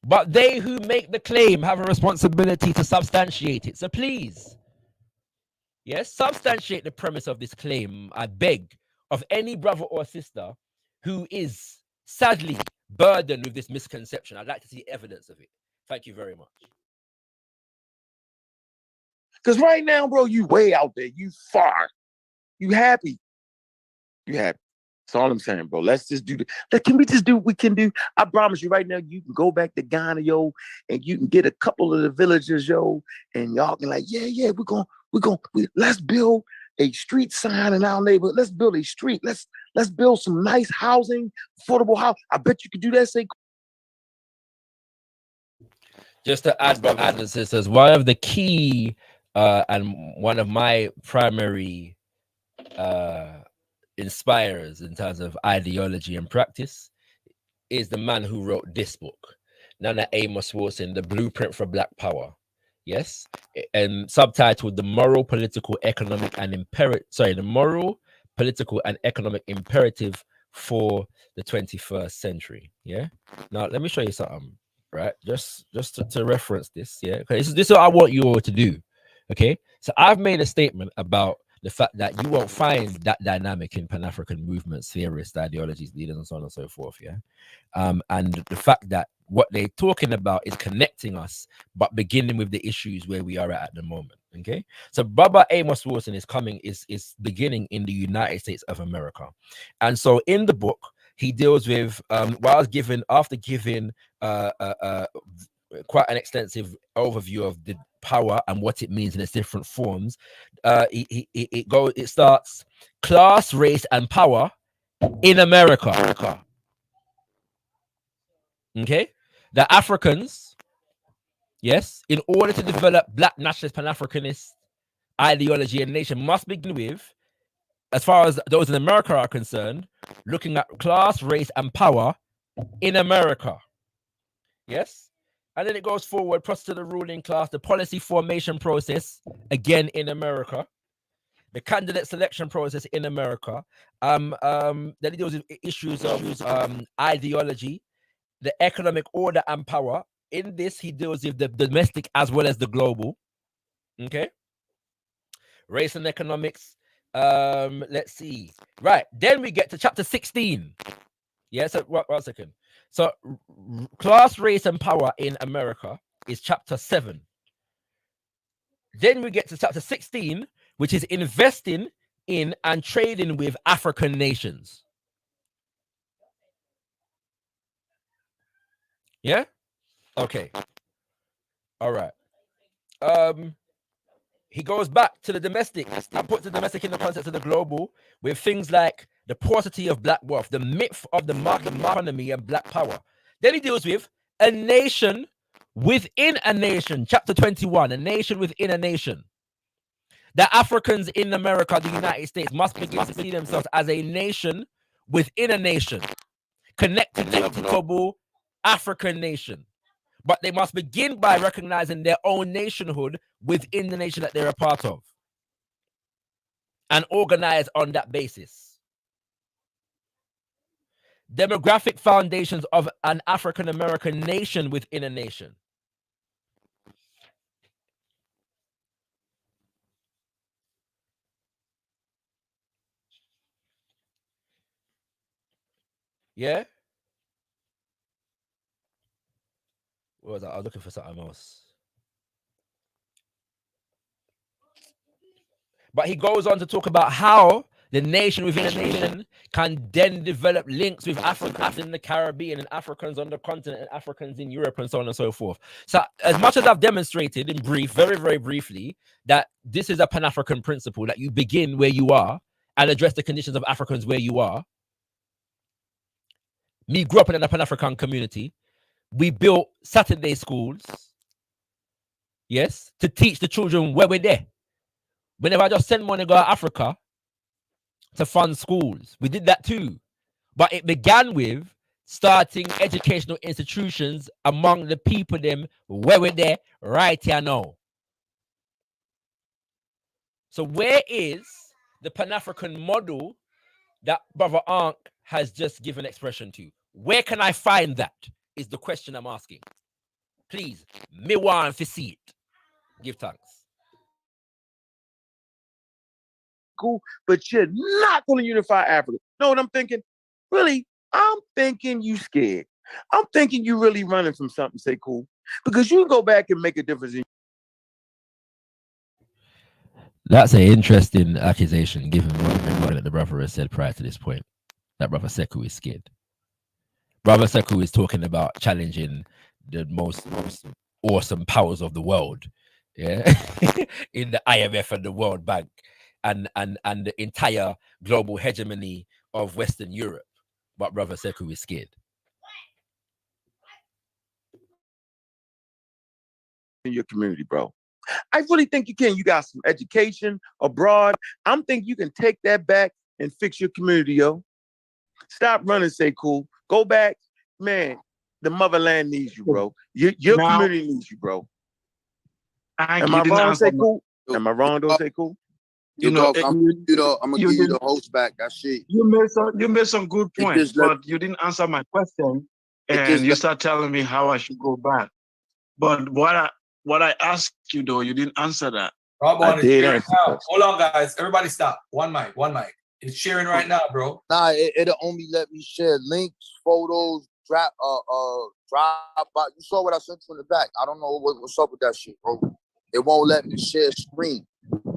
But they who make the claim have a responsibility to substantiate it. So please, yes, substantiate the premise of this claim, I beg, of any brother or sister who is sadly burdened with this misconception. I'd like to see evidence of it. Thank you very much. Because right now, bro, you way out there. You far. You happy. You happy. That's all I'm saying, bro. Let's just do can we just do what we can do? I promise you right now, you can go back to Ghana, yo, and you can get a couple of the villagers, yo, and y'all can like, yeah, let's build a street sign in our neighborhood. Let's build a street. Let's build some nice housing, affordable house. I bet you could do that. Say, just to add, brother and sisters, one of the key and one of my primary inspirers in terms of ideology and practice is the man who wrote this book, Nana Amos Wilson, The Blueprint for Black Power. Yes, and subtitled The Moral, Political, Economic and the Moral, Political and Economic Imperative for the 21st Century. Yeah. Now let me show you something, right? Just to reference this. Yeah. Okay. This is what I want you all to do. Okay. So I've made a statement about the fact that you won't find that dynamic in Pan-African movements, theorists, ideologies, leaders, and so on and so forth. Yeah. And the fact that what they're talking about is connecting us, but beginning with the issues where we are at the moment. Okay. So Baba Amos Wilson is beginning in the United States of America. And so in the book, he deals with, after giving quite an extensive overview of the power and what it means in its different forms, it starts class, race, and power in America. Okay, the Africans, yes, in order to develop Black nationalist Pan-Africanist ideology and nation, must begin with, as far as those in America are concerned, looking at class, race, and power in America. Yes. And then it goes forward, process of the ruling class, the policy formation process, again in America, the candidate selection process in America. Then it deals with issues of ideology, the economic order and power in this, he deals with the domestic as well as the global. Okay. Race and economics. Let's see. Right. Then we get to chapter 16. Yeah, so one second. So class, race, and power in America is chapter 7. Then we get to chapter 16, which is investing in and trading with African nations. Yeah? Okay. All right. He goes back to the domestic and puts the domestic in the context of the global with things like the paucity of black wealth, the myth of the market economy and black power. Then he deals with a nation within a nation, chapter 21, a nation within a nation. The Africans in America, the United States, must begin to see themselves as a nation within a nation, connected to a global African nation. But they must begin by recognizing their own nationhood within the nation that they're a part of and organize on that basis. Demographic foundations of an African American nation within a nation. Yeah? What was that? I was looking for something else. But he goes on to talk about how the nation within a nation can then develop links with Africans in the Caribbean and Africans on the continent and Africans in Europe and so on and so forth. So as much as I've demonstrated in brief, very, very briefly, that this is a Pan-African principle, that you begin where you are and address the conditions of Africans where you are. Me grew up in a Pan-African community. We built Saturday schools, yes, to teach the children where we're there. Whenever I just send money to go to Africa to fund schools, we did that too. But it began with starting educational institutions among the people them where we're there right here now. So where is the Pan-African model that Brother Ankh has just given expression to? Where can I find that? Is the question I'm asking. Please, me want to see it. Give thanks. Cool, but you're not going to unify Africa. Know what I'm thinking? Really, I'm thinking you scared. I'm thinking you really running from something, say cool, because you can go back and make a difference. That's an interesting accusation, given what the brother has said prior to this point. That Brother Sekou is scared. Brother Sekou is talking about challenging the most awesome powers of the world, yeah, in the IMF and the World Bank and the entire global hegemony of Western Europe. But Brother Sekou is scared. In your community, bro. I really think you can. You got some education abroad. I'm thinking you can take that back and fix your community, yo. Stop running, say cool. Go back, man. The motherland needs you, bro. Your Now, community needs you, bro. Am Am I wrong, say cool? Am I wrong, don't say cool? I'm gonna give you the host back. That shit. You made some good points, but you didn't answer my question, and you start telling me how I should go back. But what I asked you though, you didn't answer that. Rob is sharing now. Hold on, guys. Everybody stop. One mic. It's sharing right now, bro. Nah, it'll only let me share links, photos, drop by. You saw what I sent you in the back. I don't know what's up with that shit, bro. It won't let me share screen.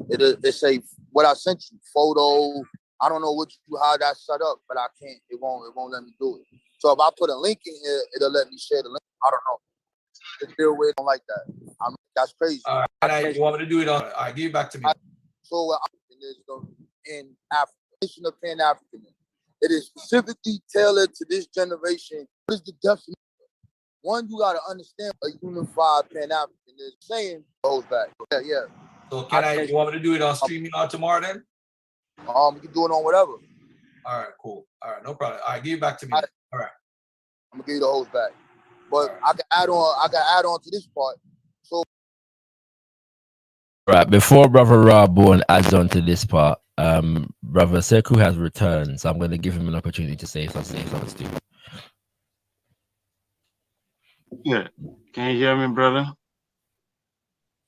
It say what I sent you, photo. I don't know how that's set up, but I can't. It won't let me do it. So if I put a link in here, it'll let me share the link. I don't know. To deal with, I don't like that. That's crazy. All right, you want me to do it on? All right, give it back to me. So in Africa, of Pan-Africanism. It is specifically tailored to this generation. What is the definition? One, you got to understand a unified Pan-Africanism. Saying goes back. Yeah. So you want me to do it on streaming on tomorrow then? You can do it on whatever. All right, cool. All right, no problem. All right, give it back to me. All right. I'm gonna give you the host back. But I can add on to this part. So right, before Brother Raborn adds on to this part, Brother Sekou has returned, so I'm going to give him an opportunity to say something. Yeah. Can you hear me, brother?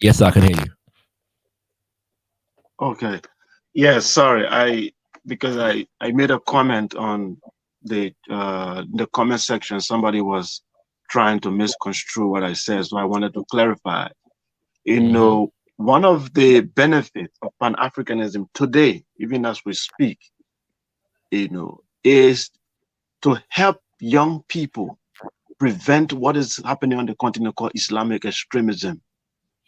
Yes, I can hear you. Okay. Yeah, sorry. Because I made a comment on the comment section. Somebody was trying to misconstrue what I said, so I wanted to clarify. You know, one of the benefits of Pan-Africanism today, even as we speak, you know, is to help young people prevent what is happening on the continent called Islamic extremism.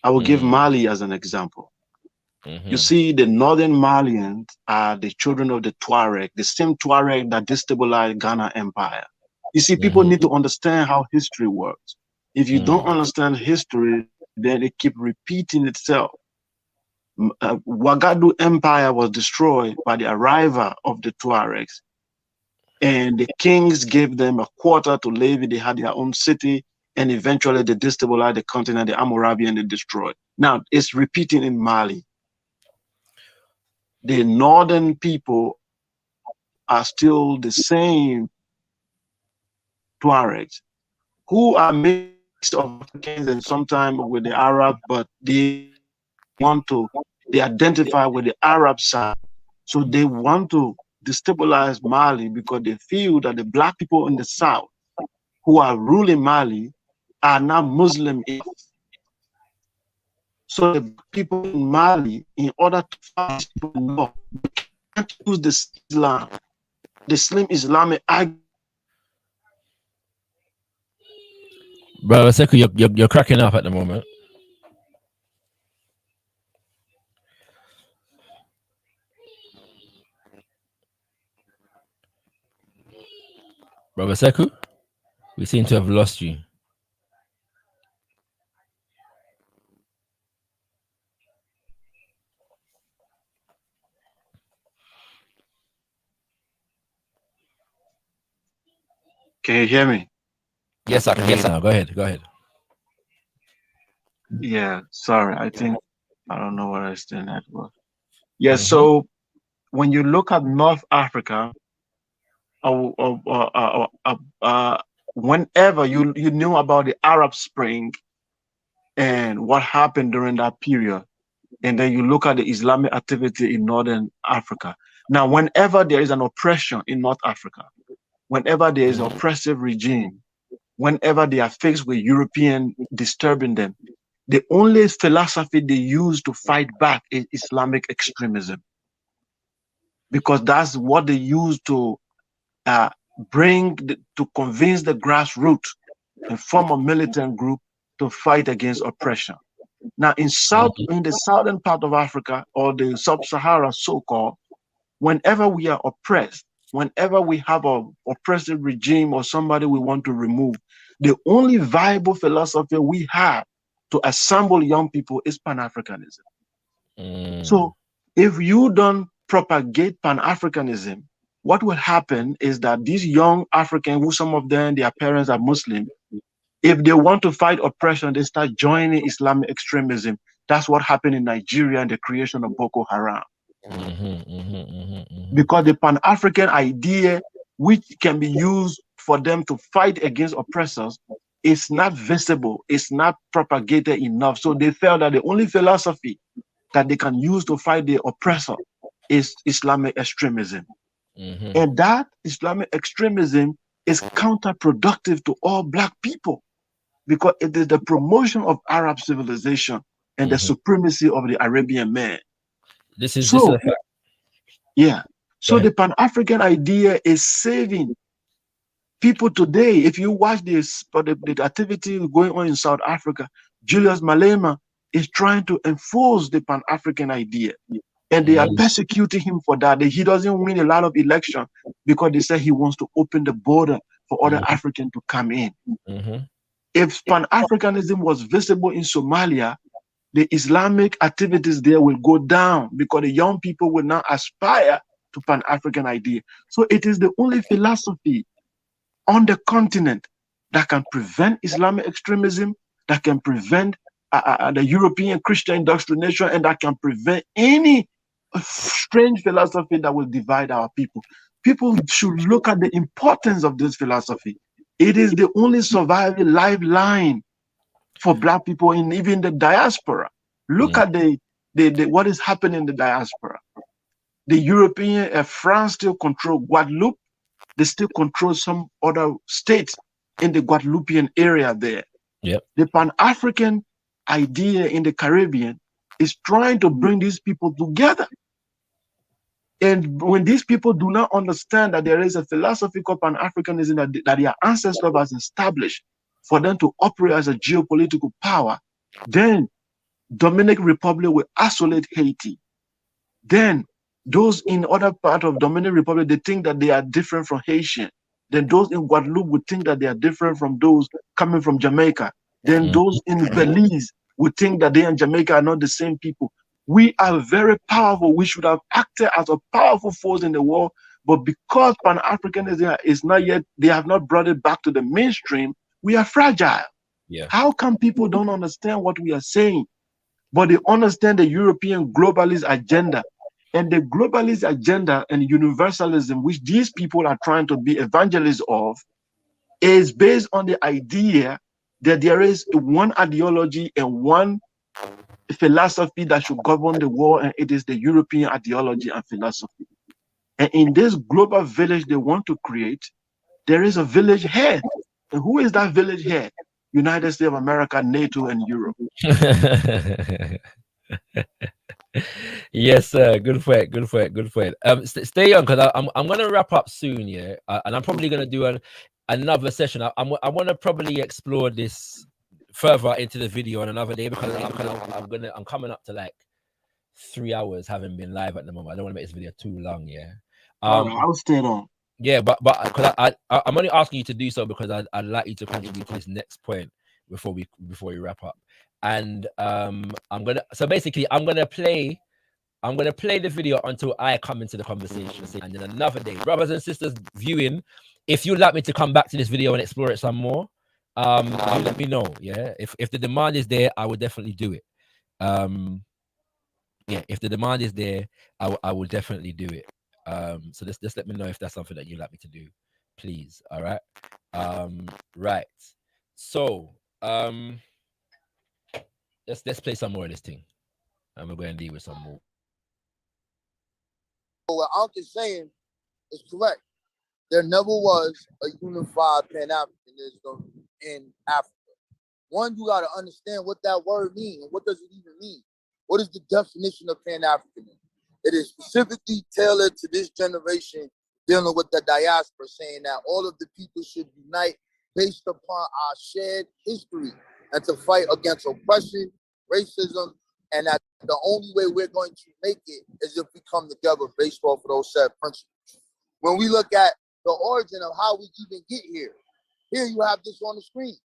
I will give Mali as an example. You see, the northern Malians are the children of the Tuareg, the same Tuareg that destabilized Ghana Empire. You see, people need to understand how history works. If you don't understand history, then it keeps repeating itself. Ouagadougou Empire was destroyed by the arrival of the Tuaregs, and the kings gave them a quarter to live in. They had their own city, and eventually they destabilized the continent, the Hammurabi, and they destroyed. Now it's repeating in Mali. The northern people are still the same Tuaregs who are mixed of Africans and sometimes with the Arab, but they identify with the Arab side. So they want to destabilize Mali because they feel that the black people in the south who are ruling Mali are not Muslim enough. So the people in Mali, in order to fight people in the north, they can't use the Slim Islamic argument. Brother Sekou, you're cracking up at the moment. Brother Sekou, we seem to have lost you. Can you hear me? Yes, I can hear you now. Go ahead. Yeah, sorry. I don't know what I stand at. Yeah, so when you look at North Africa, whenever you knew about the Arab Spring and what happened during that period, and then you look at the Islamic activity in Northern Africa. Now, whenever there is an oppression in North Africa, whenever there is an oppressive regime, whenever they are faced with European disturbing them, the only philosophy they use to fight back is Islamic extremism, because that's what they use to to convince the grassroots and form a militant group to fight against oppression. Now, in the southern part of Africa, or the sub-Sahara so-called, whenever we are oppressed, whenever we have an oppressive regime or somebody we want to remove, the only viable philosophy we have to assemble young people is Pan-Africanism. So if you don't propagate Pan-Africanism, what will happen is that these young Africans, who some of them, their parents are Muslim, if they want to fight oppression, they start joining Islamic extremism. That's what happened in Nigeria and the creation of Boko Haram. Because the Pan-African idea, which can be used for them to fight against oppressors, is not visible, it's not propagated enough. So they felt that the only philosophy that they can use to fight the oppressor is Islamic extremism. And that Islamic extremism is counterproductive to all Black people, because it is the promotion of Arab civilization and the supremacy of the Arabian man. This is so, just a fact. Yeah. So the Pan-African idea is saving people today. If you watch this, the activity going on in South Africa, Julius Malema is trying to enforce the Pan-African idea. And they are persecuting him for that. He doesn't win a lot of elections because they say he wants to open the border for other Africans to come in. If Pan-Africanism was visible in Somalia, the Islamic activities there will go down because the young people will now aspire to Pan-African idea. So it is the only philosophy on the continent that can prevent Islamic extremism, that can prevent the European Christian indoctrination, and that can prevent any strange philosophy that will divide our people. People should look at the importance of this philosophy. It is the only surviving lifeline for Black people in even the diaspora. Look at the what is happening in the diaspora. The European, France still control Guadeloupe. They still control some other states in the Guadeloupean area there. Yep. The Pan-African idea in the Caribbean is trying to bring these people together. And when these people do not understand that there is a philosophical Pan-Africanism that their ancestors has established for them to operate as a geopolitical power, then Dominican Republic will isolate Haiti. Then those in other part of Dominican Republic, they think that they are different from Haitian. Then those in Guadeloupe would think that they are different from those coming from Jamaica. Then those in Belize would think that they and Jamaica are not the same people. We are very powerful. We should have acted as a powerful force in the world. But because Pan-Africanism is not yet, they have not brought it back to the mainstream, we are fragile. Yeah. How come people don't understand what we are saying? But they understand the European globalist agenda. And the globalist agenda and universalism, which these people are trying to be evangelists of, is based on the idea that there is one ideology and one philosophy that should govern the world, and it is the European ideology and philosophy. And in this global village they want to create, there is a village head. And who is that village head? United States of America, NATO, and Europe. Yes, sir. Good point. Good point. Good point. Stay on, because I'm gonna wrap up soon, yeah. And I'm probably gonna do another session. I want to probably explore this further into the video on another day, because I'm coming up to like 3 hours having been live at the moment. I don't want to make this video too long, yeah. I'll stay on. Yeah, but because I'm only asking you to do so because I'd like you to contribute to this next point before we wrap up. And I'm gonna play the video until I come into the conversation, and then another day, brothers and sisters viewing, if you'd like me to come back to this video and explore it some more, let me know. Yeah, if the demand is there, I will definitely do it. Yeah, if the demand is there, I will definitely do it. So just let me know if that's something that you'd like me to do, please. All right. Right. So let's play some more of this thing. I'm gonna go and deal with some more. What Unc is saying is correct. There never was a unified Pan-Africanism in Africa. One, you got to understand what that word means. What does it even mean? What is the definition of Pan-Africanism? It is specifically tailored to this generation dealing with the diaspora, saying that all of the people should unite based upon our shared history and to fight against oppression, racism, and that the only way we're going to make it is if we come together based off of those said principles. When we look at the origin of how we even get here, here you have this on the screen.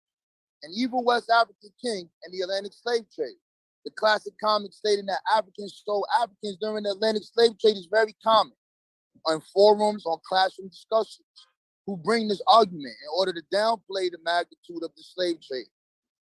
An evil West African king and the Atlantic slave trade. The classic comic stating that Africans stole Africans during the Atlantic slave trade is very common on forums, on classroom discussions, who bring this argument in order to downplay the magnitude of the slave trade.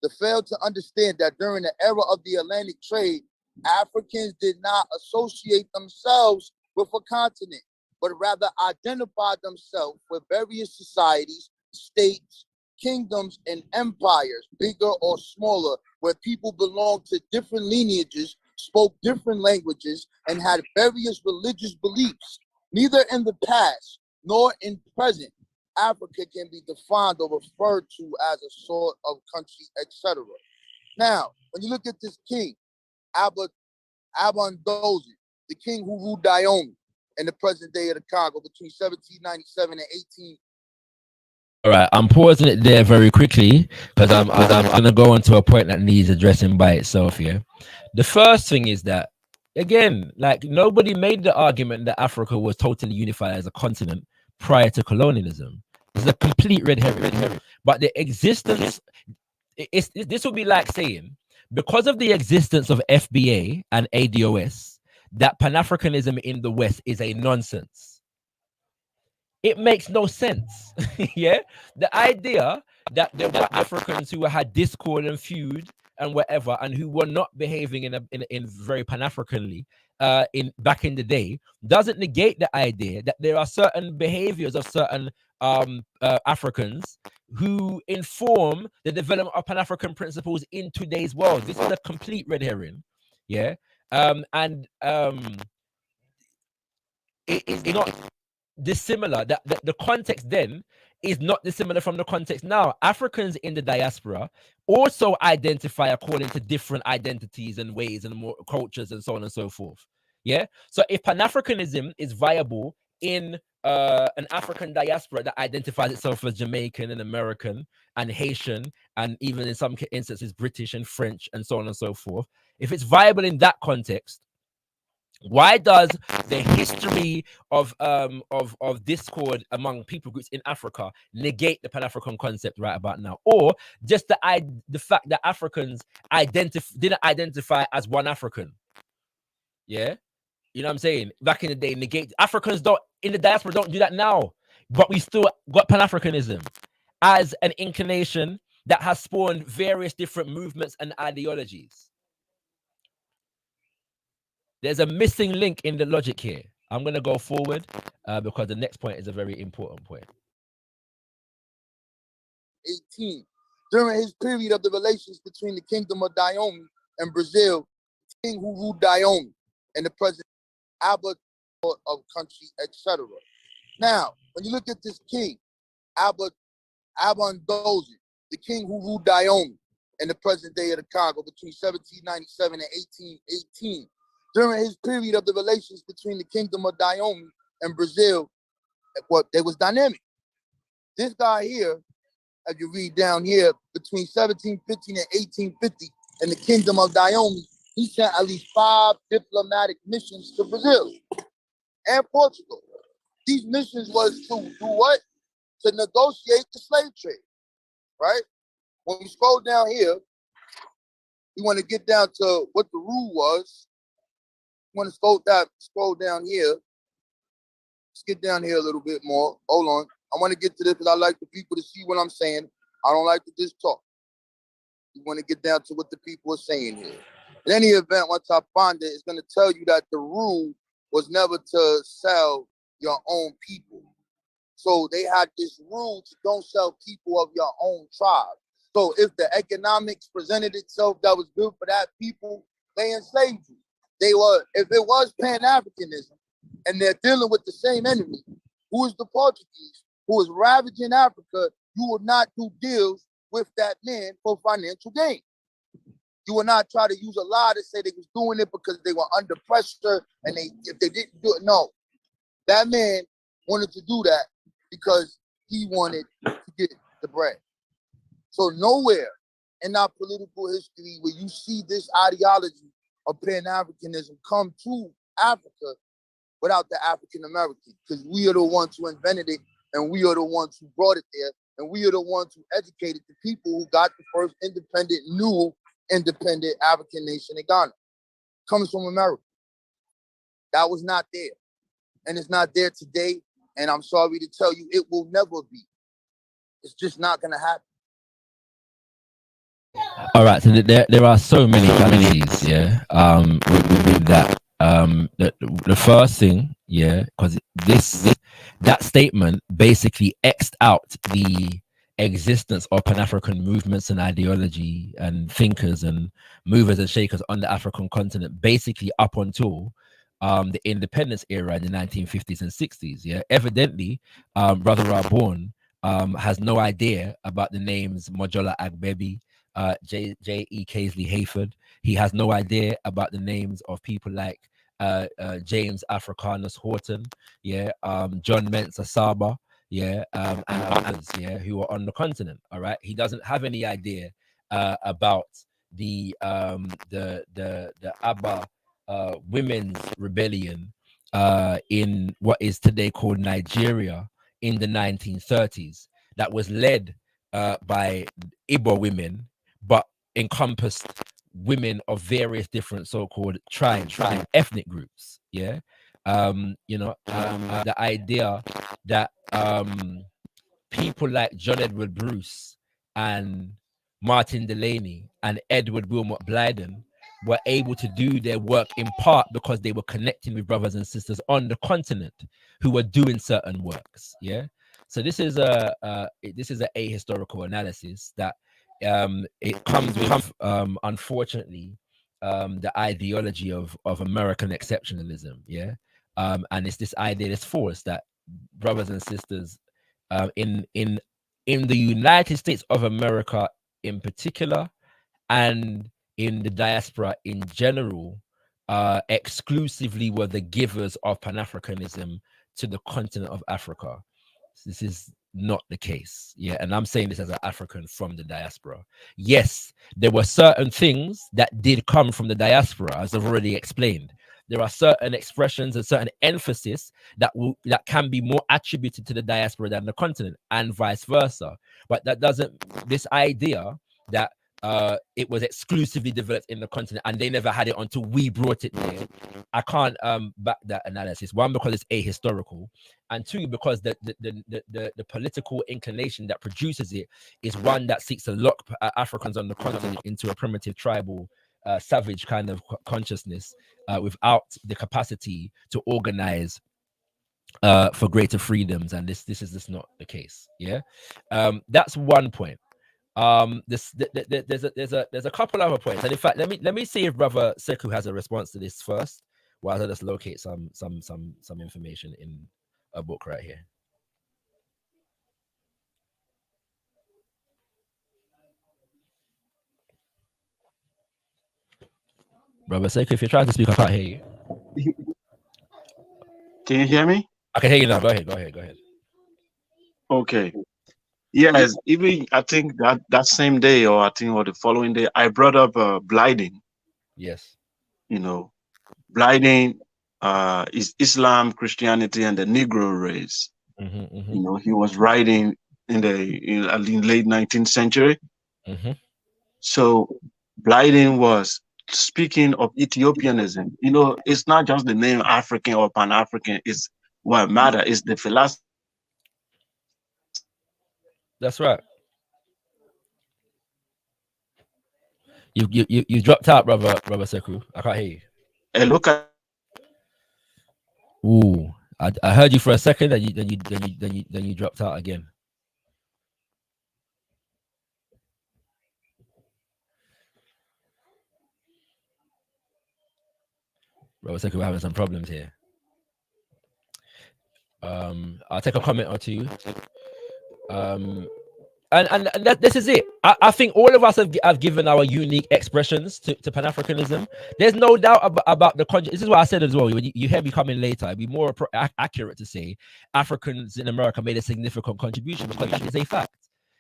They fail to understand that during the era of the Atlantic trade, Africans did not associate themselves with a continent, but rather identified themselves with various societies, states, kingdoms, and empires, bigger or smaller, where people belonged to different lineages, spoke different languages, and had various religious beliefs. Neither in the past nor in present, Africa can be defined or referred to as a sort of country, etc. Now, when you look at this king, Adandozan, the king who ruled Dahomey in the present day of the Congo between 1797 and 18. All right, I'm pausing it there very quickly because I'm gonna go on to a point that needs addressing by itself. Yeah, the first thing is that, again, like, nobody made the argument that Africa was totally unified as a continent prior to colonialism. It's a complete red herring. But the existence, this would be like saying, because of the existence of FBA and ADOS, that Pan-Africanism in the West is a nonsense. It makes no sense. Yeah, the idea that there were Africans who had discord and feud and whatever, and who were not behaving in very Pan-Africanly back in the day, doesn't negate the idea that there are certain behaviors of certain Africans who inform the development of Pan-African principles in today's world. This is a complete red herring, yeah. It's not dissimilar. That the context then is not dissimilar from the context now. Africans in the diaspora also identify according to different identities and ways and more cultures and so on and so forth. Yeah. So if Pan-Africanism is viable in an African diaspora that identifies itself as Jamaican and American and Haitian and even in some instances British and French and so on and so forth, if it's viable in that context, why does the history of discord among people groups in Africa negate the Pan-African concept right about now? Or just the fact that Africans didn't identify as one African? Yeah, you know what I'm saying? Back in the day, negate Africans don't in the diaspora don't do that now, but we still got Pan-Africanism as an inclination that has spawned various different movements and ideologies. There's a missing link in the logic here. I'm going to go forward because the next point is a very important point. 18. During his period of the relations between the kingdom of Dahomey and Brazil, King who ruled Dahomey and the present Albert of country, etc. Now, when you look at this king, King Adandozan, the king who ruled Dahomey and the present day of the Congo between 1797 and 1818, during his period of the relations between the kingdom of Dahomey and Brazil, it was dynamic. This guy here, as you read down here, between 1715 and 1850, in the kingdom of Dahomey, he sent at least 5 diplomatic missions to Brazil and Portugal. These missions was to do what? To negotiate the slave trade, right? When we scroll down here, we want to get down to what the rule was. We want to scroll down here. Let's get down here a little bit more. Hold on. I want to get to this because I like the people to see what I'm saying. I don't like to just talk. We want to get down to what the people are saying here. In any event, once I find it, it's going to tell you that the rule was never to sell your own people. So they had this rule to don't sell people of your own tribe. So if the economics presented itself that was good for that people, they enslaved you. If it was Pan-Africanism and they're dealing with the same enemy, who is the Portuguese, who is ravaging Africa, you will not do deals with that man for financial gain. You will not try to use a lie to say they was doing it because they were under pressure and if they didn't do it. No, that man wanted to do that because he wanted to get the bread. So nowhere in our political history where you see this ideology of Pan-Africanism come to Africa without the African American, because we are the ones who invented it and we are the ones who brought it there and we are the ones who educated the people who got the first independent African nation in Ghana. Comes from America. That was not there. And it's not there today. And I'm sorry to tell you, it will never be. It's just not going to happen. All right, so there are so many fallacies, yeah, with that. The first thing, yeah, because that statement basically X'd out the existence of Pan-African movements and ideology and thinkers and movers and shakers on the African continent, basically up until the independence era in the 1950s and 60s. Yeah, evidently, Brother Rabon has no idea about the names Mojola Agbebi, J.E. Casely Hayford. He has no idea about the names of people like James Africanus Horton, yeah, John Mensah Saba, yeah, and others, yeah, who are on the continent. All right, he doesn't have any idea about the Abba women's rebellion in what is today called Nigeria in the 1930s, that was led by Igbo women, but encompassed women of various different so-called tribes, ethnic groups. Yeah, the idea that people like John Edward Bruce and Martin Delaney and Edward Wilmot Blyden were able to do their work in part because they were connecting with brothers and sisters on the continent who were doing certain works. Yeah. So this is a ahistorical analysis that it comes with unfortunately the ideology of American exceptionalism, yeah, and it's this idea, this force that brothers and sisters in the United States of America in particular, and in the diaspora in general, exclusively were the givers of Pan-Africanism to the continent of Africa. This is not the case. Yeah. And I'm saying this as an African from the diaspora. Yes, there were certain things that did come from the diaspora, as I've already explained. There are certain expressions and certain emphasis that can be more attributed to the diaspora than the continent, and vice versa. But that doesn't, this idea that it was exclusively developed in the continent and they never had it until we brought it there, I can't back that analysis. One, because it's ahistorical, and two, because the political inclination that produces it is one that seeks to lock Africans on the continent into a primitive, tribal, savage kind of consciousness without the capacity to organize for greater freedoms. And this is just not the case. Yeah, that's one point. There's a couple other points, and in fact, let me see if Brother Sekou has a response to this first, while I just locate some information in a book right here. Brother Sekou, if you're trying to speak, I can't hear you. Can you hear me? I can hear you now. Go ahead. Okay. Yes, even I think that same day, or the following day, I brought up blinding. Yes. You know, blinding is Islam, Christianity, and the Negro race. You know, he was writing in the late 19th century. So blinding was speaking of Ethiopianism. You know, it's not just the name African or Pan-African. It's what matters. It's the philosophy. That's right. You dropped out, brother Sekou. I can't hear you. Hey, look at. Ooh, I heard you for a second, then you dropped out again. Brother Sekou, we're having some problems here. I'll take a comment or two. And this is it. I think all of us have given our unique expressions to Pan-Africanism. There's no doubt about the context. This is what I said as well. When you hear me coming later, it'd be more accurate to say Africans in America made a significant contribution, because that is a fact.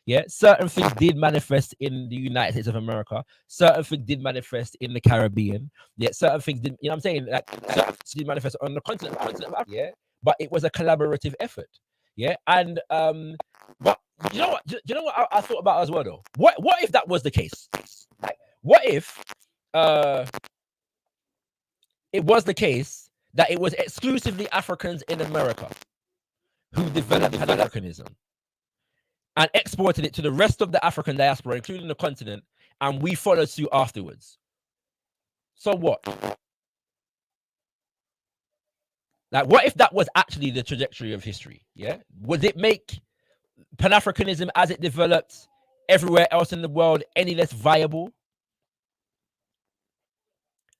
Yeah, certain things did manifest in the United States of America. Certain things did manifest in the Caribbean. Yeah, certain things did. You know what I'm saying? Like certain things did manifest on the continent of Africa. Yeah, but it was a collaborative effort. Yeah, and but you know what? Do you know what I thought about as well though? What if that was the case? Like, what if it was the case that it was exclusively Africans in America who developed Pan-Africanism and exported it to the rest of the African diaspora, including the continent, and we followed suit afterwards? So what? Like, what if that was actually the trajectory of history? Yeah, would it make Pan-Africanism as it developed everywhere else in the world any less viable?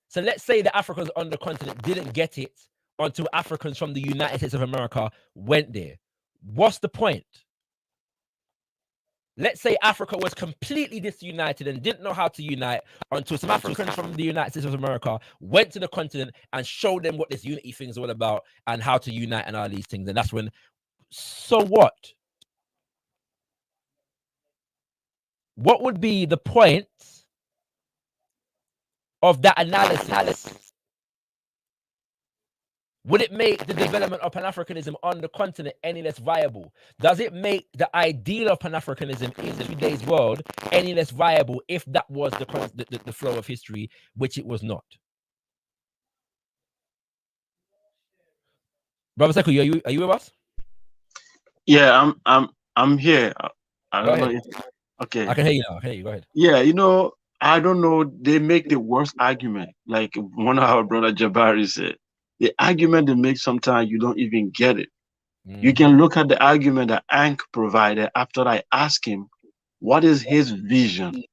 So let's say the Africans on the continent didn't get it until Africans from the United States of America went there. What's the point? Let's say Africa was completely disunited and didn't know how to unite until some Africans from the United States of America went to the continent and showed them what this unity thing is all about and how to unite and all these things. And that's when, so what? What would be the point of that analysis? Would it make the development of Pan-Africanism on the continent any less viable? Does it make the ideal of Pan-Africanism in today's world any less viable if that was the flow of history, which it was not? Brother Sekou, are you with us? Yeah, I'm here. I don't know. Okay. I can hear you now. Okay, go ahead. Yeah, you know, I don't know. They make the worst argument, like one of our brother Jabari said. The argument they make sometimes you don't even get it. You can look at the argument that Ankh provided after I asked him what is his vision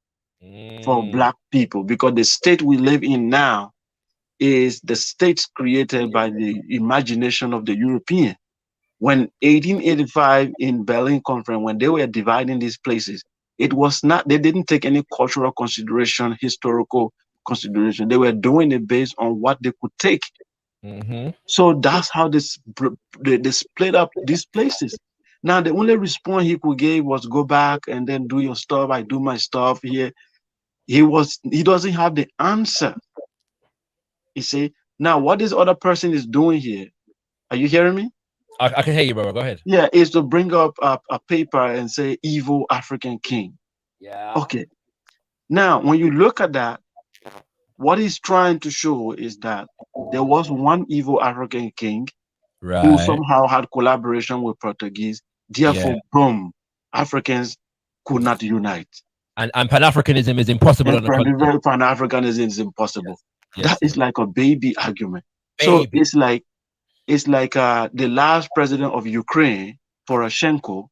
for Black people, because the state we live in now is the states created by the imagination of the European. When 1885 in Berlin Conference, when they were dividing these places, it was not, they didn't take any cultural consideration, historical consideration. They were doing it based on what they could take. So that's how they split up these places. Now, the only response he could give was go back and then do your stuff. I do my stuff here. He doesn't have the answer. You see, now what this other person is doing here, are you hearing me? I can hear you, brother. Go ahead. Yeah, is to bring up a paper and say evil African king. Yeah. Okay. Now, when you look at that, what he's trying to show is that there was one evil African king who somehow had collaboration with Portuguese. Therefore, boom, Africans could not unite. And Pan-Africanism is impossible on the continent. Pan-Africanism is impossible. Yes, that is like a baby argument. So it's like the last president of Ukraine, Poroshenko,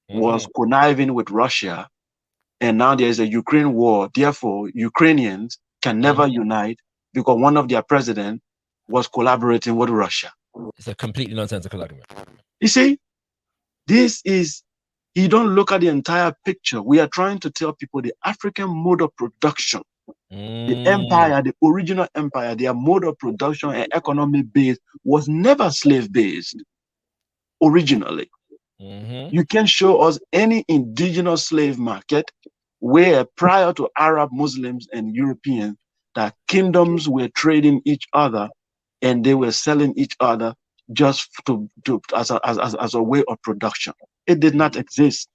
was conniving with Russia, and now there is a Ukraine war. Therefore, Ukrainians can never unite because one of their presidents was collaborating with Russia. It's a completely nonsensical argument. You see, this is, you don't look at the entire picture. We are trying to tell people the African mode of production, the empire, the original empire, their mode of production and economic base was never slave-based originally. You can show us any indigenous slave market where prior to Arab Muslims and Europeans, that kingdoms were trading each other and they were selling each other just as a way of production. It did not exist.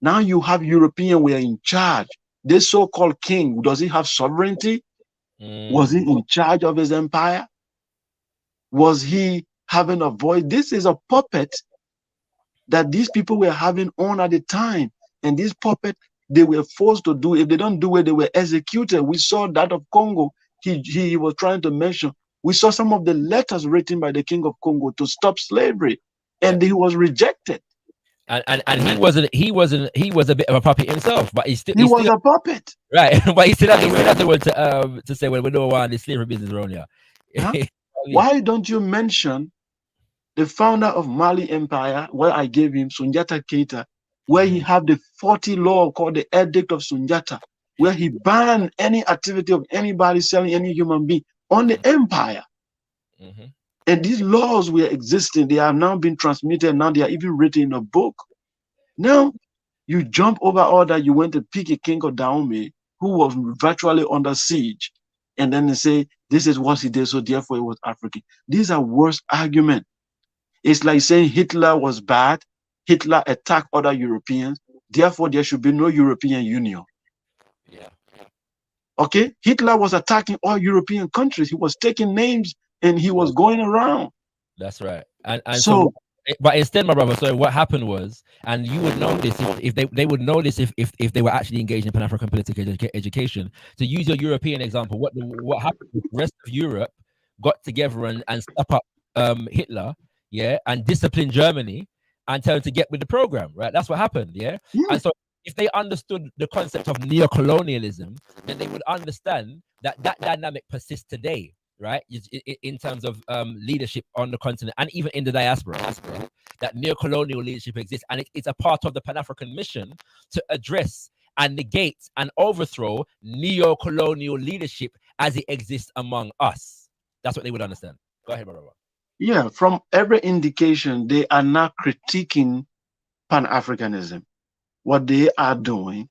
Now you have Europeans who are in charge. This so-called king, does he have sovereignty? Was he in charge of his empire? Was he having a voice? This is a puppet that these people were having on at the time. And this puppet, they were forced to do. If they don't do it, they were executed. We saw that of Congo. He was trying to mention. We saw some of the letters written by the king of Congo to stop slavery, and he was rejected. And he was a bit of a puppet himself, but he was a puppet, right? But he still had the word to say, well, we don't want the slavery business around here. Huh? Why don't you mention the founder of Mali Empire, where I gave him Sunjata Keita, where he have the 40 law called the Edict of Sunjata, where he banned any activity of anybody selling any human being on the empire. And these laws were existing. They have now been transmitted. Now they are even written in a book. Now you jump over all that. You went to pick a king of Dahomey who was virtually under siege. And then they say, this is what he did, so therefore it was African. These are worse arguments. It's like saying Hitler was bad. Hitler attacked other Europeans. Therefore, there should be no European Union. Okay? Hitler was attacking all European countries. He was taking names and he was going around. That's right. And so but instead, my brother, so what happened was, and you would know this if they would know this if they were actually engaged in Pan-African political education. To use your European example, what happened was the rest of Europe got together and step up Hitler, and discipline Germany and tell them to get with the program, right? That's what happened, And so if they understood the concept of neocolonialism, then they would understand that dynamic persists today, right? In terms of leadership on the continent and even in the diaspora, that neocolonial leadership exists, and it's a part of the Pan-African mission to address and negate and overthrow neocolonial leadership as it exists among us. That's what they would understand. Go ahead, brother. Yeah, from every indication, they are not critiquing Pan-Africanism. What they are doing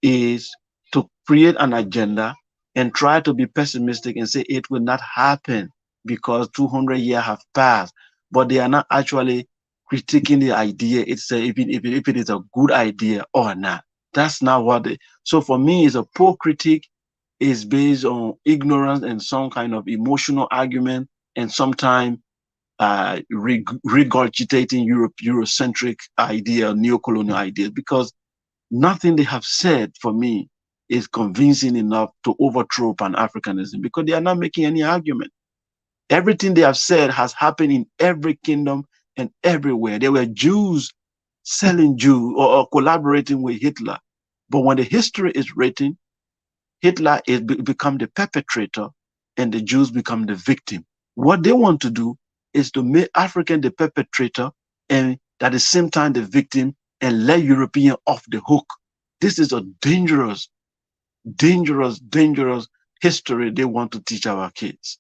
is to create an agenda and try to be pessimistic and say it will not happen because 200 years have passed. But they are not actually critiquing the idea itself, if it is a good idea or not. That's not what they... So for me, it's a poor critique. Is based on ignorance and some kind of emotional argument, and sometimes regurgitating Eurocentric idea, neocolonial ideas, because nothing they have said for me is convincing enough to overthrow Pan-Africanism, because they are not making any argument. Everything they have said has happened in every kingdom and everywhere. There were Jews selling Jews or collaborating with Hitler. But when the history is written, Hitler is become the perpetrator and the Jews become the victim. What they want to do is to make African the perpetrator and at the same time the victim, and let European off the hook. This is a dangerous, dangerous, dangerous history they want to teach our kids.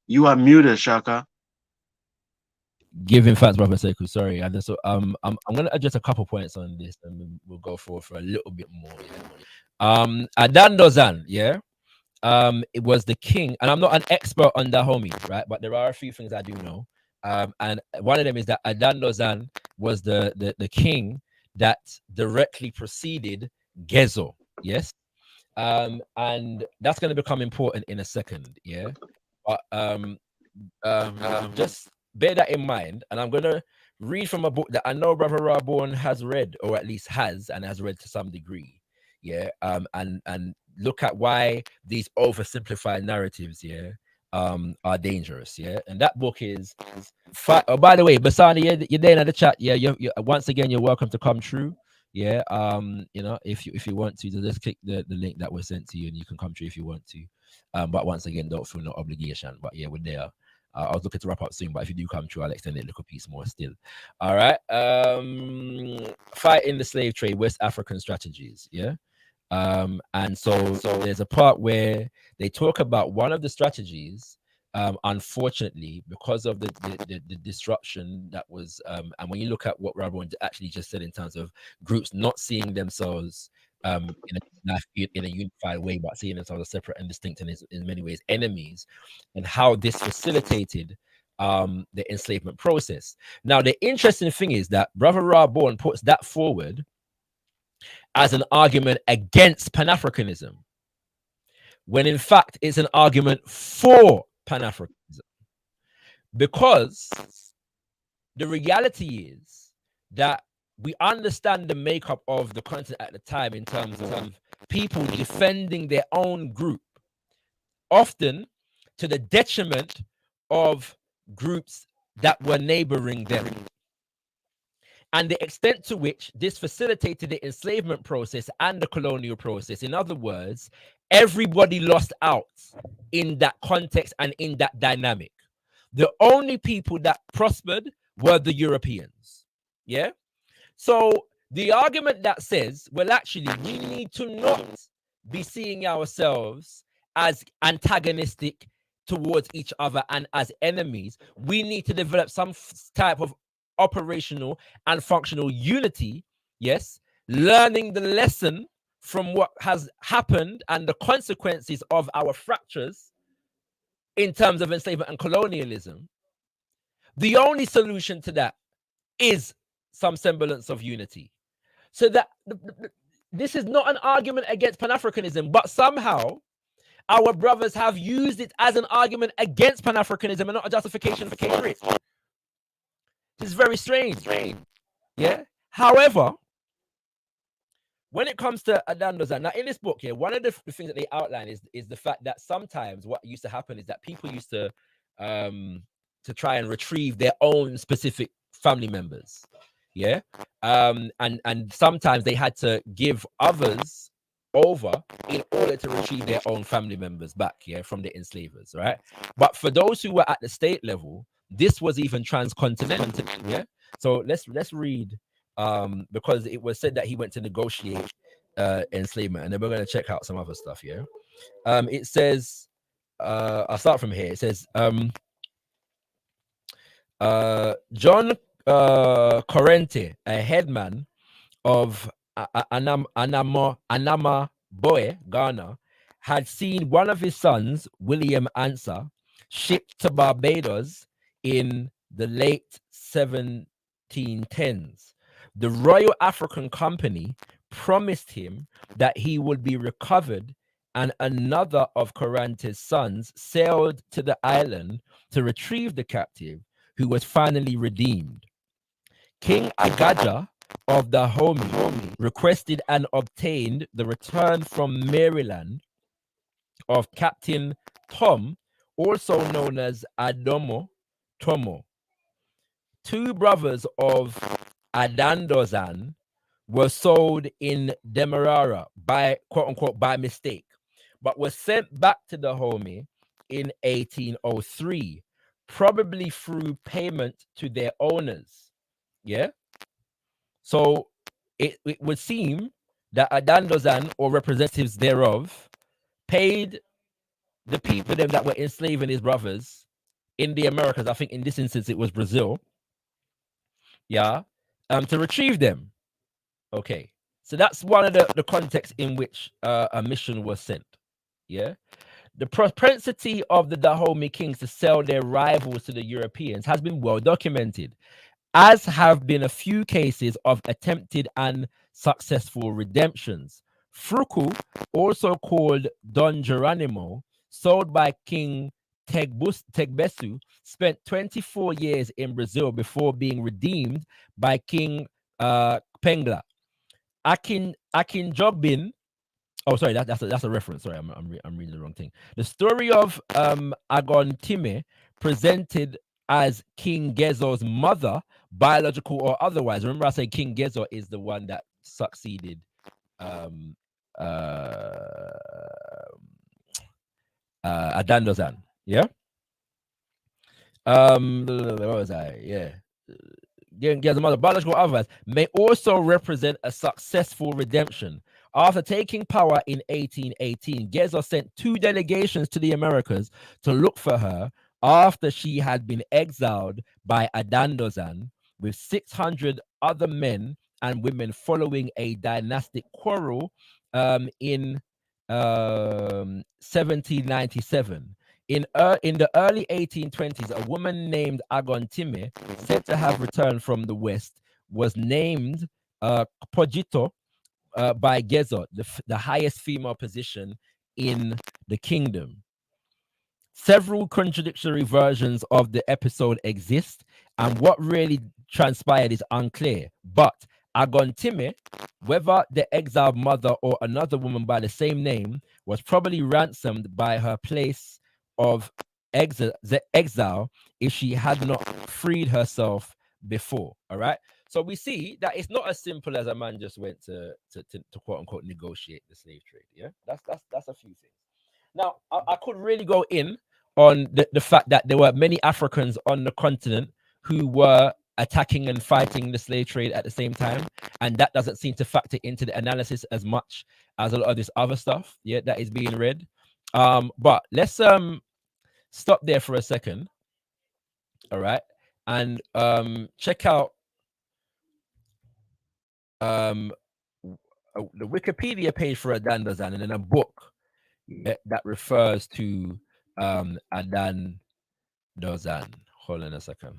You are muted, Shaka. Giving facts, brother Sekou. Sorry, and so I'm gonna address a couple points on this, and we'll go for a little bit more. Yeah? Adandozan, yeah. It was the king, and I'm not an expert on Dahomey, right? But there are a few things I do know. And one of them is that Adandozan was the king that directly preceded Gezo, yes. And that's going to become important in a second, yeah. But just bear that in mind, and I'm going to read from a book that I know Brother Raborn has read, or at least has read to some degree, yeah. And look at why these oversimplified narratives, yeah, are dangerous, yeah. And that book is oh, by the way, Basani, you're there in the chat, yeah. You once again, you're welcome to come through, yeah. You know, if you want to, just click the link that was sent to you, and you can come through if you want to. But once again, don't feel no obligation. But yeah, we're there. I was looking to wrap up soon, but if you do come through, I'll extend it a little piece more still. All right. Fighting the slave trade, West African strategies, yeah. And so there's a part where they talk about one of the strategies, unfortunately, because of the disruption that was, and when you look at what Rabon actually just said in terms of groups not seeing themselves in a unified way, but seeing themselves as separate and distinct, and in many ways enemies, and how this facilitated the enslavement process. Now, the interesting thing is that Brother Raborn puts that forward as an argument against Pan-Africanism, when in fact it's an argument for Pan-Africanism, because the reality is that we understand the makeup of the continent at the time in terms of people defending their own group, often to the detriment of groups that were neighboring them. And the extent to which this facilitated the enslavement process and the colonial process. In other words, everybody lost out in that context and in that dynamic. The only people that prospered were the Europeans. Yeah? So the argument that says, well, actually, we need to not be seeing ourselves as antagonistic towards each other and as enemies. We need to develop some type of operational and functional unity, yes, learning the lesson from what has happened and the consequences of our fractures in terms of enslavement and colonialism. The only solution to that is some semblance of unity. So that this is not an argument against Pan-Africanism, but somehow our brothers have used it as an argument against Pan-Africanism and not a justification for it. This is very strange. Yeah. However, when it comes to Adandozan, now in this book here, one of the things that they outline is the fact that sometimes what used to happen is that people used to try and retrieve their own specific family members. Yeah. And sometimes they had to give others over in order to retrieve their own family members back, yeah, from the enslavers, right? But for those who were at the state level, this was even transcontinental, yeah. So let's read, because it was said that he went to negotiate enslavement, and then we're going to check out some other stuff, yeah. It says, I'll start from here. It says, John Corrente, a headman of Anama Boe, Ghana, had seen one of his sons, William Ansah, shipped to Barbados in the late 1710s. The Royal African Company promised him that he would be recovered, and another of Corrente's sons sailed to the island to retrieve the captive, who was finally redeemed. King Agaja of Dahomey requested and obtained the return from Maryland of Captain Tom, also known as Adomo Tomo. Two brothers of Adandozan were sold in Demerara by quote unquote by mistake, but were sent back to Dahomey in 1803, probably through payment to their owners. Yeah. So it would seem that Adandozan or representatives thereof paid the people them that were enslaving his brothers in the Americas. I think in this instance it was Brazil. Yeah. To retrieve them. Okay. So that's one of the contexts in which a mission was sent. Yeah. The propensity of the Dahomey kings to sell their rivals to the Europeans has been well documented, as have been a few cases of attempted and successful redemptions. Fruku, also called Don Geronimo, sold by King Tegbesu, spent 24 years in Brazil before being redeemed by King Pengla. Akin Jogbin. Oh, sorry, that's a reference. Sorry, I'm reading the wrong thing. The story of Agon Time, presented as King Gezo's mother, biological or otherwise. Remember, I said King Gezo is the one that succeeded Adandozan. Yeah. What was I? Yeah. Gezo's mother, biological or otherwise, may also represent a successful redemption. After taking power in 1818, Gezo sent 2 delegations to the Americas to look for her after she had been exiled by Adandozan, with 600 other men and women following a dynastic quarrel in 1797. In the early 1820s, a woman named Agon Time, said to have returned from the West, was named Pojito by Gezo, the highest female position in the kingdom. Several contradictory versions of the episode exist, and what really transpired is unclear. But Agon Time, whether the exiled mother or another woman by the same name, was probably ransomed by her place of exile if she had not freed herself before. All right. So we see that it's not as simple as a man just went to quote unquote negotiate the slave trade. Yeah, that's a few things. Now I could really go in on the fact that there were many Africans on the continent who were attacking and fighting the slave trade at the same time, and that doesn't seem to factor into the analysis as much as a lot of this other stuff. Yeah, that is being read. But let's stop there for a second. All right, and check out the Wikipedia page for Adandozan, and then a book that refers to Adandozan. Hold on a second.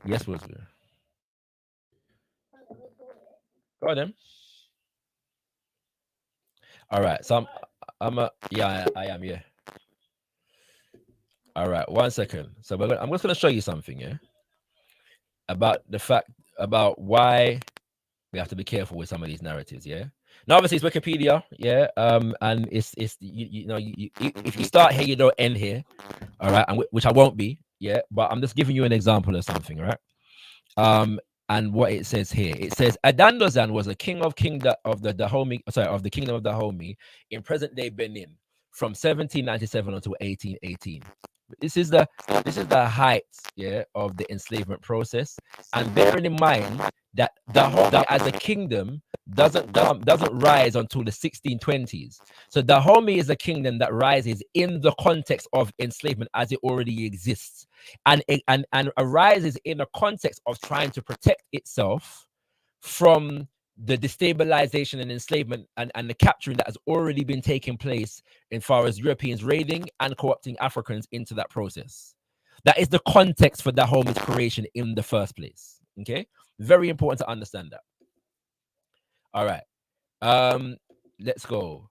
Yes, was there? Go on then. All right, so I am, yeah. All right, 1 second. So I'm just going to show you something, yeah, about the fact about why we have to be careful with some of these narratives, yeah. Now, obviously, it's Wikipedia, yeah, and it's you know, if you start here, you don't end here, all right, and which I won't be, yeah, but I'm just giving you an example of something, right? And what it says here, it says Adandozan was a king of the Dahomey, of the kingdom of Dahomey in present-day Benin from 1797 until 1818. This is the height, yeah, of the enslavement process, and bearing in mind that Dahomey as a kingdom doesn't rise until the 1620s. So Dahomey is a kingdom that rises in the context of enslavement as it already exists, and arises in a context of trying to protect itself from the destabilization and enslavement and the capturing that has already been taking place in far as Europeans raiding and co-opting Africans into that process. That is the context for Dahomey's creation in the first place. Okay, very important to understand that. All right, let's go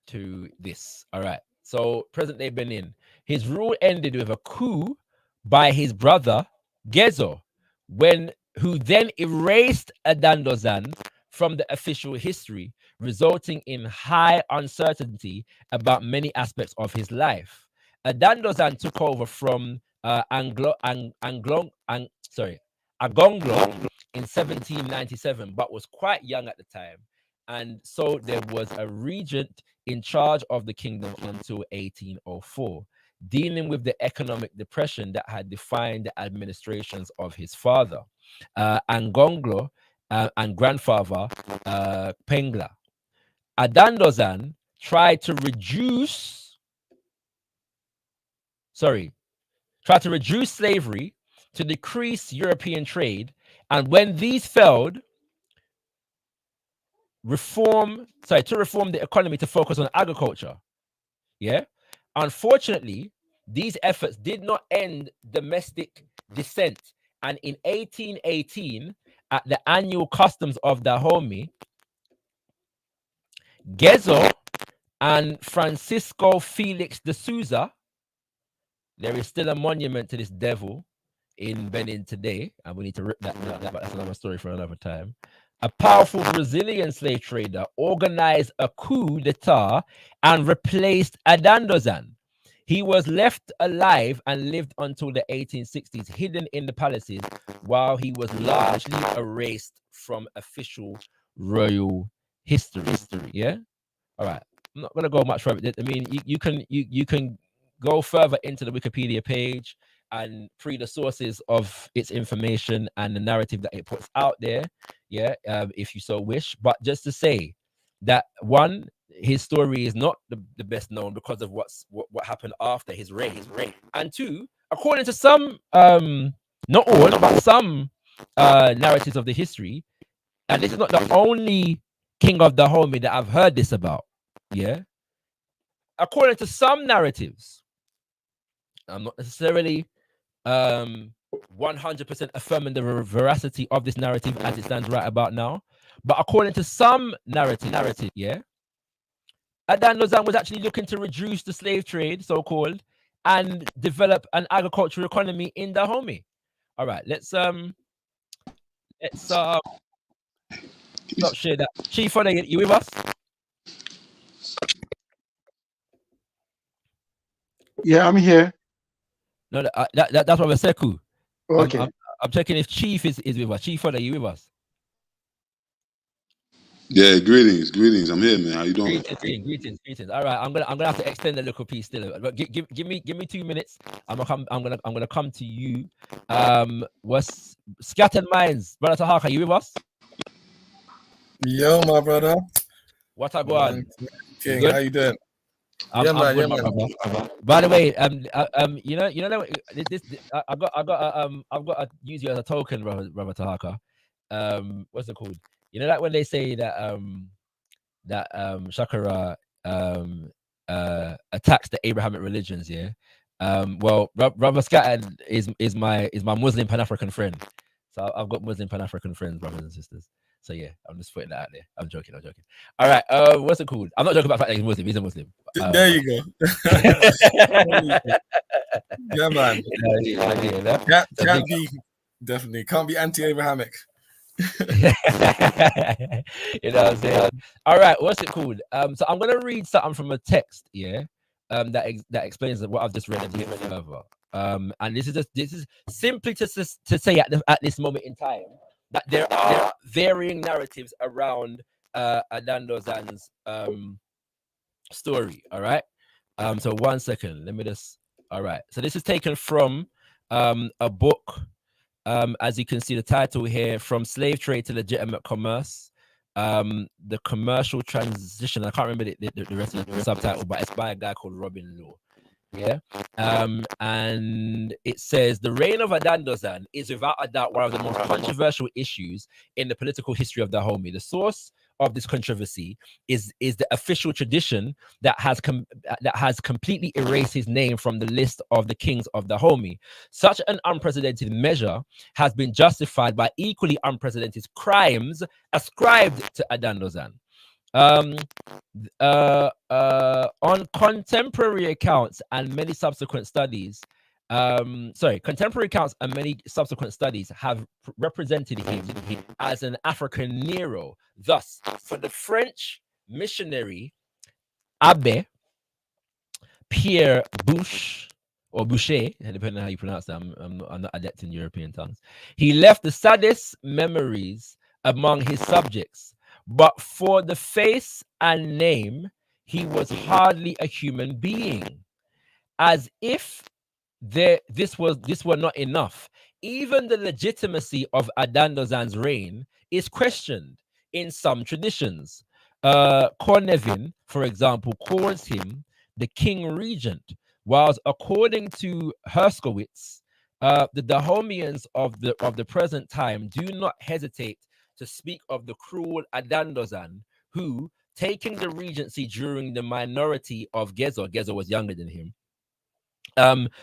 to this. All right, so present-day Benin, his rule ended with a coup by his brother Gezo, who then erased Adandozan from the official history, resulting in high uncertainty about many aspects of his life. Adandozan took over from Agonglo in 1797, but was quite young at the time, and so there was a regent in charge of the kingdom until 1804, dealing with the economic depression that had defined the administrations of his father, Angonglo, and grandfather, Pengla. Adandozan tried to reduce slavery to decrease European trade, and when these failed, to reform the economy to focus on agriculture. Yeah. Unfortunately, these efforts did not end domestic dissent, and in 1818, at the annual customs of Dahomey, Gezo and Francisco Felix de Souza, there is still a monument to this devil in Benin today, and we need to rip that, but that's another story for another time. A powerful Brazilian slave trader organized a coup d'etat and replaced Adandozan. He was left alive and lived until the 1860s, hidden in the palaces, while he was largely erased from official royal history. Yeah. All right. I'm not gonna go much further. I mean, you can go further into the Wikipedia page and read the sources of its information and the narrative that it puts out there. Yeah, if you so wish. But just to say that, one, his story is not the best known because of what happened after his reign. And two, according to some, not all, but some narratives of the history, and this is not the only king of Dahomey that I've heard this about. Yeah. According to some narratives, I'm not necessarily 100% affirming the veracity of this narrative as it stands right about now, but according to some narrative, yeah, Adandozan was actually looking to reduce the slave trade, so-called, and develop an agricultural economy in Dahomey. All right, let's stop share that. Chief, are you with us? Yeah, I'm here. No, that's what I said. Cool. Okay. I'm checking if Chief is with us. Chief, are you with us? Yeah, greetings. I'm here, man. How you doing? Greetings. All right, I'm gonna have to extend a little piece still, but give me 2 minutes. I'm gonna come to you. What's Scattered Minds, brother Tahaka? You with us? Yo, my brother. What I go on? King, how you doing? I'm good, my brother. By the way, you know, this I've got to use you as a token, brother Tahaka. What's it called? You know, like when they say that Shakara attacks the Abrahamic religions, yeah. Well, brother Scattered is my Muslim Pan-African friend. So I've got Muslim Pan-African friends, brothers and sisters. So yeah, I'm just putting that out there. I'm joking. All right, what's it called? I'm not joking about the fact that he's Muslim. He's a Muslim. There you go. Yeah, man. Can't be definitely can't be anti-Abrahamic. You know what I'm saying? All right, what's it called? So I'm gonna read something from a text, yeah, that explains what I've just read a bit further. And this is simply to say at this moment in time that there are varying narratives around Adandozan's story. All right. So 1 second, let me just. All right. So this is taken from a book. As you can see, the title here, From Slave Trade to Legitimate Commerce, the Commercial Transition. I can't remember the rest of the subtitle, but it's by a guy called Robin Law. Yeah. And it says the reign of Adandozan is without a doubt one of the most controversial issues in the political history of Dahomey. The source of this controversy is the official tradition that has completely erased his name from the list of the kings of Dahomey. Such an unprecedented measure has been justified by equally unprecedented crimes ascribed to Adandozan. On contemporary accounts and many subsequent studies, Contemporary accounts and many subsequent studies have represented him as an African Nero. Thus, for the French missionary Abbé Pierre Bouche, or Boucher, depending on how you pronounce that, I'm not adept in European tongues, he left the saddest memories among his subjects, but for the face and name, he was hardly a human being. As if this were not enough, even the legitimacy of Adandozan's reign is questioned in some traditions. Cornevin, for example, calls him the king regent, whilst according to Herskowitz, the Dahomeans of the present time do not hesitate to speak of the cruel Adandozan, who, taking the regency during the minority of Gezo was younger than him,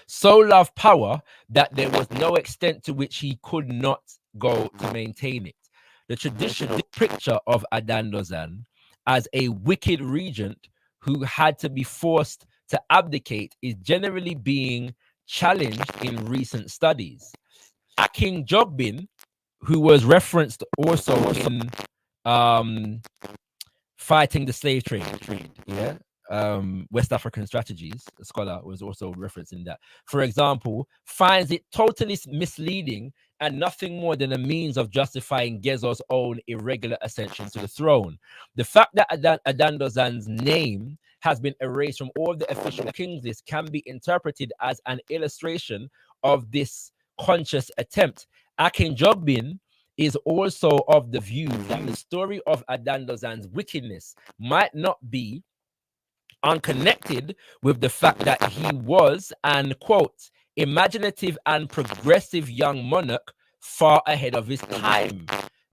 so loved power that there was no extent to which he could not go to maintain it. The traditional picture of Adandozan as a wicked regent who had to be forced to abdicate is generally being challenged in recent studies. King Jogbin, who was referenced also in Fighting the Slave Trade, West African Strategies, a scholar was also referencing that, for example, finds it totally misleading and nothing more than a means of justifying Gezo's own irregular ascension to the throne. The fact that Adandozan's name has been erased from all the official kings lists can be interpreted as an illustration of this conscious attempt. Akin Jogbin is also of the view that the story of Adandozan's wickedness might not be unconnected with the fact that he was an, quote, imaginative and progressive young monarch far ahead of his time.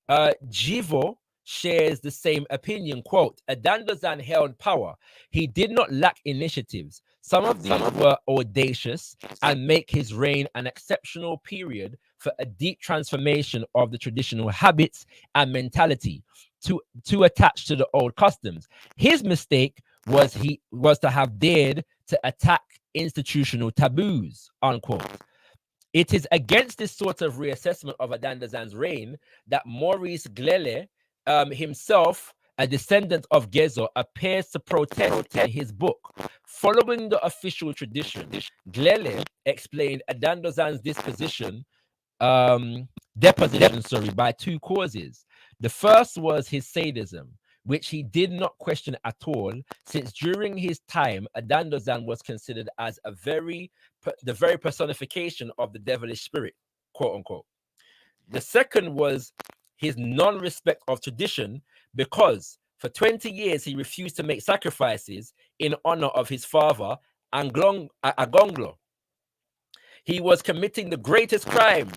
Jivo shares the same opinion, quote, Adandozan held power. He did not lack initiatives. Some of these were audacious and make his reign an exceptional period for a deep transformation of the traditional habits and mentality to attach to the old customs. His mistake was to have dared to attack institutional taboos, unquote. It is against this sort of reassessment of Adandozan's reign that Maurice Glele, himself a descendant of Gezo, appears to protest in his book. Following the official tradition, Glele explained Adandozan's deposition by two causes. The first was his sadism, which he did not question at all, since during his time, Adandozan was considered as the very personification of the devilish spirit, quote unquote. The second was his non-respect of tradition, because for 20 years he refused to make sacrifices in honor of his father, Agonglo. He was committing the greatest crime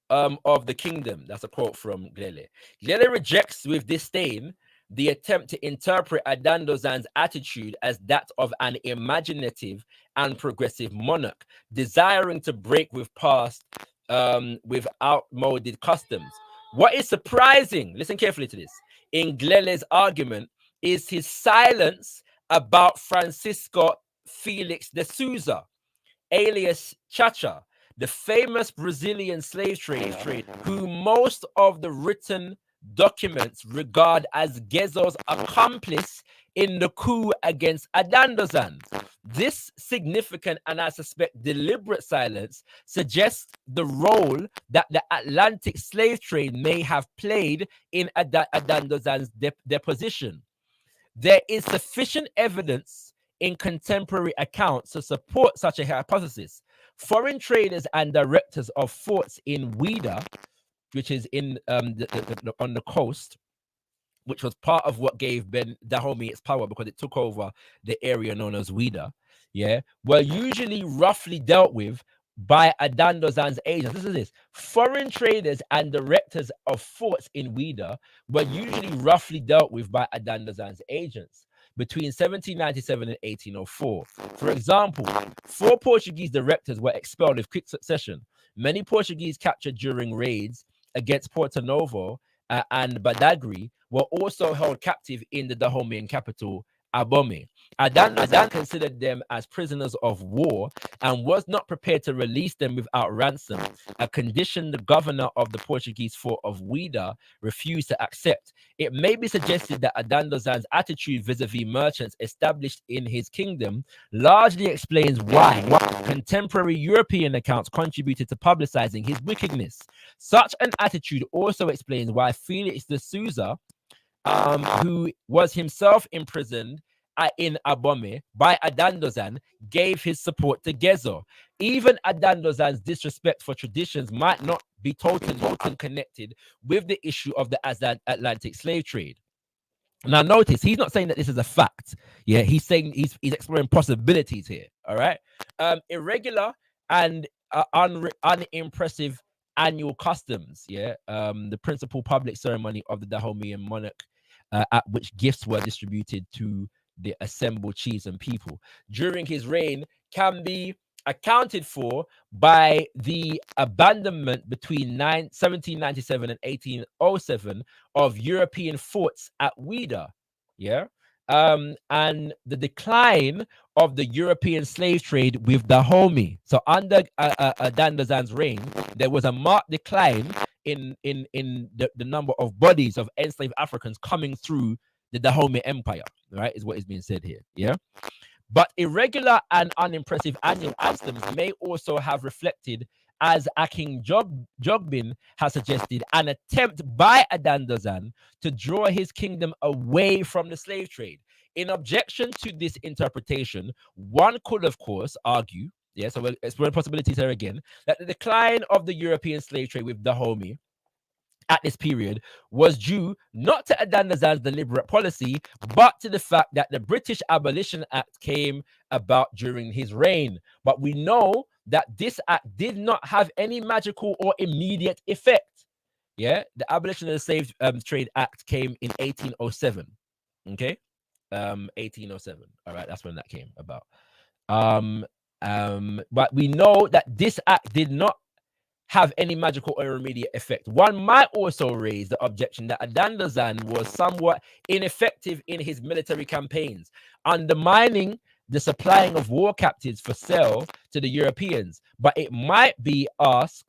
of the kingdom. That's a quote from Glele. Glele rejects with disdain the attempt to interpret Adandozan's attitude as that of an imaginative and progressive monarch, desiring to break with past, with outmoded customs. What is surprising, listen carefully to this, in Glele's argument is his silence about Francisco Felix de Souza, alias Chacha, the famous Brazilian slave trader, who most of the written documents regard as Gezo's accomplice in the coup against Adandozan. This significant and I suspect deliberate silence suggests the role that the Atlantic slave trade may have played in Adandozan's deposition. There is sufficient evidence in contemporary accounts to support such a hypothesis. Foreign traders and directors of forts in Ouida, which is in on the coast, which was part of what gave Dahomey its power because it took over the area known as Ouida, were usually roughly dealt with by Adandozan's agents. Listen to this. Foreign traders and directors of forts in Ouida were usually roughly dealt with by Adandozan's agents between 1797 and 1804. For example, 4 Portuguese directors were expelled with quick succession. Many Portuguese captured during raids against Porto Novo and Badagry were also held captive in the Dahomeyan capital, Abomey. Adandozan considered them as prisoners of war and was not prepared to release them without ransom, a condition the governor of the Portuguese fort of Ouida refused to accept. It may be suggested that Adandozan's attitude vis-a-vis merchants established in his kingdom largely explains why contemporary European accounts contributed to publicizing his wickedness. Such an attitude also explains why Felix de Souza, who was himself imprisoned in Abome by Adandozan, gave his support to Gezo. Even Adandozan's disrespect for traditions might not be totally unconnected with the issue of the Atlantic slave trade. Now, notice he's not saying that this is a fact. Yeah, he's saying he's exploring possibilities here. All right, irregular and unimpressive annual customs. Yeah, the principal public ceremony of the Dahomey monarch, at which gifts were distributed to the assembled chiefs and people during his reign, can be accounted for by the abandonment between 1797 and 1807 of European forts at Ouida, yeah, and the decline of the European slave trade with Dahomey. So under Adandozan's reign, there was a marked decline in the number of bodies of enslaved Africans coming through the Dahomey Empire, right, is what is being said here, yeah? But irregular and unimpressive annual customs may also have reflected, as King Jogbin has suggested, an attempt by Adandozan to draw his kingdom away from the slave trade. In objection to this interpretation, one could, of course, argue, yeah, so we're exploring possibilities here again, that the decline of the European slave trade with Dahomey at this period was due not to Adandozan's deliberate policy, but to the fact that the British Abolition Act came about during his reign. But we know that this act did not have any magical or immediate effect. Yeah, the Abolition of the Slave Trade Act came in 1807. Okay, 1807. All right, that's when that came about. But we know that this act did not have any magical or immediate effect. One might also raise the objection that Adandozan was somewhat ineffective in his military campaigns, undermining the supplying of war captives for sale to the Europeans. But it might be asked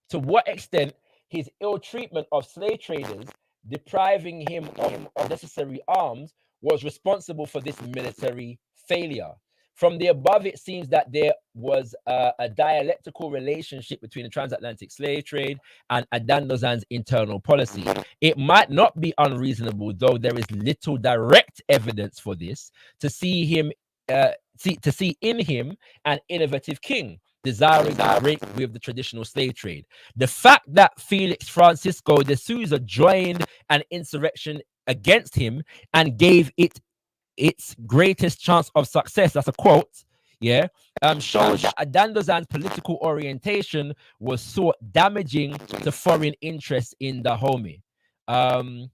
to what extent his ill treatment of slave traders, depriving him of necessary arms, was responsible for this military failure. From the above, it seems that there was a dialectical relationship between the transatlantic slave trade and Adandozan's internal policy. It might not be unreasonable, though there is little direct evidence for this, to see in him an innovative king, desiring to break with the traditional slave trade. The fact that Felix Francisco de Souza joined an insurrection against him and gave it its greatest chance of success, that's a quote, yeah, shows that Adandozan's political orientation was so damaging to foreign interests in Dahomey. The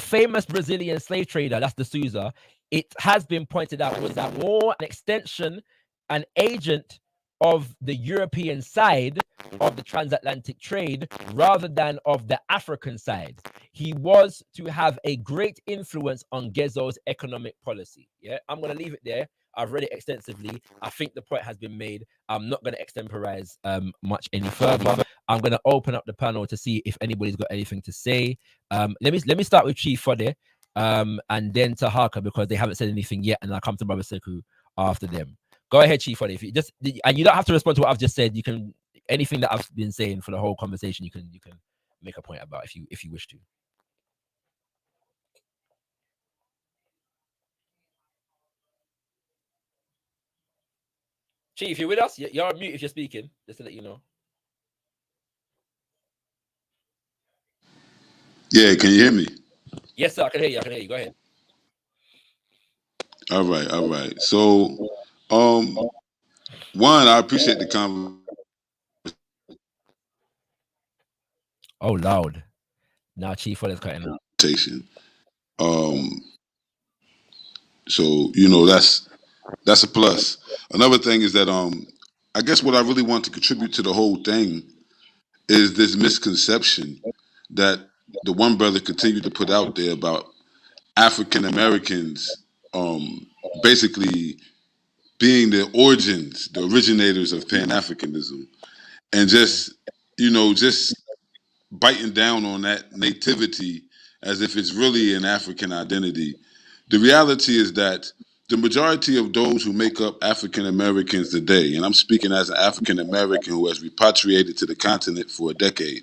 famous Brazilian slave trader, that's de Souza, it has been pointed out, was that more an extension, an agent of the European side of the transatlantic trade rather than of the African side. He was to have a great influence on Gezo's economic policy. Yeah, I'm going to leave it there. I've read it extensively. I think the point has been made. I'm not going to extemporize much any further. I'm going to open up the panel to see if anybody's got anything to say. Let me start with Chief Fode, and then to Harker, because they haven't said anything yet, and I'll come to Brother Sekou after them. Go ahead, Chief Fode. If you just, and you don't have to respond to what I've just said. You can, anything that I've been saying for the whole conversation, you can make a point about if you wish to. Chief, you with us? You're on mute if you're speaking, just to let you know. Yeah, can you hear me? Yes, sir, I can hear you. Go ahead. All right. So, one, I appreciate the conversation. Oh, loud. Now Chief Fode is cutting out. So, that's a plus. Another thing is that I guess what I really want to contribute to the whole thing is this misconception that the one brother continued to put out there about African Americans basically being the origins, the originators of Pan-Africanism, and just biting down on that nativity as if it's really an African identity. The reality is that the majority of those who make up African Americans today, and I'm speaking as an African American who has repatriated to the continent for a decade,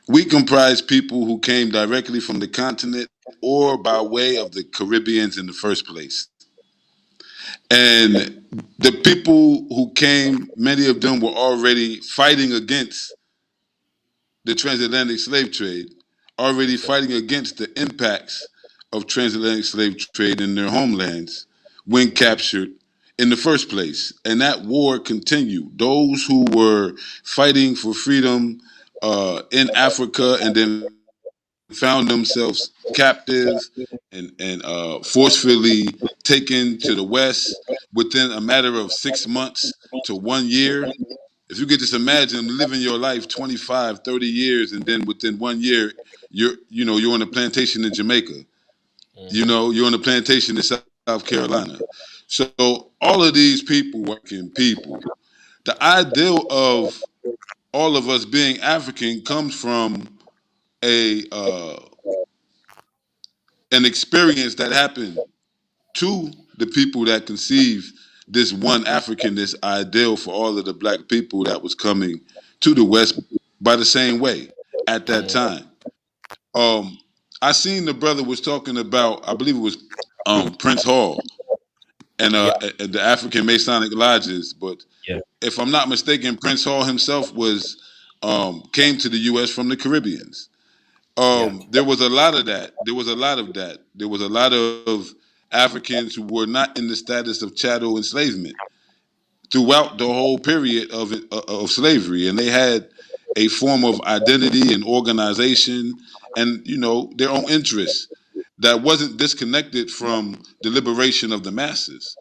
we comprise people who came directly from the continent or by way of the Caribbeans in the first place. And the people who came, many of them were already fighting against the transatlantic slave trade, already fighting against the impacts of transatlantic slave trade in their homelands when captured in the first place. And that war continued. Those who were fighting for freedom in Africa and then found themselves captive and forcefully taken to the West within a matter of 6 months to 1 year. If you could just imagine living your life 25, 30 years, and then within 1 year, you're on a plantation in Jamaica. You're on a plantation in South Carolina. So all of these people, working people, the ideal of all of us being African comes from an experience that happened to the people that conceived this one African, this ideal for all of the black people that was coming to the West by the same way at that time. I seen the brother was talking about, I believe it was Prince Hall and the African Masonic lodges, but if I'm not mistaken, Prince Hall himself was came to the U.S. from the Caribbeans. There was a lot of that. There was a lot of Africans who were not in the status of chattel enslavement throughout the whole period of slavery, and they had a form of identity and organization, and their own interests that wasn't disconnected from the liberation of the masses.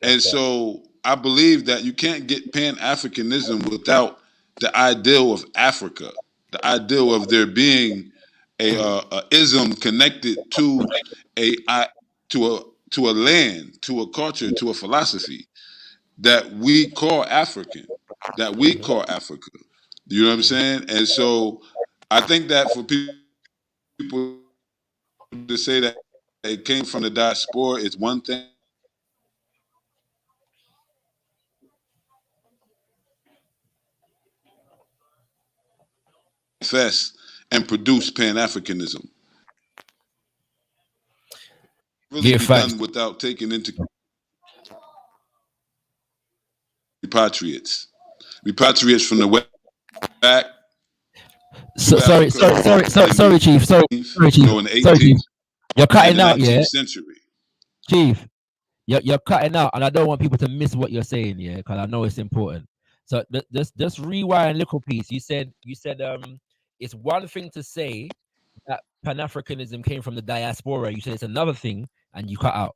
And so I believe that you can't get Pan-Africanism without the ideal of Africa, the ideal of there being a ism connected to a land, to a culture, to a philosophy that we call African, that we call Africa. You know what I'm saying? And so I think that for people to say that it came from the diaspora, it's one thing. Manifest and produce Pan-Africanism. Really be done without taking into repatriates from the West back. Sorry, Chief. Sorry, Chief. In the 18th, you're cutting out, yeah. Century. Chief, you're cutting out, and I don't want people to miss what you're saying, yeah, because I know it's important. So just rewind a little piece. You said it's one thing to say that Pan-Africanism came from the diaspora. You said it's another thing, and you cut out.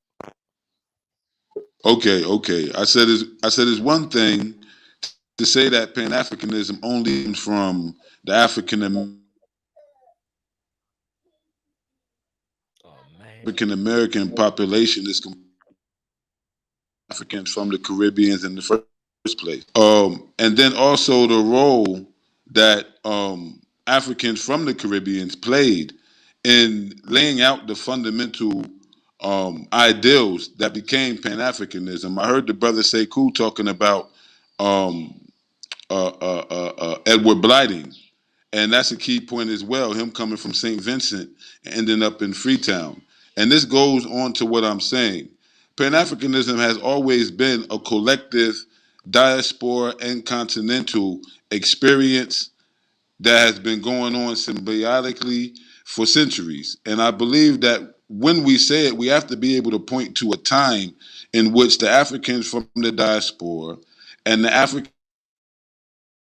Okay. I said it's one thing to say that Pan-Africanism only comes from the African American population is Africans from the Caribbeans in the first place. And then also the role that Africans from the Caribbeans played in laying out the fundamental ideals that became Pan-Africanism. I heard the brother Sekou talking about Edward Blyting, and that's a key point as well, him coming from St. Vincent and ending up in Freetown. And this goes on to what I'm saying. Pan-Africanism has always been a collective diaspora and continental experience that has been going on symbiotically for centuries. And I believe that when we say it, we have to be able to point to a time in which the Africans from the diaspora and the Africans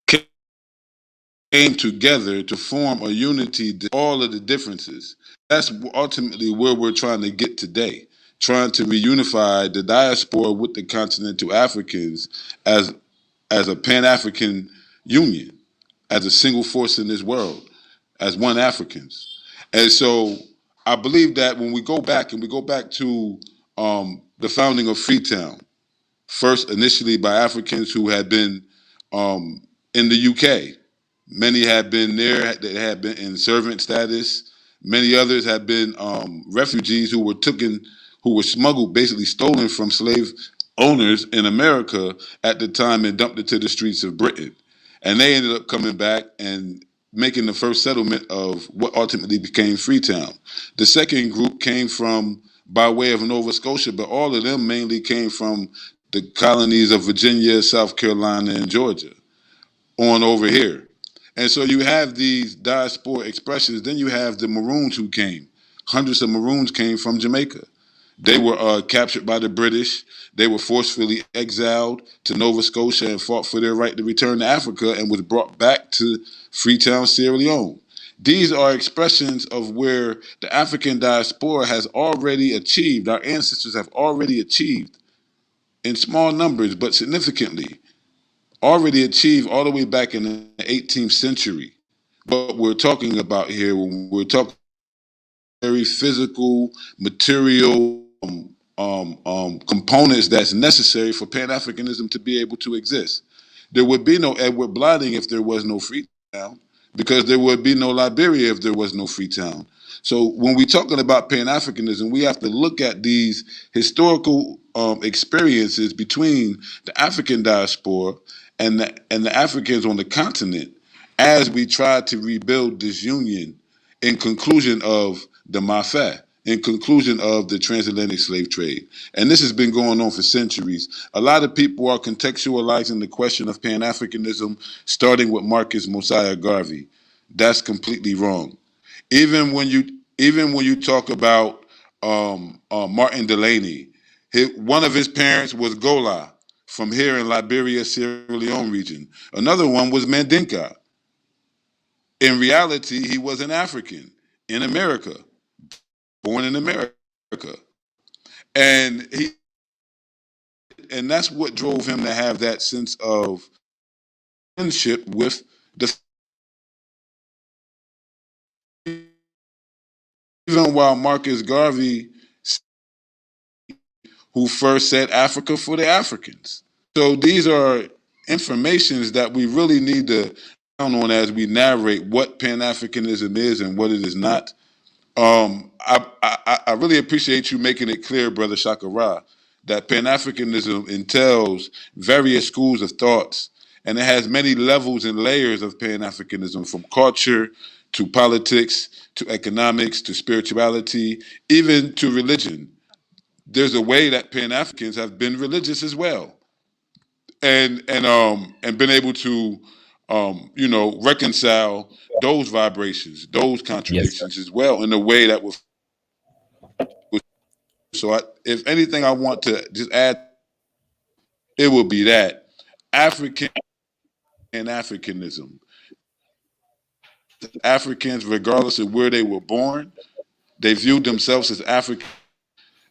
came together to form a unity, all of the differences. That's ultimately where we're trying to get today, trying to reunify the diaspora with the continental Africans as a Pan-African union, as a single force in this world, as one Africans. And so I believe that when we go back to the founding of Freetown, first initially by Africans who had been in the UK. Many had been there, they had been in servant status. Many others had been refugees who were smuggled, basically stolen from slave owners in America at the time and dumped into the streets of Britain. And they ended up coming back and making the first settlement of what ultimately became Freetown. The second group came from by way of Nova Scotia, but all of them mainly came from the colonies of Virginia, South Carolina, and Georgia on over here. And so you have these diaspora expressions. Then you have the Maroons who came. Hundreds of Maroons came from Jamaica. They were captured by the British. They were forcefully exiled to Nova Scotia and fought for their right to return to Africa and was brought back to Freetown, Sierra Leone. These are expressions of where the African diaspora has already achieved, our ancestors have already achieved in small numbers, but significantly, already achieved all the way back in the 18th century. What we're talking about here, when we're talking very physical, material components that's necessary for Pan-Africanism to be able to exist. There would be no Edward Blything if there was no Freetown, because there would be no Liberia if there was no Freetown. So when we're talking about Pan-Africanism, we have to look at these historical experiences between the African diaspora and the Africans on the continent as we try to rebuild this union in conclusion of the Mafia, in conclusion of the transatlantic slave trade. And this has been going on for centuries. A lot of people are contextualizing the question of Pan-Africanism, starting with Marcus Mosiah Garvey. That's completely wrong. Even when you talk about Martin Delaney, one of his parents was Gola from here in Liberia, Sierra Leone region. Another one was Mandinka. In reality, he was an African in America, born in America. And that's what drove him to have that sense of friendship with the, even while Marcus Garvey, who first said Africa for the Africans. So these are informations that we really need to count on as we narrate what Pan-Africanism is and what it is not. I really appreciate you making it clear, Brother Shakara, that Pan-Africanism entails various schools of thoughts, and it has many levels and layers of Pan-Africanism, from culture to politics to economics to spirituality, even to religion. There's a way that Pan-Africans have been religious as well, and been able to reconcile those vibrations, those contradictions as well in a way that was. So if anything I want to just add, it will be that African and Africanism. Africans, regardless of where they were born, they viewed themselves as African,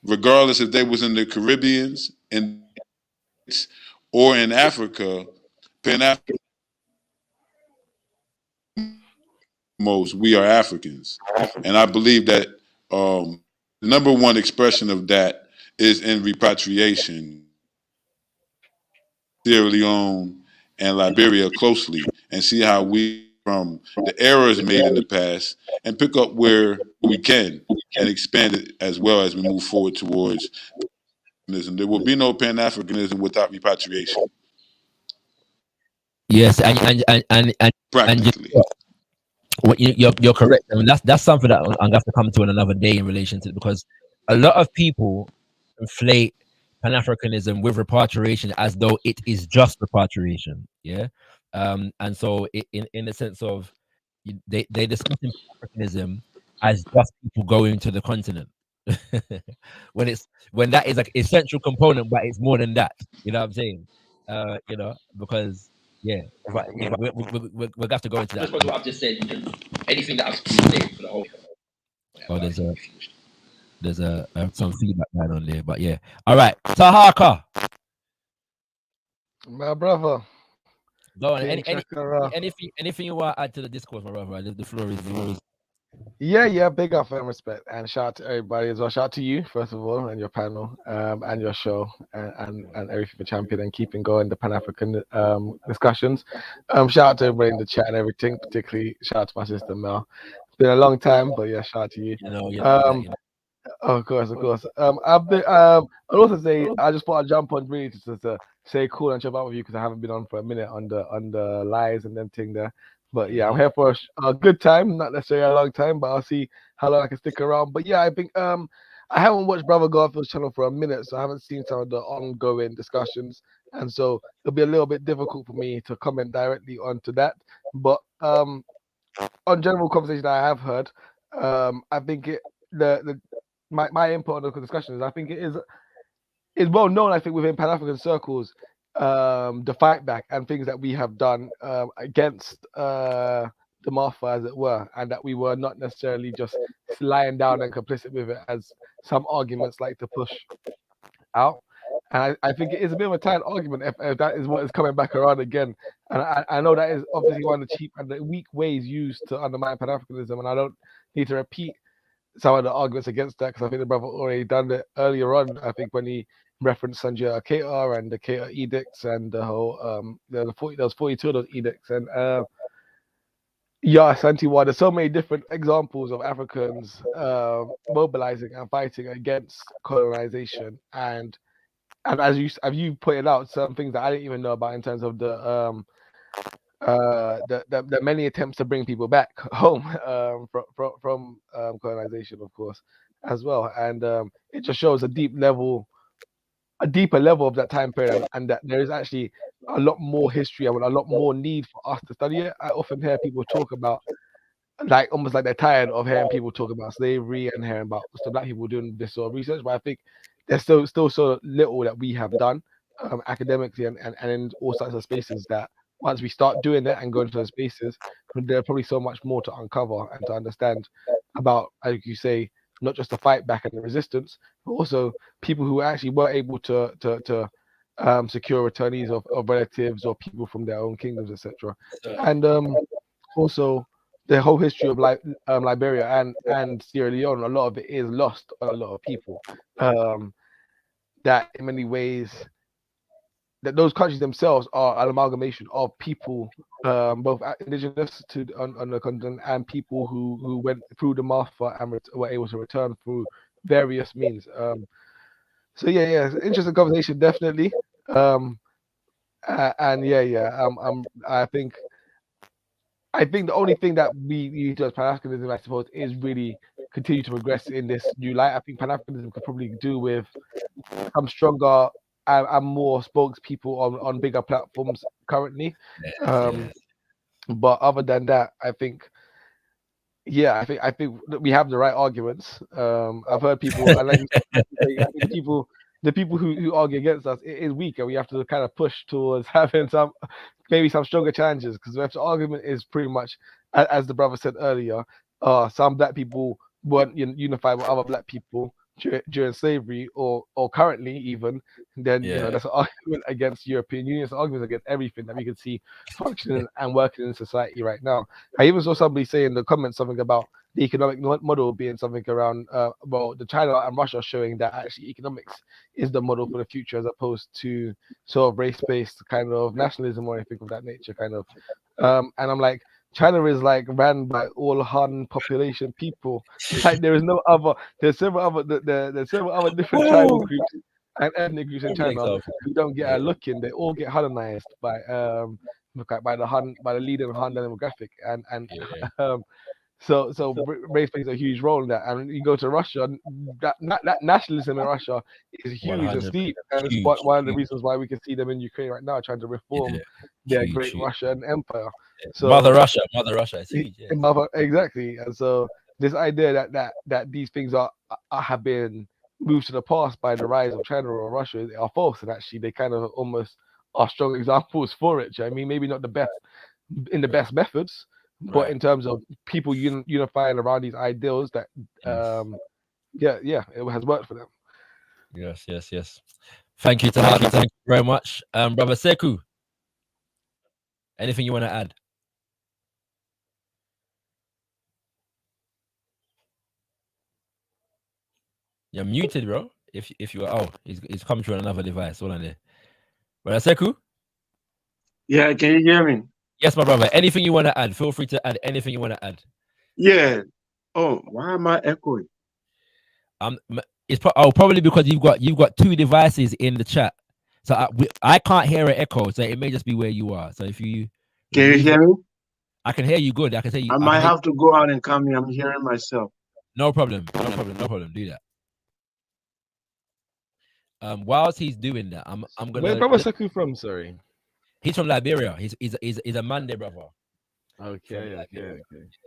regardless if they was in the Caribbeans or in Africa. Pan-African, most we are Africans, and I believe that the number one expression of that is in repatriation, Sierra Leone and Liberia closely, and see how we, from the errors made in the past, and pick up where we can and expand it as well as we move forward towards Pan-Africanism. There will be no Pan-Africanism without repatriation. Yes, and Practically. You're correct. I mean, that's something that I'm gonna have to come to on another day in relation to, because a lot of people inflate Pan-Africanism with repatriation as though it is just repatriation. Yeah. And so in the sense of they discuss Pan-Africanism as just people going to the continent. when that is like an essential component, but it's more than that. You know what I'm saying? Because yeah, we'll have to go into that. What I've just said, anything that I've said for the whole. Oh, there's some feedback going on there, but yeah. All right, Tahaka, my brother. go on. Anything you want to add to the discourse, my brother? The floor is yours. Yeah, big up and respect, and shout out to everybody as well. Shout out to you first of all, and your panel, and your show, and everything for champion and keeping going the Pan-African discussions. Shout out to everybody in the chat and everything, particularly shout out to my sister Mel. It's been a long time, but yeah, shout out to you. Of course, of course. I've been. I'd also say I just thought I'd jump on really to say cool and chat about with you because I haven't been on for a minute on the lies and them thing there. But yeah, I'm here for a good time, not necessarily a long time, but I'll see how long I can stick around. But yeah, I think I haven't watched Brother Garfield's channel for a minute, so I haven't seen some of the ongoing discussions, and so it'll be a little bit difficult for me to comment directly onto that. But on general conversation I have heard, I think my input on the discussion is I think it is well known, I think, within Pan-African circles, the fight back and things that we have done against the Martha, as it were, and that we were not necessarily just lying down and complicit with it, as some arguments like to push out. And I think it is a bit of a tight argument if that is what is coming back around again. And I know that is obviously one of the cheap and the weak ways used to undermine Pan-Africanism, and I don't need to repeat some of the arguments against that because I think the brother already done it earlier on. I think when he referenced Sanjay Keita and the Keita edicts and the whole there was 42 of those edicts, and yeah, Santiwa, there's so many different examples of Africans mobilizing and fighting against colonization, and as you pointed out, some things that I didn't even know about in terms of the many attempts to bring people back home from colonization, of course, as well, and it just shows a deeper level of that time period, and that there is actually a lot more history and a lot more need for us to study it. I often hear people talk about, like, almost like they're tired of hearing people talk about slavery and hearing about black people doing this sort of research, but I think there's still so little that we have done academically and in all sorts of spaces that once we start doing that and going to those spaces, there's probably so much more to uncover and to understand about, like you say, not just the fight back and the resistance, but also people who actually were able to secure returnees of relatives or people from their own kingdoms, etc. And also the whole history of Liberia and Sierra Leone, a lot of it is lost on a lot of people. That in many ways, that those countries themselves are an amalgamation of people, both indigenous on the continent and people who went through the Martha and were able to return through various means. So yeah, it's an interesting conversation, definitely. And I think the only thing that we need to as Pan-Africanism, I suppose, is really continue to progress in this new light. I think Pan-Africanism could probably do with some stronger and more spokespeople on bigger platforms currently. But other than that, I think that we have the right arguments. I've heard people, and like the people who argue against us, it is weak, and we have to kind of push towards having maybe some stronger challenges, because the argument is pretty much, as the brother said earlier, some black people weren't unified with other black people during slavery or currently even, then that's an argument against European Union, it's an argument against everything that we can see functioning and working in society right now. I even saw somebody say in the comments something about the economic model being something around the China and Russia showing that actually economics is the model for the future, as opposed to sort of race-based kind of nationalism or anything of that nature, kind of. And I'm like, China is like ran by all Han population people. Like there's several other different tribal groups and ethnic groups in China who don't get a look in. They all get Hanized by the leading Han demographic, and so race plays a huge role in that. And you go to Russia, that nationalism in Russia is huge and steep, and it's one of the reasons why we can see them in Ukraine right now trying to reform their great Russian empire. So Mother Russia is huge. Exactly. And so this idea that these things have been moved to the past by the rise of China or Russia are false, and actually they kind of almost are strong examples for it. I mean, maybe not the best in the best methods, but in terms of people unifying around these ideals, that it has worked for them. Yes. Thank you, Tahaki. Thank you very much, brother Sekou. Anything you want to add? You're muted, bro. If you are, he's coming through on another device. Hold on there. Brother Sekou? Yeah, can you hear me? Yes, my brother. Anything you want to add? Feel free to add anything you want to add. Yeah. Oh, why am I echoing? It's probably because you've got two devices in the chat, so I can't hear an echo. So it may just be where you are. So if you Can you hear me? I can hear you good. I can hear you. I might have to go out and come here. I'm hearing myself. No problem. No problem. No problem. Do that. Whilst he's doing that, I'm gonna. Where brother Sekou from? Sorry, he's from Liberia. He's a Mande brother. Okay.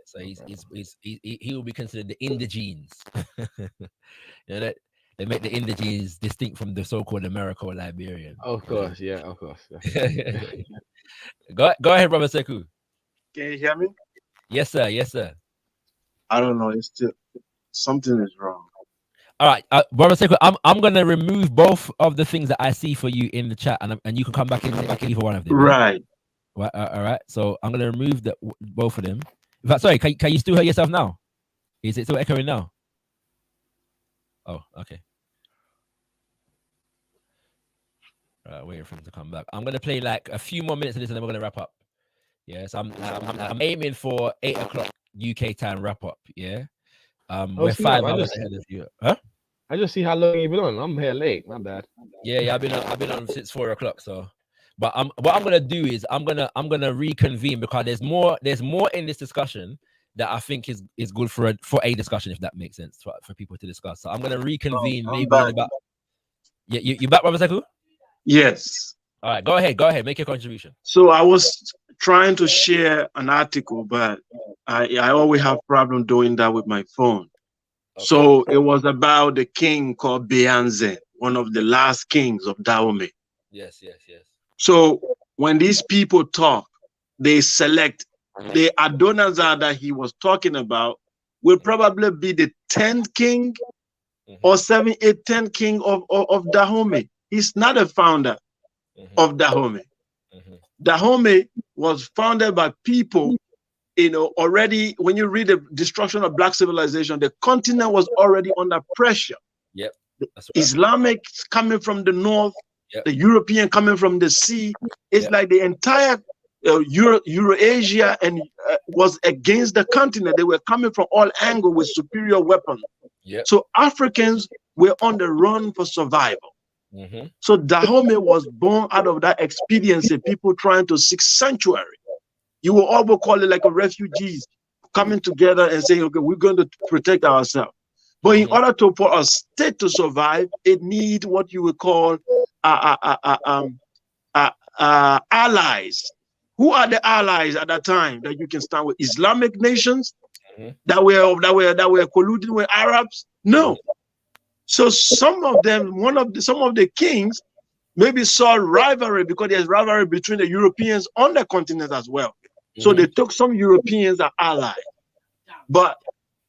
So he will be considered the indigenes. You know that they make the indigenes distinct from the so-called American or Liberian. Of course, yeah, of course. Go ahead, brother Sekou. Can you hear me? Yes, sir. Yes, sir. I don't know. It's still something is wrong. All right, brother Sekou, I'm gonna remove both of the things that I see for you in the chat, and you can come back in either one of them. Right. Right. All right. So I'm gonna remove both of them. In fact, sorry, can you still hear yourself now? Is it still echoing now? Oh, okay. Waiting for him to come back. I'm gonna play like a few more minutes of this, and then we're gonna wrap up. Yes, I'm aiming for 8 o'clock UK time wrap up. Yeah. We're 5 hours ahead of you. Huh? I just see how long you've been on. I'm here late. My bad. Yeah. I've been on since 4 o'clock. So, but what I'm gonna do is I'm gonna reconvene, because there's more in this discussion that I think is good for a discussion, if that makes sense, for people to discuss. So I'm gonna reconvene maybe in about. Yeah, you back, Brother Sekou? Yes. All right, go ahead, make your contribution. So I was trying to share an article, but I always have problem doing that with my phone. Okay. So it was about the king called Beanze, one of the last kings of Dahomey. Yes. So when these people talk, they select the Adonazar that he was talking about will probably be the 10th king or 7, 8, 10 king of Dahomey. He's not a founder of Dahomey. Dahomey was founded by people, already when you read the destruction of black civilization, the continent was already under pressure. Yep. Islamic coming from the north, the European coming from the sea. It's like the entire Eurasia and was against the continent. They were coming from all angles with superior weapons. So Africans were on the run for survival. So Dahomey was born out of that expediency, people trying to seek sanctuary. You will all call it like a refugees coming together and saying, okay, we're going to protect ourselves. But in order for a state to survive, it needs what you would call allies. Who are the allies at that time that you can stand with? Islamic nations that were colluding with Arabs? No. So some of them, some of the kings maybe saw rivalry, because there's rivalry between the Europeans on the continent as well. So they took some Europeans as allies. But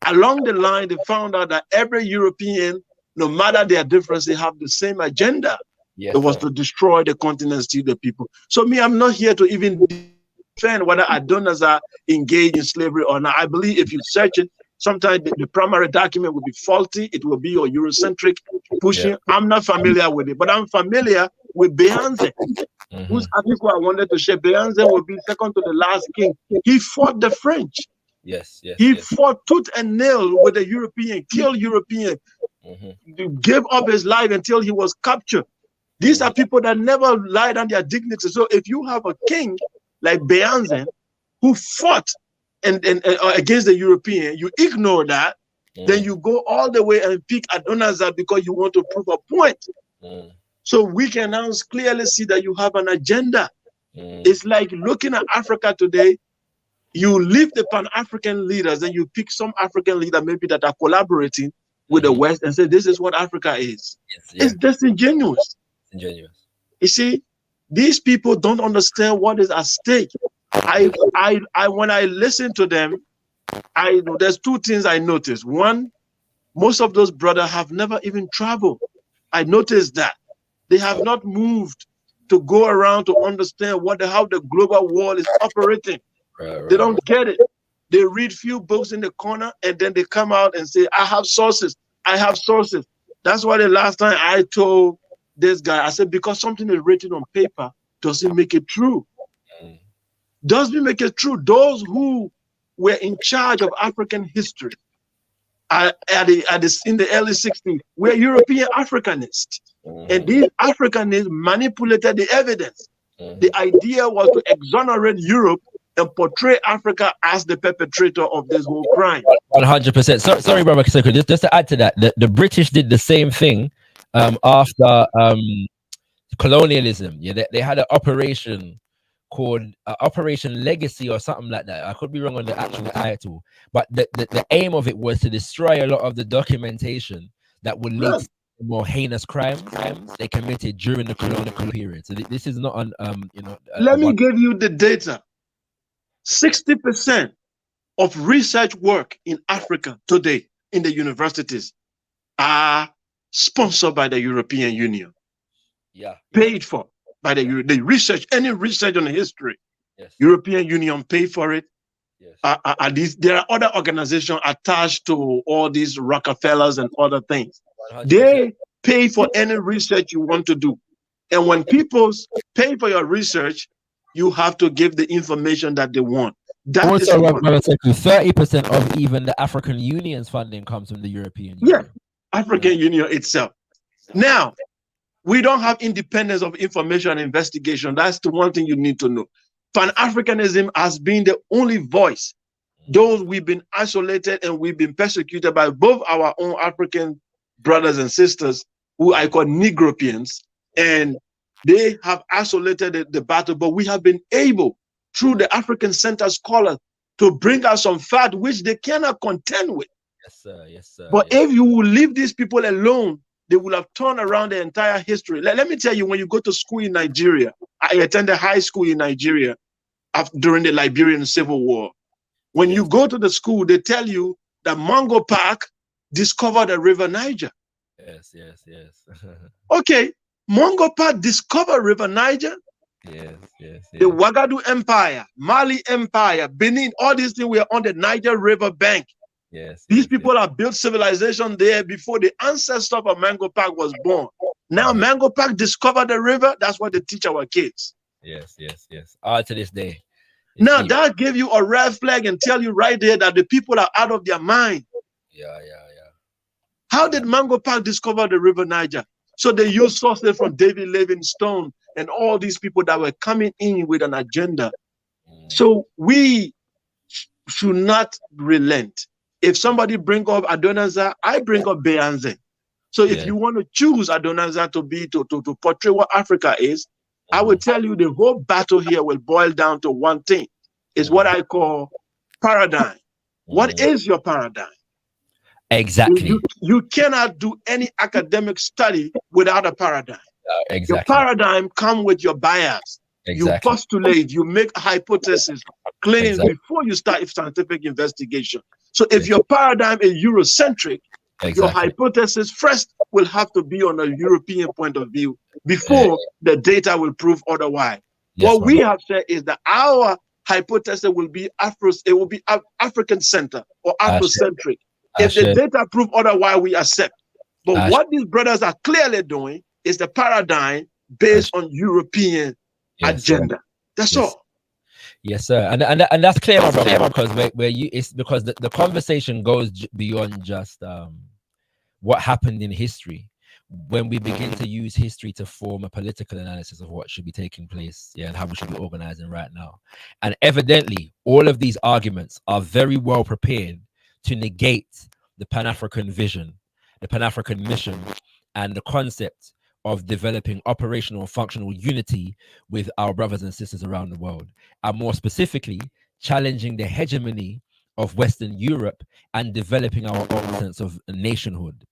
along the line, they found out that every European, no matter their difference, they have the same agenda. It was to destroy the continent, steal the people. So me, I'm not here to even defend whether Adonazar engaged in slavery or not. I believe if you search it, sometimes the primary document will be faulty. It will be your Eurocentric pushing. I'm not familiar with it, but I'm familiar with Beanze, whose article I wanted to share. Beanze will be second to the last king. He fought the French. He fought tooth and nail with the European, killed European, gave up his life until he was captured. These are people that never lied on their dignity. So if you have a king like Beanze who fought and against the European, you ignore that, then you go all the way and pick Adonazar because you want to prove a point. So we can now clearly see that you have an agenda. It's like looking at Africa today. You leave the Pan-African leaders and you pick some African leader maybe that are collaborating with the West and say this is what Africa is. It's disingenuous. You see, these people don't understand what is at stake. When I listen to them, there's two things I noticed. One, most of those brothers have never even traveled. I noticed that they have not moved to go around to understand how the global world is operating. They don't get it. They read few books in the corner and then they come out and say, I have sources. I have sources. That's why the last time I told this guy, I said, because something is written on paper doesn't make it true. Doesn't make it true. Those who were in charge of African history in the early 60s were European Africanists. And these Africanists manipulated the evidence. The idea was to exonerate Europe and portray Africa as the perpetrator of this whole crime. 100%. Sorry, brother, just to add to that, the British did the same thing after colonialism. Yeah, they had an operation called Operation Legacy or something like that. I could be wrong on the actual title, but the aim of it was to destroy a lot of the documentation that would lead to more heinous crimes they committed during the colonial period. So this is not on Let me give you the data. 60% of research work in Africa today in the universities are sponsored by the European Union. Paid for by the research, any research on history. European Union paid for it. There are other organizations attached to all these Rockefellers and other things. 100%. They pay for any research you want to do. And when people pay for your research, you have to give the information that they want. That is 30% of even the African Union's funding comes from the European Union. African Union itself. Now, we don't have independence of information and investigation. That's the one thing you need to know. Pan-Africanism has been the only voice. Those we've been isolated and we've been persecuted by both our own African brothers and sisters, who I call Negropeans, and they have isolated the battle, but we have been able, through the African Center scholars, to bring out some fact which they cannot contend with. Yes, sir. But if you will leave these people alone, they will have turned around the entire history. Let me tell you, when you go to school in Nigeria, I attended high school in Nigeria during the Liberian Civil War. When you go to the school, they tell you that Mungo Park discovered the River Niger. Yes. Okay, Mungo Park discovered River Niger. Yes. The Ouagadougou Empire, Mali Empire, Benin, all these things were on the Niger River bank. These people have built civilization there before the ancestor of Mungo Park was born. Now Mungo Park discovered the river. That's what they teach our kids. Yes. All to this day. Now that give you a red flag and tell you right there that the people are out of their mind. How did Mungo Park discover the River Niger? So they used sources from David Livingstone and all these people that were coming in with an agenda. So we should not relent. If somebody bring up Adonazan, I bring up Beanze. So if you want to choose Adonazan to portray what Africa is, I will tell you the whole battle here will boil down to one thing. It's what I call paradigm. What is your paradigm? Exactly. You cannot do any academic study without a paradigm. Exactly. Your paradigm comes with your bias. You postulate, you make a hypothesis, claims before you start scientific investigation. So if your paradigm is Eurocentric, your hypothesis first will have to be on a European point of view before the data will prove otherwise. What we have said is that our hypothesis will be African center or Afrocentric. If the data prove otherwise, we accept. But what these brothers are clearly doing is the paradigm based on European agenda. That's all. Yes, sir. And that's clear, my brother, because it's because the conversation goes beyond just what happened in history. When we begin to use history to form a political analysis of what should be taking place, and how we should be organizing right now. And evidently, all of these arguments are very well prepared to negate the Pan-African vision, the Pan-African mission, and the concept of developing operational and functional unity with our brothers and sisters around the world, and more specifically, challenging the hegemony of Western Europe and developing our own sense of nationhood.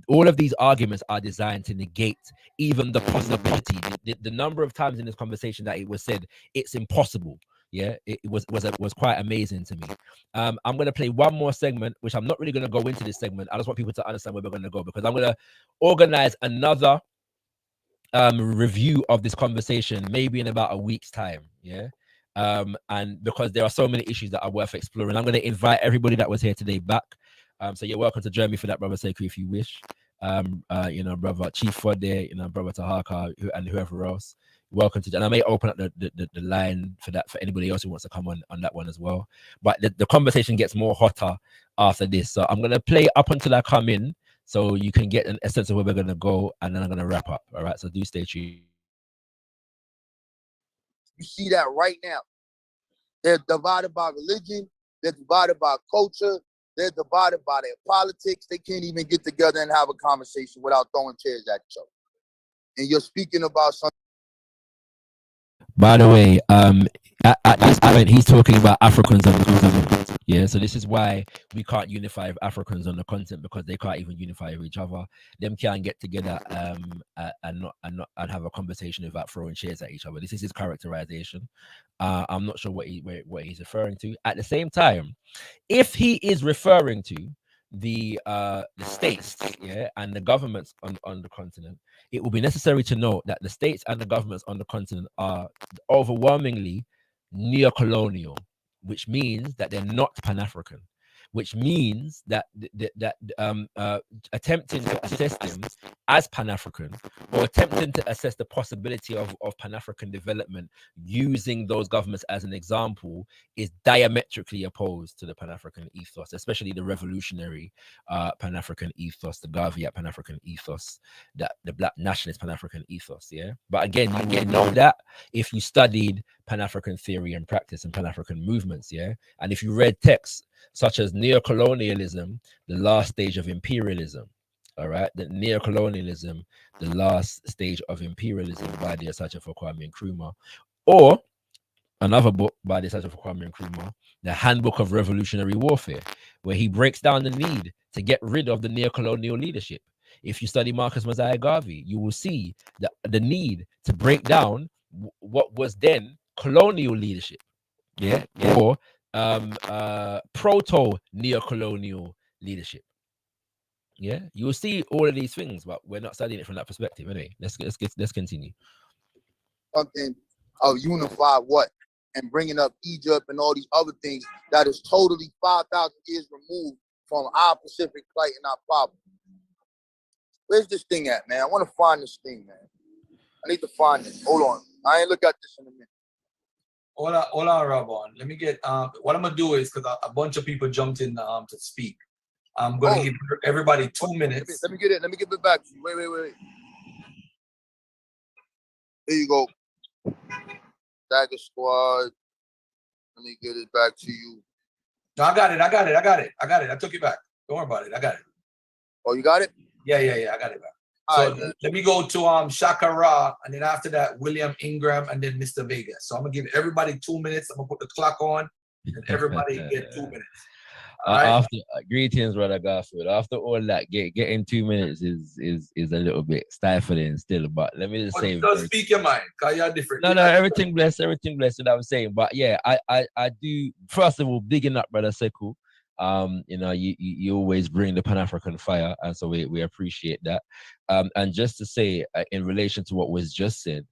All of these arguments are designed to negate even the possibility. The number of times in this conversation that it was said it's impossible. It was quite amazing to me. I'm going to play one more segment, which I'm not really going to go into this segment. I just want people to understand where we're going to go, because I'm going to organize another review of this conversation maybe in about a week's time. And because there are so many issues that are worth exploring, I'm going to invite everybody that was here today back. So you're welcome to join me for that, brother Sekou, if you wish. you know, brother Chief Ford there, you know, brother Tahaka, and whoever else. Welcome to, and I may open up the line for that for anybody else who wants to come on that one as well. But the conversation gets more hotter after this, so I'm gonna play up until I come in, so you can get a sense of where we're gonna go, and then I'm gonna wrap up. All right, so do stay tuned. You see that right now. They're divided by religion. They're divided by culture. They're divided by their politics. They can't even get together and have a conversation without throwing chairs at each other. And you're speaking about something. By the way, at this point, he's talking about Africans on the continent. Yeah, so this is why we can't unify Africans on the continent, because they can't even unify with each other. Them can't get together and have a conversation without throwing chairs at each other. This is his characterization. I'm not sure what he's referring to. At the same time, if he is referring to the states, yeah, and the governments on the continent, it will be necessary to note that the states and the governments on the continent are overwhelmingly neocolonial, which means that they're not Pan-African, which means that attempting to assess them as Pan-African, or attempting to assess the possibility of Pan-African development using those governments as an example, is diametrically opposed to the Pan-African ethos, especially the revolutionary Pan-African ethos, the Garveyite Pan-African ethos, the Black nationalist Pan-African ethos. Yeah, but again, you can know that if you studied Pan-African theory and practice and Pan-African movements. Yeah, and if you read texts such as Neocolonialism, the last stage of imperialism. All right, the Neocolonialism, the last stage of imperialism, by the Asacha for Kwame Nkrumah, or another book by the Asacha for Kwame Nkrumah, the Handbook of Revolutionary Warfare, where he breaks down the need to get rid of the neocolonial leadership. If you study Marcus Mosiah Garvey, you will see the need to break down what was then colonial leadership, yeah, or proto neocolonial leadership. Yeah, you will see all of these things, but we're not studying it from that perspective. Anyway, let's continue. Something of unify what, and bringing up Egypt and all these other things that is totally 5,000 years removed from our Pacific plight and our problem. Where's this thing at, man? I want to find this thing, man. I need to find it. Hold on, I ain't look at this in a minute. Hold on, Rabon. Let me get what I'm gonna do is, because a bunch of people jumped in to speak. I'm gonna give everybody 2 minutes. Let me get it. Let me give it back to you. Wait. There you go. Dagger Squad. Let me get it back to you. No, I got it. I took it back. Don't worry about it. I got it. Oh, you got it? Yeah. I got it back. So let me go to Shakara, and then after that, William Ingram, and then Mr. Vegas. So I'm gonna give everybody 2 minutes. I'm gonna put the clock on, and everybody get 2 minutes. Right. After greetings, brother Garfield. After all that, getting 2 minutes is a little bit stifling still. But let me just say, don't speak your mind, cause you're different. No, everything blessed. What I'm saying, but yeah, I do. First of all, bigging up, brother Sekou. You know, you always bring the Pan-African fire, and so we appreciate that. And just to say, in relation to what was just said,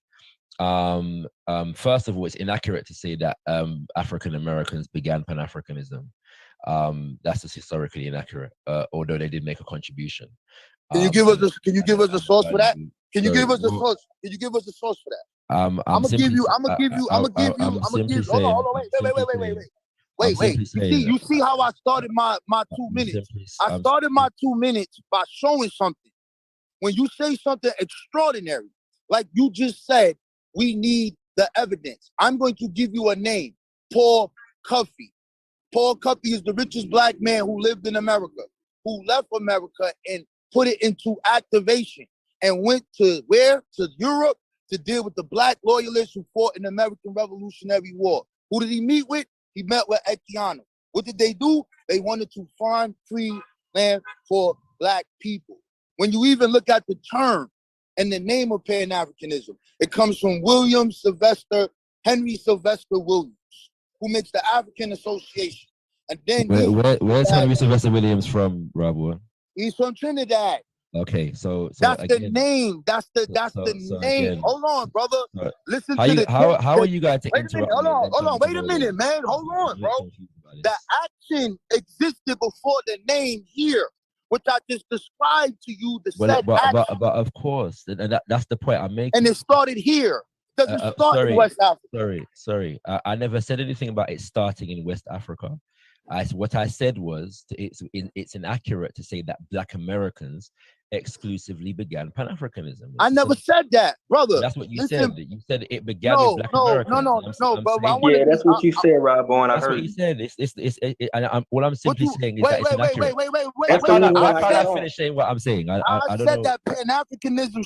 first of all, it's inaccurate to say that African Americans began Pan-Africanism. That's just historically inaccurate, although they did make a contribution. Can you give us a source for that? Can you give us a source? Can you give us a source for that? I'm gonna give you. Hold on, wait. You see how I started my 2 minutes? I started my 2 minutes by showing something. When you say something extraordinary, like you just said, we need the evidence. I'm going to give you a name, Paul Cuffey. Paul Cuffey is the richest black man who lived in America, who left America and put it into activation and went to where? To Europe to deal with the black loyalists who fought in the American Revolutionary War. Who did he meet with? He met with Ekiano. What did they do? They wanted to find free land for black people. When you even look at the term and the name of Pan-Africanism, it comes from Henry Sylvester Williams, who makes the African Association. And then where's Henry Sylvester Williams from, Rob? He's from Trinidad. Okay, so that's again, the name. That's the name. Again, hold on, brother. Listen how to you, how are you guys to interrupt? Hold on. Wait a minute, man. Hold on, bro. The action existed before the name here. which I just described to you, the Well, said action. but of course, and that's the point I'm making. And it started here. It doesn't start in West Africa. Sorry. I never said anything about it starting in West Africa. What I said was it's inaccurate to say that Black Americans exclusively began Pan-Africanism. I never said that, brother. That's what you Listen, said. You said it began with Black Americans. No, Yeah, that's what you said, Rob. I That's heard what you said. What I'm simply saying is wait, that it's inaccurate. wait. I can't finish saying what I'm saying. I don't know. said that Pan-Africanism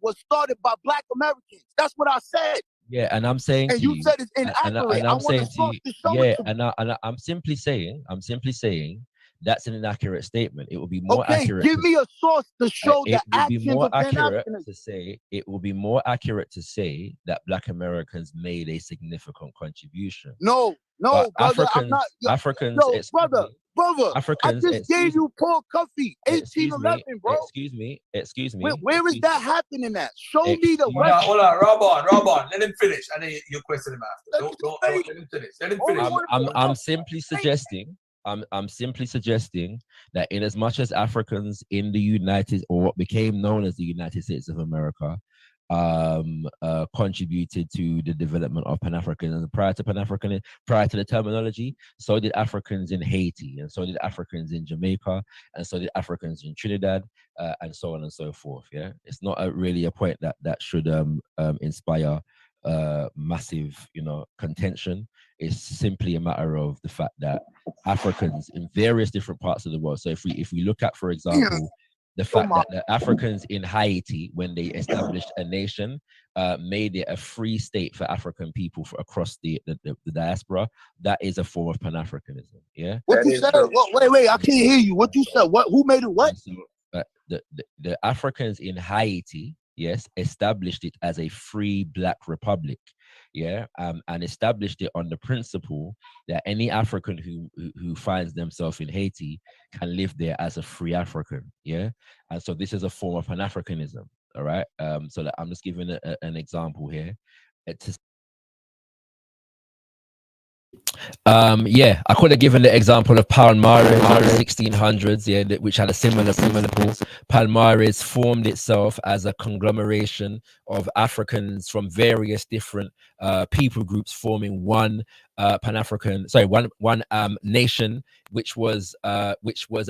was started by Black Americans. That's what I said. Yeah, and I'm saying and to you said it's inaccurate. and I'm saying to you, yeah, I'm simply saying that's an inaccurate statement. It will be more accurate. Give me a source to show the It actions will be more accurate to say that Black Americans made a significant contribution. No, but brother, Africans, brother. Africans, I just gave you Paul Cuffey, 1811, bro. Excuse me. Where is that happening at? Show me the. Hold on, Rob on. Let him finish, and then you question him after. Don't let him finish. Let him finish. I'm simply suggesting. I'm simply suggesting that in as much as Africans in the United, or what became known as the United States of America, contributed to the development of Pan-Africanism prior to the terminology, so did Africans in Haiti, and so did Africans in Jamaica, and so did Africans in Trinidad, and so on and so forth. Yeah, it's not really a point that should inspire massive, contention. It's simply a matter of the fact that Africans in various different parts of the world. So if we look at, for example, the fact that the Africans in Haiti, when they established a nation, made it a free state for African people across the diaspora, that is a form of Pan-Africanism. Yeah. What you said? Wait, I can't hear you. What you said? Who made it? What? So, the Africans in Haiti, yes, established it as a free Black republic, yeah, and established it on the principle that any African who finds themselves in Haiti can live there as a free African, yeah, and so this is a form of Pan-Africanism, all right. So that I'm just giving an example here. I could have given the example of Palmares in the 1600s, yeah, which had a similar pulse. Palmares formed itself as a conglomeration of Africans from various different people groups, forming one Pan-African, one nation, which was a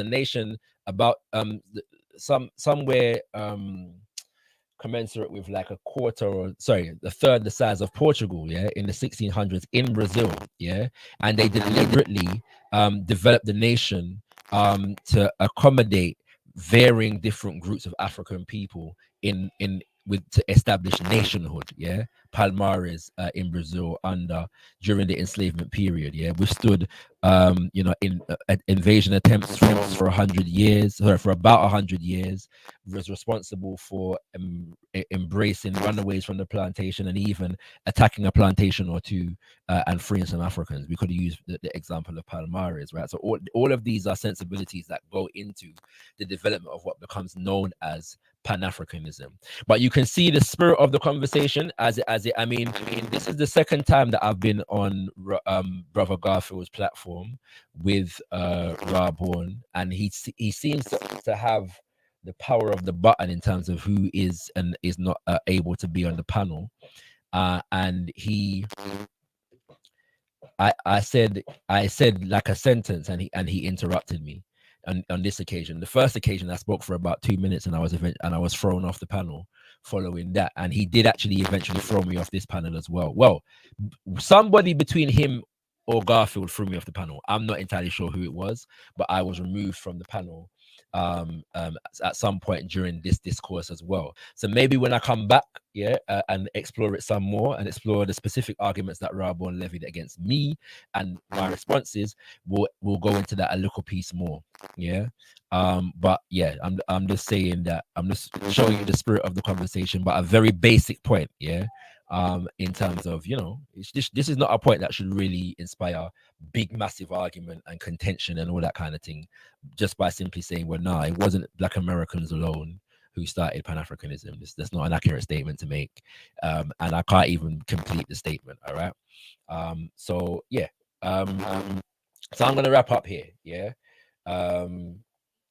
nation about somewhere commensurate with like a third the size of Portugal, yeah, in the 1600s in Brazil, yeah, and they deliberately developed the nation to accommodate varying different groups of African people to establish nationhood, yeah. Palmares in Brazil during the enslavement period, yeah, withstood invasion attempts for 100 years, or for about 100 years, was responsible for embracing runaways from the plantation and even attacking a plantation or two and freeing some Africans. We could have used the example of Palmares, right? So all of these are sensibilities that go into the development of what becomes known as Pan-Africanism. But you can see the spirit of the conversation as it. I mean, this is the second time that I've been on Brother Garfield's platform with Rabon, and he seems to have the power of the button in terms of who is and is not able to be on the panel. And I said like a sentence, and he interrupted me. On this occasion, the first occasion, I spoke for about 2 minutes, and I was thrown off the panel following that. And he did actually eventually throw me off this panel as well. Well, somebody between him or Garfield threw me off the panel. I'm not entirely sure who it was, but I was removed from the panel at some point during this discourse as well. So maybe when I come back, and explore it some more and explore the specific arguments that Rabon levied against me and my responses, we'll go into that a little piece more. But yeah, I'm just saying that I'm just showing you the spirit of the conversation, but a very basic point, in terms of, this is not a point that should really inspire big massive argument and contention and all that kind of thing, just by simply saying, well, nah, it wasn't Black Americans alone who started Pan-Africanism. That's not an accurate statement to make, and I can't even complete the statement. All right. So I'm gonna wrap up here.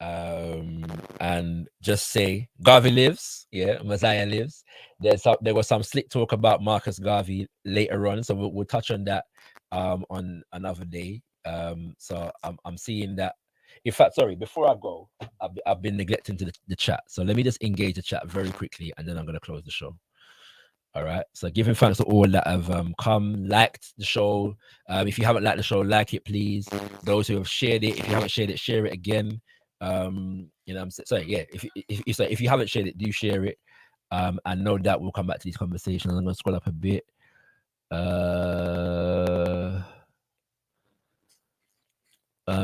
and just say Garvey lives, yeah, Messiah lives. There was some slick talk about Marcus Garvey later on, so we'll touch on that on another day. So I'm seeing that. In fact, sorry, before I go, I've been neglecting to the chat, so let me just engage the chat very quickly, and then I'm going to close the show. All right, so giving thanks to all that have come, liked the show. If you haven't liked the show, like it, please. Those who have shared it, if you haven't shared it, share it again. You know, I'm sorry, yeah. If you haven't shared it, do share it. And no doubt we'll come back to these conversations. I'm going to scroll up a bit.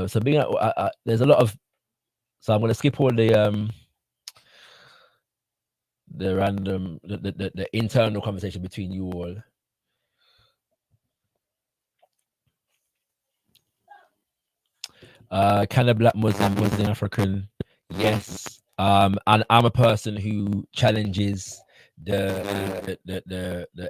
So being there's a lot of, so I'm going to skip all the random, the internal conversation between you all. Can a black Muslim African? Yes. And I'm a person who challenges the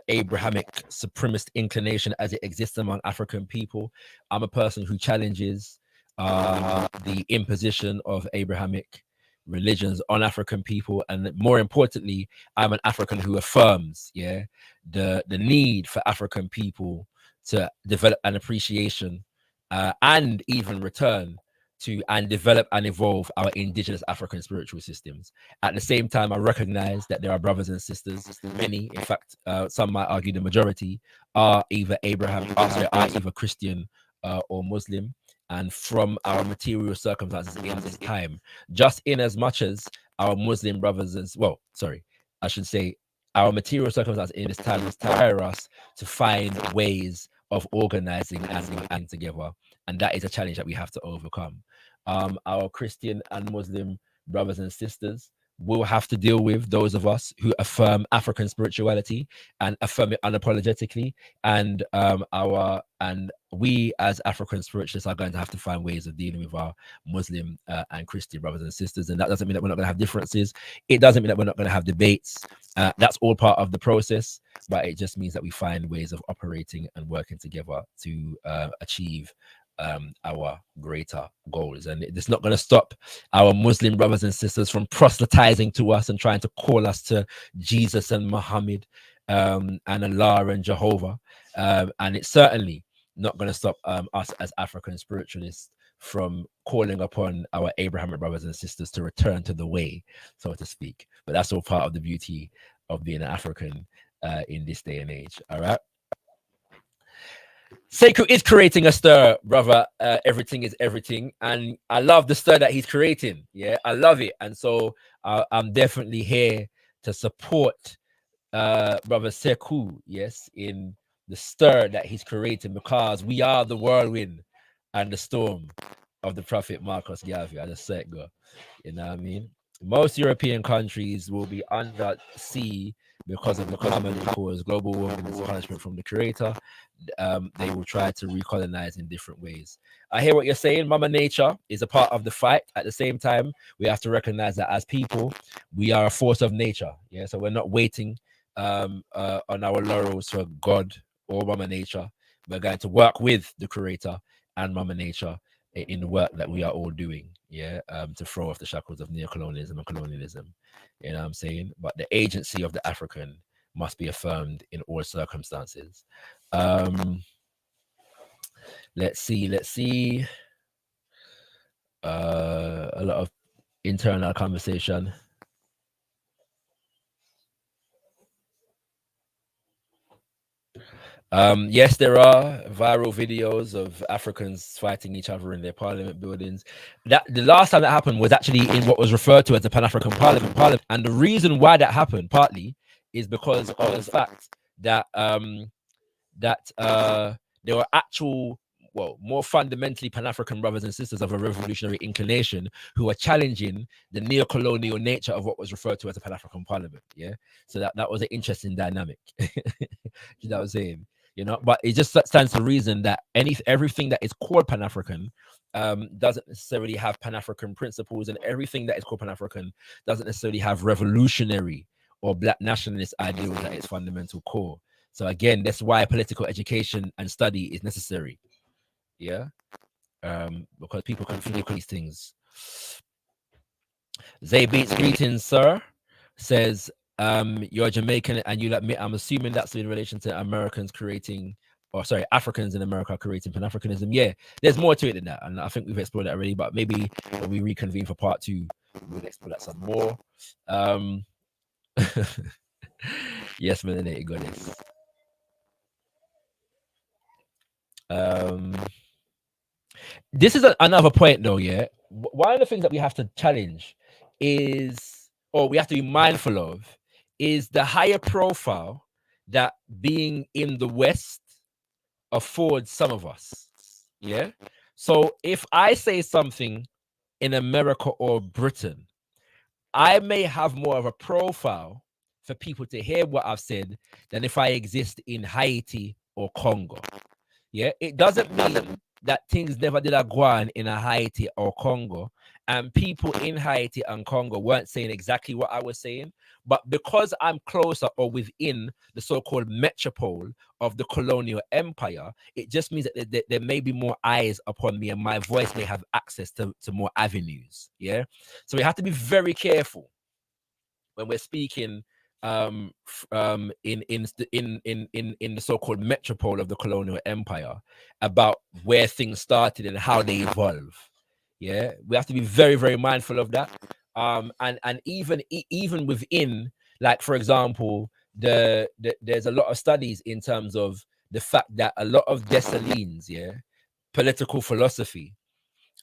Abrahamic supremacist inclination as it exists among African people. I'm a person who challenges the imposition of Abrahamic religions on African people, and more importantly, I'm an African who affirms, yeah, the need for African people to develop an appreciation and even return to and develop and evolve our indigenous African spiritual systems. At the same time, I recognize that there are brothers and sisters, many, in fact, some might argue the majority, are either either Christian or Muslim, and from our material circumstances in this time, just in as much as our Muslim brothers I should say our material circumstances in this time inspire us to find ways of organizing and together, and that is a challenge that we have to overcome. Our Christian and Muslim brothers and sisters will have to deal with those of us who affirm African spirituality and affirm it unapologetically, and we as African spiritualists are going to have to find ways of dealing with our Muslim and Christian brothers and sisters. And that doesn't mean that we're not going to have differences. It doesn't mean that we're not going to have debates. That's all part of the process, but it just means that we find ways of operating and working together to achieve our greater goals. And it's not going to stop our Muslim brothers and sisters from proselytizing to us and trying to call us to Jesus and Muhammad and Allah and Jehovah. And it's certainly not going to stop us as African spiritualists from calling upon our Abrahamic brothers and sisters to return to the way, so to speak. But that's all part of the beauty of being an African in this day and age. All right. Sekou is creating a stir, brother. Everything is everything, and I love the stir that he's creating. Yeah, I love it, and so I'm definitely here to support brother Sekou. Yes, in the stir that he's creating, because we are the whirlwind and the storm of the prophet Marcus Garvey. I just said it, go. You know what I mean? Most European countries will be under sea because of the commonly caused global warming as punishment from the creator. They will try to recolonize in different ways. I hear what you're saying. Mama Nature is a part of the fight. At the same time, we have to recognize that as people, we are a force of nature. Yeah, so we're not waiting on our laurels for God or Mama Nature. We're going to work with the creator and Mama Nature in the work that we are all doing, yeah, to throw off the shackles of neocolonialism and colonialism. You know what I'm saying? But the agency of the African must be affirmed in all circumstances. Let's see. A lot of internal conversation. Yes, there are viral videos of Africans fighting each other in their parliament buildings. That the last time that happened was actually in what was referred to as the Pan-African Parliament. And the reason why that happened partly is because of the fact that there were actual, well, more fundamentally Pan-African brothers and sisters of a revolutionary inclination who are challenging the neocolonial nature of what was referred to as a Pan-African Parliament. Yeah, so that was an interesting dynamic. You know what I'm saying? You know, but it just stands to reason that everything that is called Pan-African doesn't necessarily have Pan-African principles, and everything that is called Pan-African doesn't necessarily have revolutionary or black nationalist ideals at its fundamental core. So again, that's why political education and study is necessary. Yeah, because people can feel these things. Zay Beats, greetings, sir. Says, you're Jamaican and you like me. I'm assuming that's in relation to Americans creating, or sorry, Africans in America creating Pan-Africanism. Yeah, there's more to it than that. And I think we've explored that already, but maybe when we reconvene for part 2, we'll explore that some more. Yes, melanated goddess. This is another point though, yeah. One of the things that we have to challenge is, or we have to be mindful of, is the higher profile that being in the West affords some of us. Yeah. So if I say something in America or Britain, I may have more of a profile for people to hear what I've said than if I exist in Haiti or Congo. Yeah, it doesn't mean that things never did go on in a Haiti or Congo, and people in Haiti and Congo weren't saying exactly what I was saying, but because I'm closer or within the so-called metropole of the colonial empire, it just means that there may be more eyes upon me and my voice may have access to more avenues. Yeah, so we have to be very careful when we're speaking in the so-called metropole of the colonial empire about where things started and how they evolve. Yeah, we have to be very, very mindful of that. And even within, like, for example, there's a lot of studies in terms of the fact that a lot of Dessalines, yeah, political philosophy,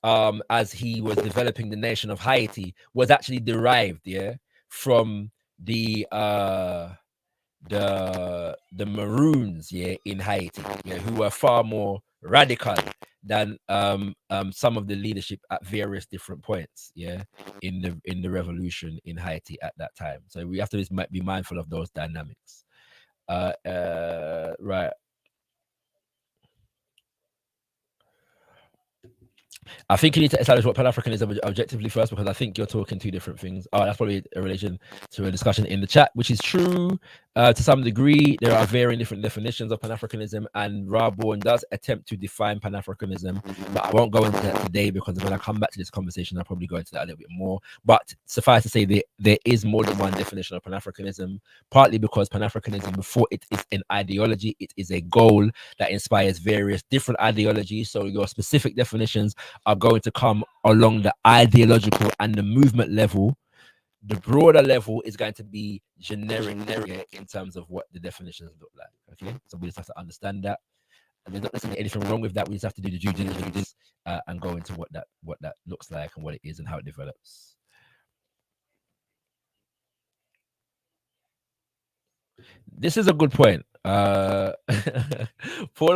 as he was developing the nation of Haiti, was actually derived, yeah, from the Maroons, yeah, in Haiti, yeah, who were far more radical than some of the leadership at various different points, yeah, in the revolution in Haiti at that time. So we have to be mindful of those dynamics. Right. I think you need to establish what Pan-Africanism is objectively first, because I think you're talking two different things. Oh, that's probably a relation to a discussion in the chat, which is true to some degree. There are varying different definitions of Pan-Africanism, and Raborn does attempt to define Pan-Africanism, but I won't go into that today because when I come back to this conversation, I'll probably go into that a little bit more. But suffice to say, there is more than one definition of Pan-Africanism, partly because Pan-Africanism, before it is an ideology, it is a goal that inspires various different ideologies. So your specific definitions are going to come along the ideological and the movement level. The broader level is going to be generic in terms of what the definitions look like. Okay, so we just have to understand that, and there's not necessarily anything wrong with that. We just have to do the due diligence and go into what that looks like and what it is and how it develops. This is a good point. Paul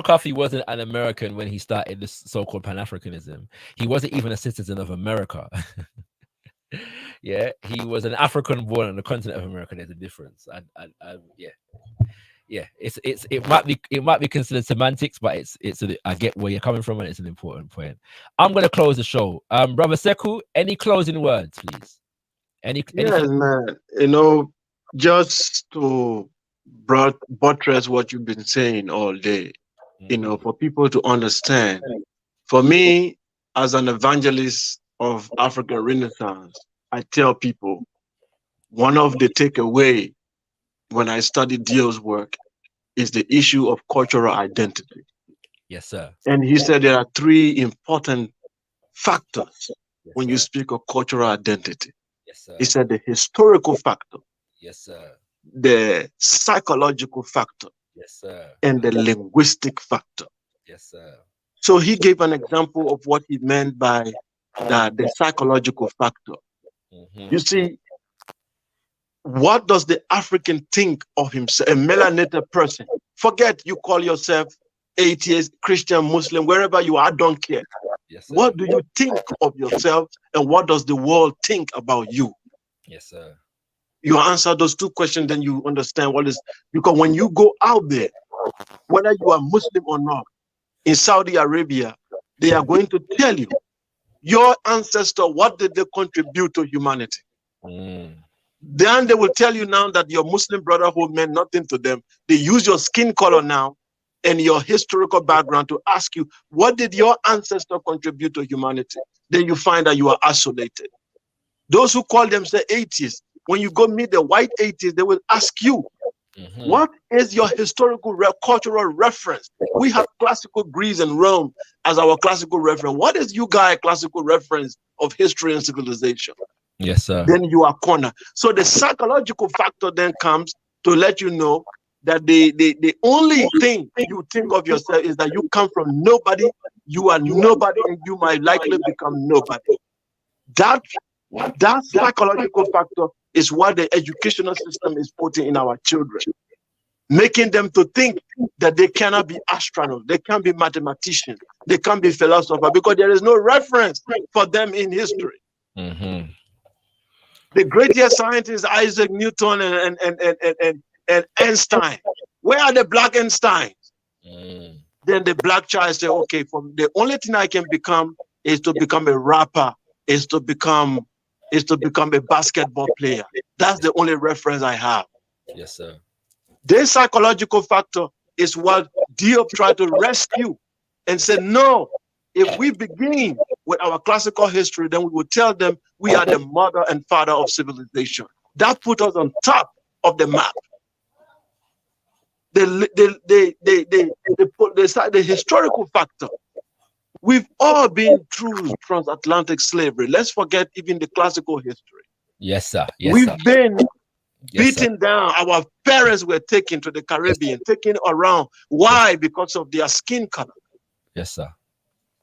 Coffey wasn't an American when he started this so-called Pan-Africanism. He wasn't even a citizen of America. Yeah, he was an African born on the continent of America. There's a difference. Yeah, it might be considered semantics, but I get where you're coming from, and it's an important point. I'm gonna close the show. Brother Sekou, any closing words, please? Yes, man. Just to buttress what you've been saying all day, for people to understand. For me, as an evangelist of African Renaissance, I tell people one of the takeaway when I study Dio's work is the issue of cultural identity. Yes, sir. And he said there are three important factors when you speak of cultural identity. Yes, sir. He said the historical factor. Yes, sir. The psychological factor. Yes, sir. And the linguistic factor. Yes, sir. So he gave an example of what he meant by the psychological factor. You see, what does the African think of himself, a melanated person? Forget you call yourself atheist, Christian, Muslim, wherever you are, I don't care. Yes, sir. What do you think of yourself, and what does the world think about you? Yes, sir. You answer those two questions, then you understand what is, because when you go out there, whether you are Muslim or not, in Saudi Arabia, they are going to tell you, your ancestor, what did they contribute to humanity? Then they will tell you now that your Muslim brotherhood meant nothing to them. They use your skin color now and your historical background to ask you, what did your ancestor contribute to humanity? Then you find that you are isolated. Those who call themselves atheists, when you go meet the white atheists, they will ask you, what is your historical cultural reference? We have classical Greece and Rome as our classical reference. What is you guys' classical reference of history and civilization? Yes, sir. Then you are cornered. So the psychological factor then comes to let you know that the only thing you think of yourself is that you come from nobody, you are nobody, and you might likely become nobody. That psychological factor is what the educational system is putting in our children, making them to think that they cannot be astronauts, they can't be mathematicians, they can't be philosophers, because there is no reference for them in history. The greatest scientists, Isaac Newton and Einstein. Where are the black Einsteins? Then the black child say, okay, from the only thing I can become is to become a rapper, is to become a basketball player. That's the only reference I have. Yes, sir. This psychological factor is what Diop tried to rescue and said, no, if we begin with our classical history, then we will tell them we are the mother and father of civilization. That put us on top of the map. The historical factor. We've all been through transatlantic slavery. Let's forget even the classical history. Yes, sir. Yes, We've sir. been Yes, beaten down. Our parents were taken to the Caribbean, taken around. Why? Because of their skin color. Yes, sir.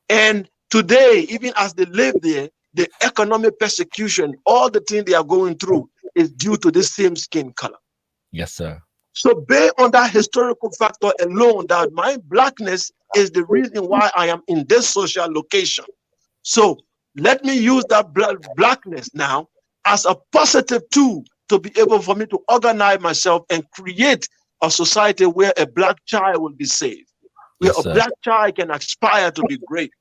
And today, even as they live there, the economic persecution, all the things they are going through is due to the same skin color. Yes, sir. So based on that historical factor alone, that my blackness is the reason why I am in this social location. So let me use that blackness now as a positive tool to be able for me to organize myself and create a society where a black child will be saved, where Yes, a black child can aspire to be great,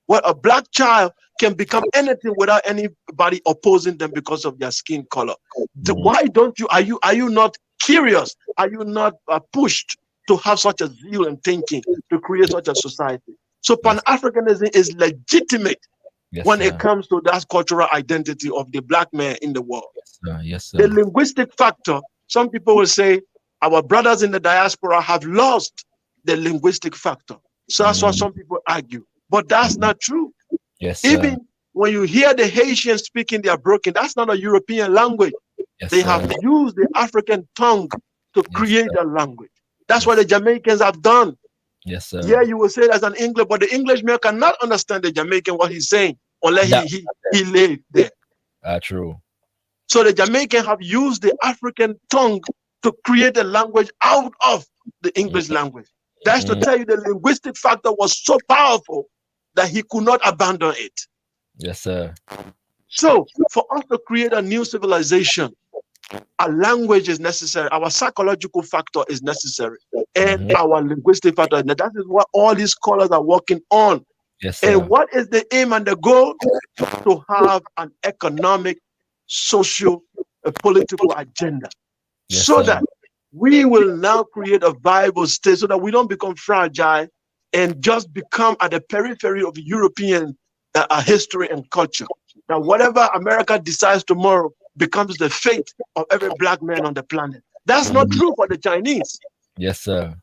where a black child can become anything without anybody opposing them because of their skin color. Why don't you, are you not curious? Are you not pushed to have such a zeal and thinking to create such a society? So Pan-Africanism is legitimate when it comes to that cultural identity of the black man in the world. Yes, sir. The linguistic factor, some people will say our brothers in the diaspora have lost the linguistic factor. So that's what some people argue. But that's not true. Yes, sir. Even when you hear the Haitians speaking their broken, that's not a European language. Yes, they sir. have used the African tongue to create a language. That's what the Jamaicans have done. Yes, sir. Yeah, you will say it as an English, but the Englishman cannot understand the Jamaican what he's saying unless he lived there. True. So the Jamaican have used the African tongue to create a language out of the English language. That's to tell you the linguistic factor was so powerful that he could not abandon it. Yes, sir. So for us to create a new civilization, a language is necessary, our psychological factor is necessary, and our linguistic factor. Now, that is what all these scholars are working on. Yes, sir. And what is the aim and the goal? To have an economic, social, political agenda, so that we will now create a viable state, so that we don't become fragile and just become at the periphery of European history and culture. Now, whatever America decides tomorrow becomes the fate of every black man on the planet. That's not true for the Chinese. Yes, sir.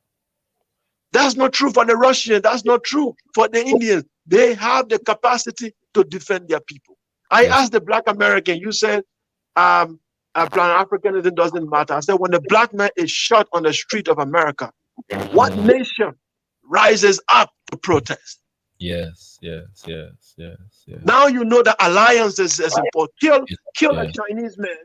That's not true for the Russians. That's not true for the Indians. They have the capacity to defend their people. I asked the black American, you said Pan-Africanism doesn't matter. I said, when the black man is shot on the street of America, what nation rises up to protest? Yes. Now you know that alliances is important. Kill a Chinese man,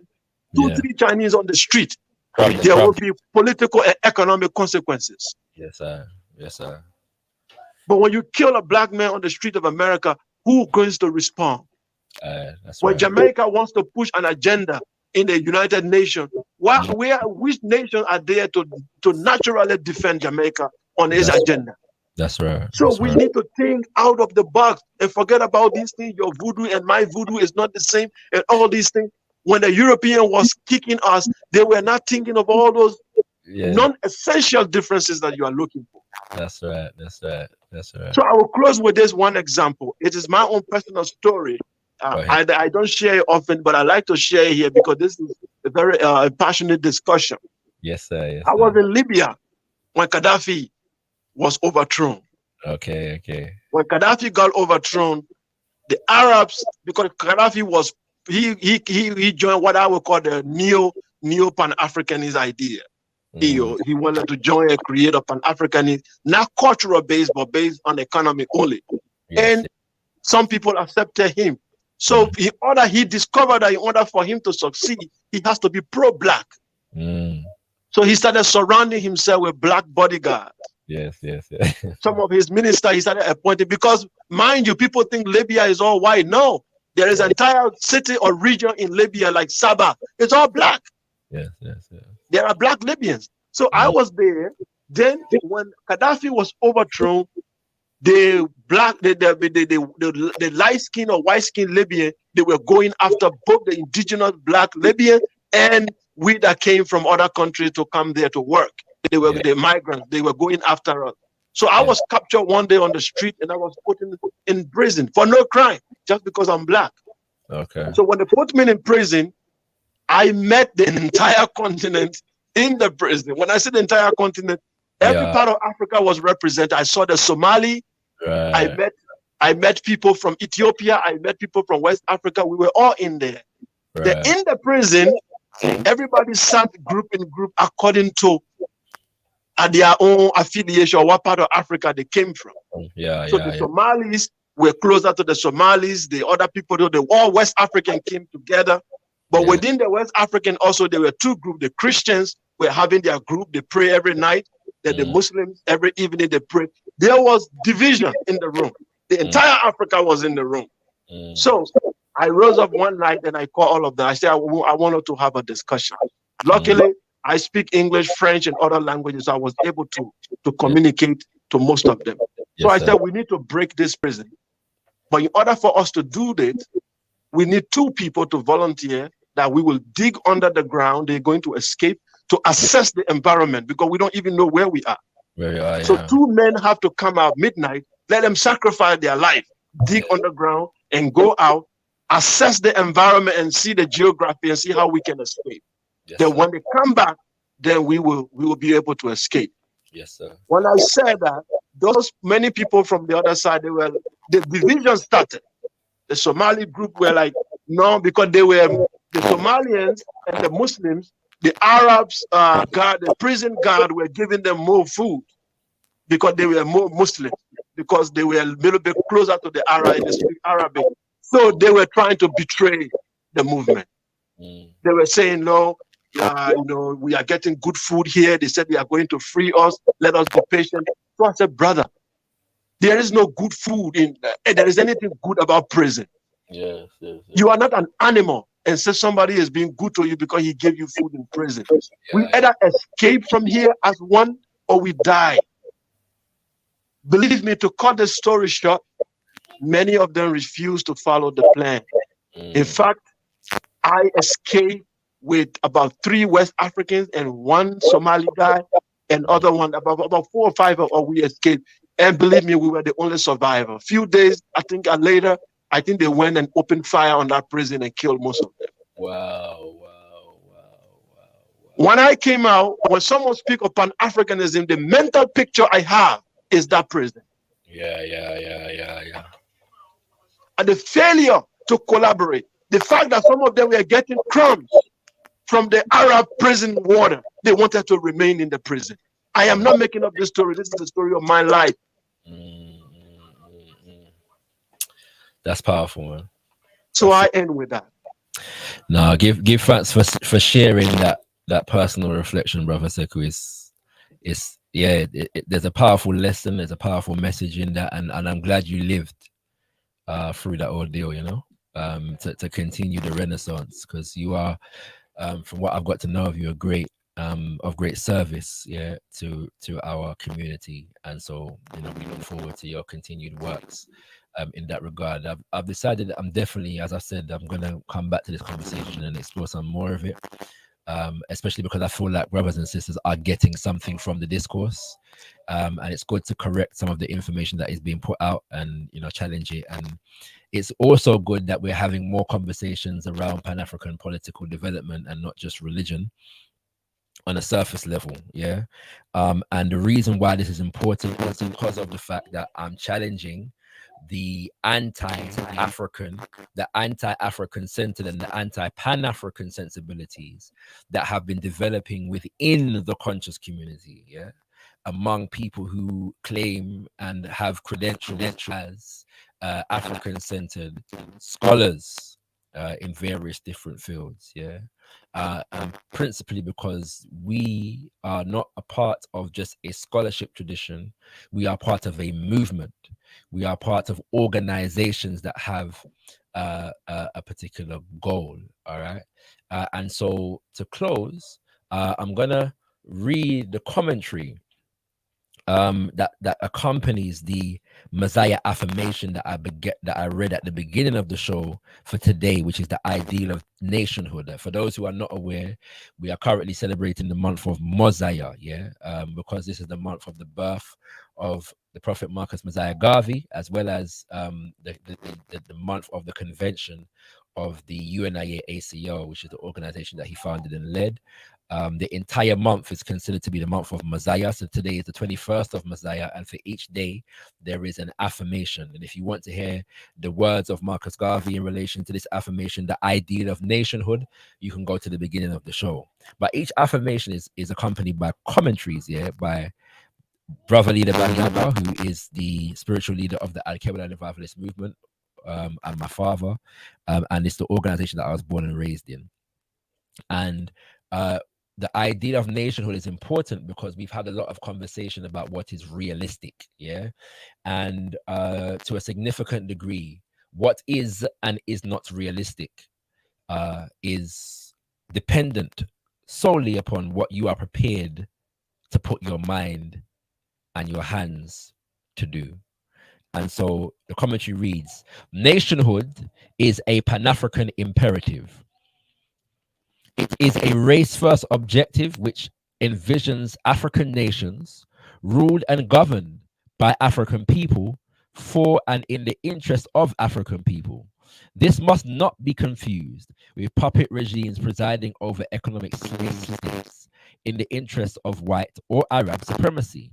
2-3 Chinese on the street. There will be political and economic consequences. Yes, sir. Yes, sir. But when you kill a black man on the street of America, who going to respond? When Jamaica wants to push an agenda in the United Nations, which nations are there to naturally defend Jamaica on its agenda? That's right. So we need to think out of the box and forget about these things. Your voodoo and my voodoo is not the same, and all these things. When the European was kicking us, they were not thinking of all those non-essential differences that you are looking for. That's right. So I will close with this one example. It is my own personal story I don't share it often, but I like to share it here because this is a very passionate discussion. Yes, sir. Yes, I was in Libya when Gaddafi was overthrown. Okay. When Gaddafi got overthrown, the Arabs, because Gaddafi was he joined what I would call the neo Pan-Africanist idea. He wanted to join and create a Pan-Africanist, not cultural based, but based on economy only. And some people accepted him. So he discovered that in order for him to succeed, he has to be pro-black. So he started surrounding himself with black bodyguards. Yes. Some of his ministers he started appointing, because mind you, people think Libya is all white. No, there is an entire city or region in Libya like Sabah. It's all black. Yes. There are black Libyans. So I was there. Then when Gaddafi was overthrown, the light skin or white skin Libyan, they were going after both the indigenous black Libyan and we that came from other countries to come there to work. They were the migrants. They were going after us. So I was captured one day on the street and I was put in prison for no crime, just because I'm black. Okay. So when they put me in prison, I met the entire continent in the prison. When I say the entire continent, every part of Africa was represented. I saw the Somali. Right. I met people from Ethiopia. I met people from West Africa. We were all in there. Right. In the prison, everybody sat group in group according to their own affiliation or what part of Africa they came from. The Somalis were closer to the Somalis. The other people, the all West African came together. But within the West African also, there were two groups. The Christians were having their group. They pray every night. Then the Muslims, every evening they pray. There was division in the room. The entire Africa was in the room. So I rose up one night and I called all of them. I said, I wanted to have a discussion. Luckily, I speak English, French, and other languages. I was able to communicate to most of them. So I said, we need to break this prison. But in order for us to do that, we need two people to volunteer that we will dig under the ground. They're going to escape to assess the environment because we don't even know where we are. So two men have to come out midnight, let them sacrifice their life, dig underground and go out, assess the environment and see the geography and see how we can escape. Then when they come back, then we will be able to escape. Yes, sir. When I said that, those many people from the other side, the division started. The Somali group were like, no, because they were the Somalians and the Muslims, the Arabs the prison guard were giving them more food because they were more Muslim, because they were a little bit closer to the Arab and they speak Arabic. So they were trying to betray the movement. They were saying, no, we are getting good food here. They said they are going to free us. Let us be patient. So I said, brother, there is no good food there is anything good about prison. Yes. You are not an animal and say somebody is being good to you because he gave you food in prison. We either escape from here as one or we die. Believe me, to cut the story short, many of them refused to follow the plan. In fact, I escaped with about 3 West Africans and 1 Somali guy, and other one, about 4 or 5 of we escaped. And believe me, we were the only survivor. A few days, I think later, I think they went and opened fire on that prison and killed most of them. Wow. When I came out, when someone speaks of Pan-Africanism, the mental picture I have is that prison. Yeah. And the failure to collaborate, the fact that some of them were getting crumbs from the Arab prison warden, they wanted to remain in the prison. I am not making up this story. This is the story of my life. That's powerful, man. So I end with that. No, give thanks for sharing that personal reflection, brother Sekou. There's a powerful lesson, there's a powerful message in that, and I'm glad you lived through that ordeal, to continue the renaissance, because you are, from what I've got to know of you, of great service, to our community, and so we look forward to your continued works in that regard. I've decided that I'm definitely, as I said, I'm going to come back to this conversation and explore some more of it. especially because I feel like brothers and sisters are getting something from the discourse. And it's good to correct some of the information that is being put out and, you know, challenge it. And it's also good that we're having more conversations around Pan-African political development and not just religion on a surface level. Yeah. And the reason why this is important is because of the fact that I'm challenging the anti-African centered and the anti-Pan-African sensibilities that have been developing within the conscious community, yeah, among people who claim and have credentials as African-centered scholars in various different fields, yeah. And principally because we are not a part of just a scholarship tradition, we are part of a movement. We are part of organizations that have a particular goal. All right. And so to close, I'm gonna read the commentary that accompanies the Messiah affirmation that I read at the beginning of the show for today, which is the ideal of nationhood. For those who are not aware, we are currently celebrating the month of Mosiah, yeah, because this is the month of the birth of the Prophet Marcus Mosiah Garvey, as well as the month of the convention of the UNIA ACO, which is the organization that he founded and led. The entire month is considered to be the month of Mosiah. So today is the 21st of Mosiah, and for each day there is an affirmation. And if you want to hear the words of Marcus Garvey in relation to this affirmation, the ideal of nationhood, you can go to the beginning of the show. But each affirmation is accompanied by commentaries, yeah, by Brother Leader Banyaba, who is the spiritual leader of the Al-Qaeda Revivalist movement, and my father, and it's the organization that I was born and raised in. And the idea of nationhood is important because we've had a lot of conversation about what is realistic, yeah, and to a significant degree, what is and is not realistic is dependent solely upon what you are prepared to put your mind and your hands to do. And so the commentary reads, nationhood is a Pan-African imperative. It is a race-first objective which envisions African nations ruled and governed by African people for and in the interest of African people. This must not be confused with puppet regimes presiding over economic slave states in the interest of white or Arab supremacy,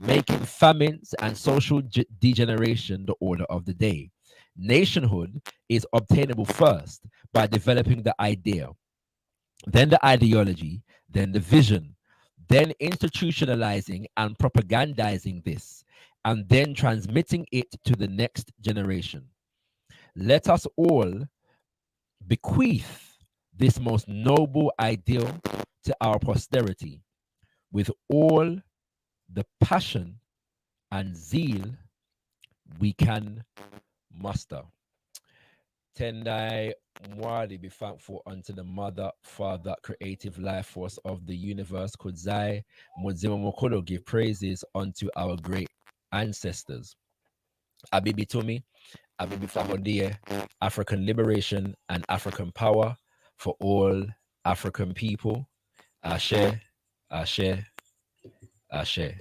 making famines and social degeneration the order of the day. Nationhood is obtainable first by developing the idea, then the ideology, then the vision, then institutionalizing and propagandizing this, and then transmitting it to the next generation. Let us all bequeath this most noble ideal to our posterity with all the passion and zeal we can muster. Tendai Mwali, be thankful unto the mother, father, creative life force of the universe. Kudzai Mudzima Mokolo, give praises unto our great ancestors. Abibi Tumi, Abibi Fagodie, African liberation and African power for all African people. Ashe, Ashe, Ashe.